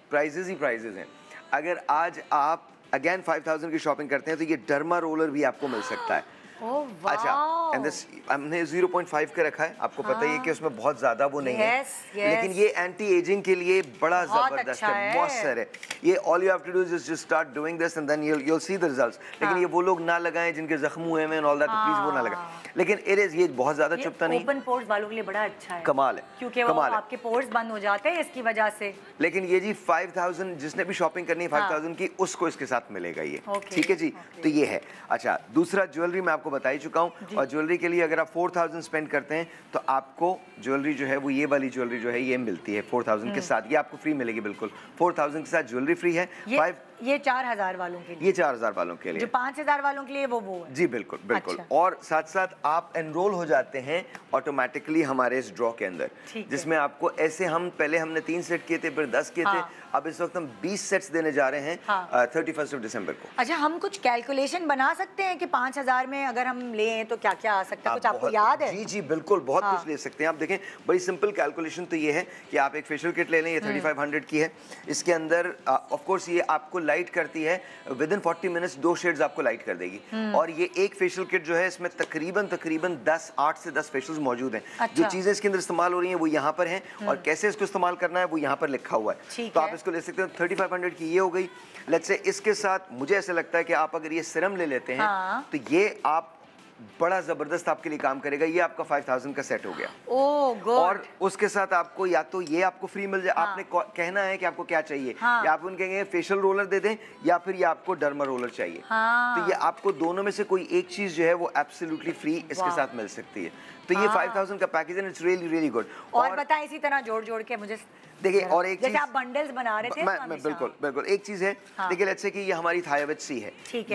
प्राइजेस ही प्राइजेस हैं, अगर आज आप अगेन 5,000 की शॉपिंग करते हैं तो ये डर्मा रोलर भी आपको मिल सकता है। अच्छा, एंड दिस हमने 0.5 का रखा है, आपको पता ही है कि उसमें बहुत ज्यादा वो नहीं है, लेकिन ये एंटी एजिंग के लिए बड़ा जबरदस्त है, मौसर है। ये all you have to do is just start doing this and then you will see the results. लेकिन ये वो लोग ना लगाएं जिनके जख्म हुए हैं एंड ऑल दैट, प्लीज वो ना लगाएं। लेकिन इट इज, ये बहुत ज्यादा चुभता नहीं, ओपन पोर्स वालों के लिए बड़ा अच्छा है, कमाल है, क्योंकि वो आपके पोर्स बंद हो जाते हैं इसकी वजह से। लेकिन ये जी 5,000 जिसने भी शॉपिंग करनी है 5,000 की, उसको इसके साथ मिलेगा ये, ठीक है जी। तो ये है। अच्छा, दूसरा ज्वेलरी मैं आपको आपको बता ही चुका हूँ। और ज्वेलरी के लिए अगर आप 4000 स्पेंड करते हैं तो आपको ज्वेलरी जो है वो ये वाली ज्वेलरी जो है ये मिलती है 4000 के साथ, ये आपको फ्री मिलेगी बिल्कुल। 4000 के साथ ज्वेलरी फ्री है। ये 4000 वालों के लिए, ये 4000 वालों के लिए, जो 5000 वालों के लिए वो है। जी बिल्कुल बिल्कुल। अच्छा। और साथ साथ आप एनरोल हो जाते हैं ऑटोमेटिकली हमारे इस ड्रॉ के अंदर, जिसमें आपको ऐसे हम पहले हमने 3 सेट किए थे, फिर 10 किए थे, अब इस वक्त हम 20 सेट्स देने जा रहे हैं 31 दिसंबर को। अच्छा, हम कुछ कैलकुलेशन बना सकते हैं कि 5000 में अगर हम लें तो क्या क्या आ सकता है, कुछ आपको याद है? जी जी बिल्कुल, बहुत कुछ ले सकते हैं आप। देखें, बड़ी सिंपल कैलकुलेशन तो ये है कि आप एक फेशियल किट ले लें, ये 3500 की है। इसके अंदर ऑफ कोर्स ये आपको लाइट करती है, विद इन 40 मिनट्स 2 शेड्स आपको लाइट कर देगी। और ये एक फेशियल किट जो है इसमें तकरीबन 8 से 10 फेशियल्स मौजूद हैं। अच्छा। जो चीजें इसके अंदर इस्तेमाल हो रही हैं वो यहाँ पर हैं, और कैसे इसको इस्तेमाल करना है वो यहाँ पर लिखा हुआ है, तो आप इसको ले सकते हैं। 3500 की ये हो गई। लेट्स से इसके साथ मुझे ऐसे लगता है कि आप अगर ये सिरम ले लेते हैं तो ये आप बड़ा जबरदस्त आपके लिए काम करेगा। ये आपका 5000 का सेट हो गया। ओह गॉड। और उसके साथ आपको या तो ये आपको फ्री मिल जाए, आपने कहना है कि आपको क्या चाहिए, या आप उनके कहेंगे फेशियल रोलर दे दें या फिर ये आपको डर्मा रोलर चाहिए, तो ये आपको दोनों में से कोई एक चीज जो है वो एब्सोल्युटली फ्री इसके साथ मिल सकती है। तो ये 5000 का पैकेज है, इट्स रियली रियली गुड। और बताएं इसी तरह जोड़ जोड़ के मुझे देखिए, और एक जैसे आप बंडल्स बना रहे थे। मैं बिल्कुल बिल्कुल एक चीज है। देखिए, लेट्स से कि ये हमारी थायविच सी है,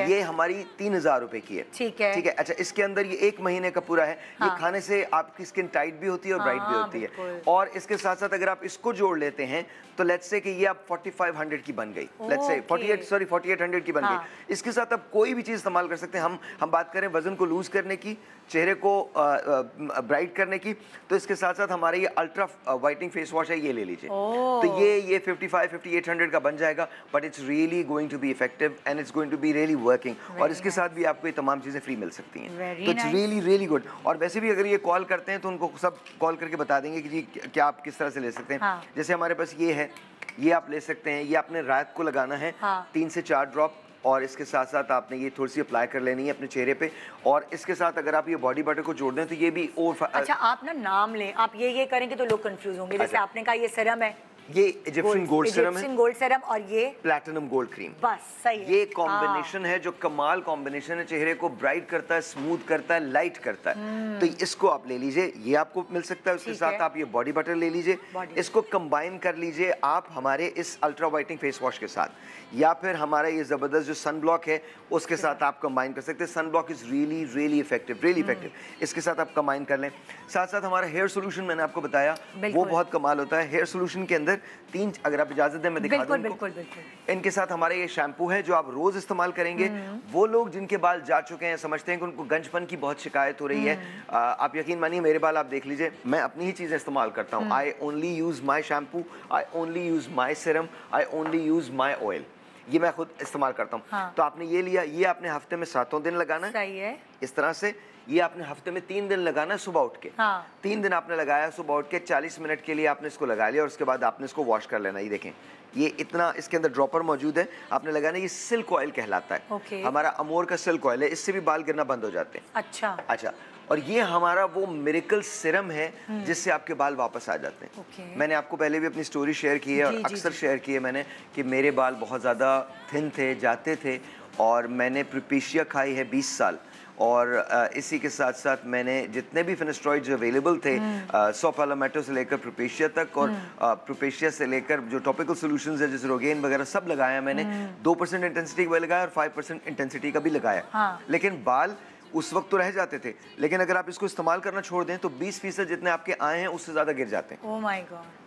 ये हमारी 3000 रुपए की है। ठीक है। अच्छा, इसके अंदर ये 1 महीने का पूरा है। ये खाने से आपकी स्किन टाइट भी होती है और ब्राइट भी होती है। और इसके साथ साथ अगर आप इसको जोड़ लेते हैं तो लेट्स से कि ये आप 4500 की बन गई, लेट्स से 4800 की बन गई। इसके साथ आप कोई भी चीज इस्तेमाल कर सकते हैं। हम बात करें वजन को लूज करने की, चेहरे को ब्राइट करने की, तो इसके साथ साथ हमारे ये अल्ट्रा वाइटनिंग फेस वॉश है, ये ले लीजिए। तो ये 55-5800 का बन जाएगा, but it's really going to be effective and it's going to be really working. और इसके साथ भी आपको ये तमाम चीजें फ्री मिल सकती हैं, तो इट्स रियली रियली गुड। और वैसे भी अगर ये कॉल करते हैं तो उनको सब कॉल करके बता देंगे कि जी क्या आप किस तरह से ले सकते हैं। जैसे हमारे पास ये है, ये आप ले सकते हैं। ये आपने रात को लगाना है 3 से 4 ड्रॉप, और इसके साथ साथ आपने ये थोड़ी सी अप्लाई कर लेनी है अपने चेहरे पे। और इसके साथ अगर आप ये बॉडी बटर को जोड़ दें तो ये भी और अच्छा, आप ना नाम लें, आप ये करेंगे तो लोग कंफ्यूज होंगे। जैसे आपने कहा ये सीरम है, ये इजिप्शियन गोल्ड सीरम है, इजिप्शियन गोल्ड सीरम, और ये प्लैटिनम गोल्ड क्रीम। बस सही है। ये कॉम्बिनेशन है जो कमाल कॉम्बिनेशन है, चेहरे को ब्राइट करता है, स्मूथ करता है, लाइट करता है। तो इसको आप ले लीजिए, ये आपको मिल सकता है। उसके साथ आप ये बॉडी बटर ले लीजिए, इसको कंबाइन कर लीजिए आप हमारे इस अल्ट्रा वाइटनिंग फेस वॉश के साथ, या फिर हमारा ये जबरदस्त जो सन ब्लॉक है उसके साथ आप कंबाइन कर सकते हैं। Sun block is really really effective, इसके साथ आप कंबाइन कर लें। साथ साथ हमारा हेयर सोल्यूशन मैंने आपको बताया, वो बहुत कमाल होता है। हेयर सोल्यूशन के अंदर 3, अगर आप इजाजत दें मैं दिखा दूं इनको। इनके साथ हमारे ये शैम्पू है जो आप रोज इस्तेमाल करेंगे। वो लोग जिनके बाल जा चुके हैं, समझते हैं कि उनको गंजपन की बहुत शिकायत हो रही है, आप यकीन मानिए मेरे बाल आप देख लीजिए, मैं अपनी ही चीजें इस्तेमाल करता हूँ। I only use my shampoo, I only use my serum, I only use my oil, ये मैं खुद इस्तेमाल करता हूँ। तो आपने ये लिया, ये आपने हफ्ते में 7 दिन लगाना है। सही है। इस तरह से ये आपने हफ्ते में 3 दिन लगाना है सुबह उठ के। 3 दिन आपने लगाया, सुबह उठ के 40 मिनट के लिए आपने इसको लगा लिया, और उसके बाद आपने इसको वॉश कर लेना। ये देखें, ये इतना इसके अंदर ड्रॉपर मौजूद है, आपने लगाना। ये सिल्क ऑयल कहलाता है, हमारा अमोर का सिल्क ऑयल है, इससे भी बाल गिरना बंद हो जाते हैं। अच्छा, और ये हमारा वो मिरेकल सिरम है जिससे आपके बाल वापस आ जाते हैं। मैंने आपको पहले भी अपनी स्टोरी शेयर की है, और अक्सर शेयर की है मैंने, कि मेरे बाल बहुत ज़्यादा थिन थे, जाते थे, और मैंने प्रोपेशिया खाई है 20 साल। और इसी के साथ साथ मैंने जितने भी फिनेस्ट्रॉइड्स अवेलेबल थे, सो पालामेटो से लेकर प्रोपेशिया तक, और प्रोपेशिया से लेकर जो टॉपिकल सॉल्यूशंस है जैसे रोगेन वगैरह सब लगाया मैंने। 2% इंटेंसिटी का भी लगाया और 5% इंटेंसिटी का भी लगाया। लेकिन बाल उस वक्त तो रह जाते थे, लेकिन अगर आप इसको इस्तेमाल करना छोड़ दें तो 20% जितने आपके आए हैं उससे ज़्यादा गिर जाते हैं। Oh my God.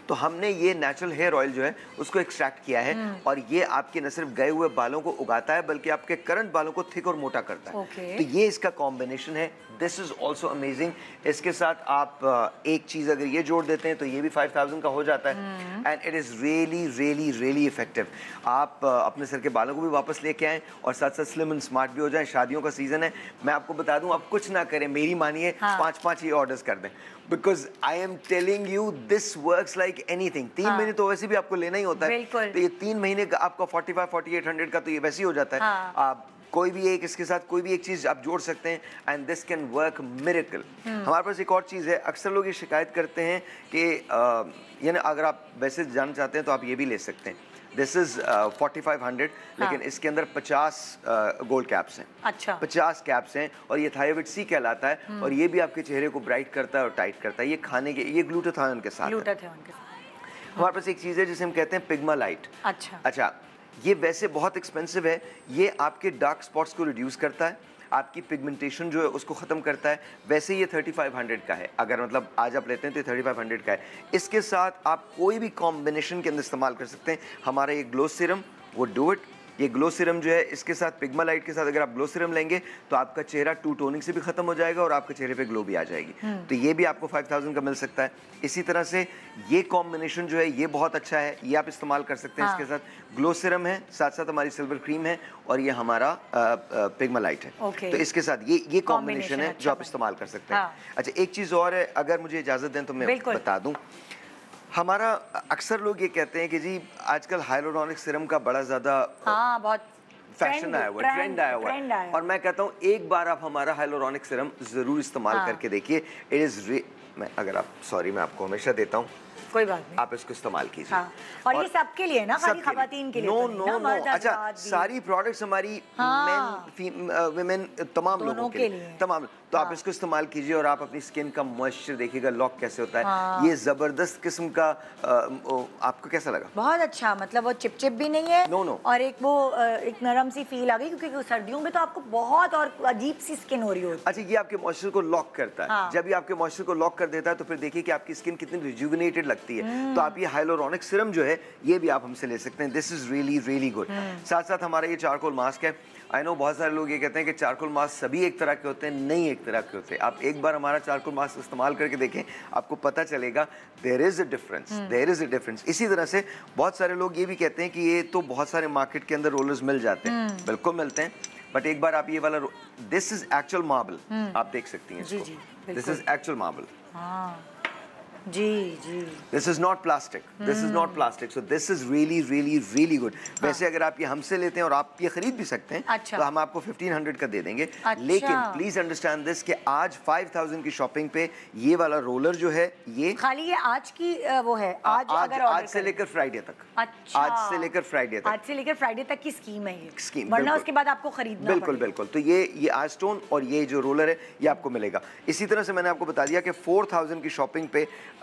तो हमने ये नेचुरल हेयर ऑयल जो है उसको एक्सट्रैक्ट किया है, और ये आपके न सिर्फ गए हुए बालों को उगाता है बल्कि आपके करंट बालों को थिक और मोटा करता है। तो ये इसका कॉम्बिनेशन है, दिस इज ऑल्सो अमेजिंग। इसके साथ आप एक चीज अगर ये जोड़ देते हैं तो ये भी 5000 का हो जाता है, and it is really really really effective. आप अपने सर के बालों को भी वापस लेके आएँ और साथ साथ स्लिम एंड स्मार्ट भी हो जाए। शादियों का सीजन है, मैं आपको बता दूं, आप कुछ ना करें, मेरी मानिए 5-5 ये ऑर्डर्स कर दें, because I am telling you this works like anything. 3 महीने तो वैसे भी आपको लेना ही होता है, तो ये 3 महीने का आपका 45-4800 का तो ये वैसे ही हो जाता है। आप कोई भी एक इसके साथ कोई भी एक चीज आप जोड़ सकते हैं, and this can work miracle. हमारे पास एक और चीज है, अक्सर लोग ये शिकायत करते हैं कि यानी अगर आप वैसे जानना चाहते हैं तो आप ये भी ले सकते हैं। दिस इज 4500, लेकिन इसके अंदर 50 गोल्ड कैप्स हैं। अच्छा, 50 कैप्स हैं और ये थायराइड सी कहलाता है और ये भी आपके चेहरे को ब्राइट करता है और टाइट करता है। ये खाने के, ये ग्लूटाथियोन के साथ है। हमारे पास एक चीज़ है जिसे हम कहते हैं पिग्मालाइट। अच्छा, ये वैसे बहुत एक्सपेंसिव है। ये आपके डार्क स्पॉट्स को रिड्यूस करता है, आपकी पिगमेंटेशन जो है उसको ख़त्म करता है। वैसे ये 3500 का है, अगर मतलब आज आप लेते हैं तो 3500 का है। इसके साथ आप कोई भी कॉम्बिनेशन के अंदर इस्तेमाल कर सकते हैं। हमारा ये ग्लो सीरम वो डू इट, ये ग्लो सीरम जो है इसके साथ पिग्मालाइट के साथ अगर आप ग्लो सीरम लेंगे तो आपका चेहरा टू टोनिंग से भी खत्म हो जाएगा और आपके चेहरे पे ग्लो भी आ जाएगी। तो ये भी आपको 5000 का मिल सकता है। इसी तरह से ये कॉम्बिनेशन जो है ये बहुत अच्छा है, ये आप इस्तेमाल कर सकते हैं। इसके साथ ग्लो सीरम है, साथ साथ हमारी सिल्वर क्रीम है और ये हमारा पिग्मालाइट है। तो इसके साथ ये कॉम्बिनेशन है जो आप इस्तेमाल कर सकते हैं। अच्छा, एक चीज़ और है, अगर मुझे इजाज़त दें तो मैं बता दूँ। हमारा अक्सर लोग ये कहते हैं कि जी आजकल हाइलोरॉनिक सीरम का बड़ा ज़्यादा बहुत फैशन आया हुआ है, ट्रेंड आया हुआ है, और मैं कहता हूँ एक बार आप हमारा हाइलोरॉनिक सीरम ज़रूर इस्तेमाल करके देखिए। इट इज़ अगर आप, सॉरी मैं आपको हमेशा देता हूँ, कोई बात नहीं, आप इसको इस्तेमाल कीजिए। और ये सबके लिए ना, खाली खवातीन के लिए नो। अच्छा, सारी प्रोडक्ट्स हमारी मेन वुमेन तमाम लोगों के लिए, तमाम। तो आप इसको इस्तेमाल कीजिए और आप अपनी स्किन का मॉइस्चर देखिएगा, लॉक कैसे होता है। ये जबरदस्त किस्म का, आपको कैसा लगा? बहुत अच्छा, मतलब वो चिपचिप भी नहीं है। नो। और एक वो एक नरम सी फील आ गई, क्योंकि सर्दियों में तो आपको बहुत और अजीब सी स्किन हो रही होती है। अच्छा, ये आपके मॉइस्चर को लॉक करता है। जब ये आपके मॉइस्चर को लॉक कर देता है तो फिर देखिए कि आपकी स्किन कितनी रिजुविनेटेड लगती है। तो आप ये हाइलोरॉनिक सीरम जो है ये भी आप हमसे ले सकते हैं। This is really really good. साथ साथ हमारा ये चारकोल मास्क है। आई नो बहुत सारे लोग ये कहते हैं कि चारकोल मास्क सभी एक तरह के होते हैं, नहीं एक तरह के होते हैं। आप एक बार हमारा चारकोल मास्क इस्तेमाल करके देखें, आपको पता चलेगा there is a difference, there is a difference. इसी तरह से बहुत सारे लोग ये भी कहते हैं कि ये तो बहुत सारे मार्केट के अंदर रोलर्स मिल जाते हैं। बिल्कुल मिलते हैं, बट एक बार आप ये वाला, दिस इज एक्चुअल मार्बल, आप देख सकती हैं इसको। This is actual marble. जी। This is not plastic. This is not plastic. So this is really, really, really good. वैसे अगर आप ये हमसे लेते हैं और आप ये खरीद भी सकते हैं, तो हम आपको 1500 का दे देंगे। लेकिन प्लीज अंडरस्टैंड दिस कि आज 5000 की शॉपिंग पे ये वाला रोलर जो है, ये खाली ये आज की वो है, आज से लेकर फ्राइडे तक। अच्छा, आज से लेकर फ्राइडे तक की स्कीम है ये। स्कीम, वरना उसके बाद आपको खरीदना बिल्कुल। तो ये आज स्टोन और ये जो रोलर है ये आपको मिलेगा। इसी तरह से मैंने आपको बता दिया कि 4000 की शॉपिंग पे I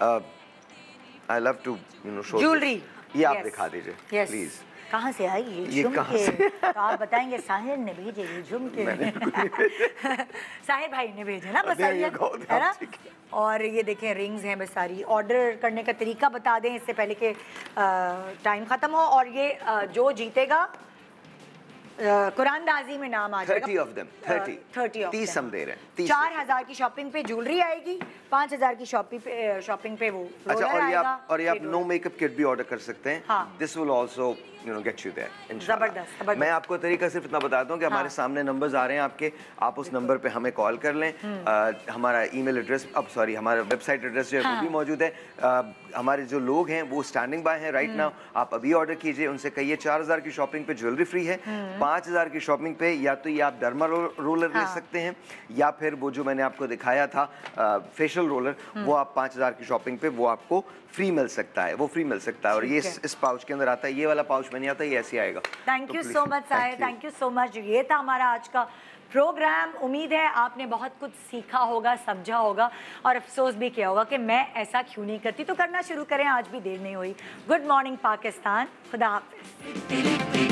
love to show jewellery, ये आप दिखा दीजिए प्लीज। कहाँ से आई ये झुमके? तो आप बताएंगे साहिर ने भेजे ये झुमके। साहिर भाई ने भेजे ना, बस है ना। और ये देखें रिंग्स हैं बस सारी। ऑर्डर करने का तरीका बता दें इससे पहले कि टाइम खत्म हो। और ये जो जीतेगा कुरानदाजी में नाम आ जाएगा। 30 of them, 30 हम दे रहे हैं। 4000 की शॉपिंग पे ज्वेलरी आएगी, 5000 की शॉपिंग पे वो रोलर आएगा। और ये आप नो मेकअप किट भी ऑर्डर कर सकते हैं। This will also get you there. जबरदस्त। मैं आपको तरीका सिर्फ इतना बताता हूँ कि हमारे सामने नंबर्स आ रहे हैं आपके, आप उस नंबर पे हमें कॉल कर लें। हमारा ईमेल एड्रेस, हमारा वेबसाइट एड्रेस जो है वो भी मौजूद है। हमारे जो लोग हैं वो स्टैंडिंग बाय हैं राइट नाउ। आप अभी ऑर्डर कीजिए, उनसे कहिए 4000 की शॉपिंग पे ज्वेलरी फ्री है। 5000 की शॉपिंग पे या तो ये आप डर्मा रोलर ले सकते हैं, या फिर वो जो मैंने आपको दिखाया था फेशियल रोलर, वो आप 5000 की शॉपिंग पे वो आपको फ्री मिल सकता है, वो फ्री मिल सकता है। और ये इस पाउच के अंदर आता है, ये वाला पाउच में नहीं आता, ये ऐसे आएगा। Thank you so much Sahir, thank you so much. ये था हमारा आज का प्रोग्राम। उम्मीद है आपने बहुत कुछ सीखा होगा, समझा होगा और अफसोस भी किया होगा कि मैं ऐसा क्यों नहीं करती। तो करना शुरू करें, आज भी देर नहीं हुई। गुड मॉर्निंग पाकिस्तान, खुदा हाफिज़।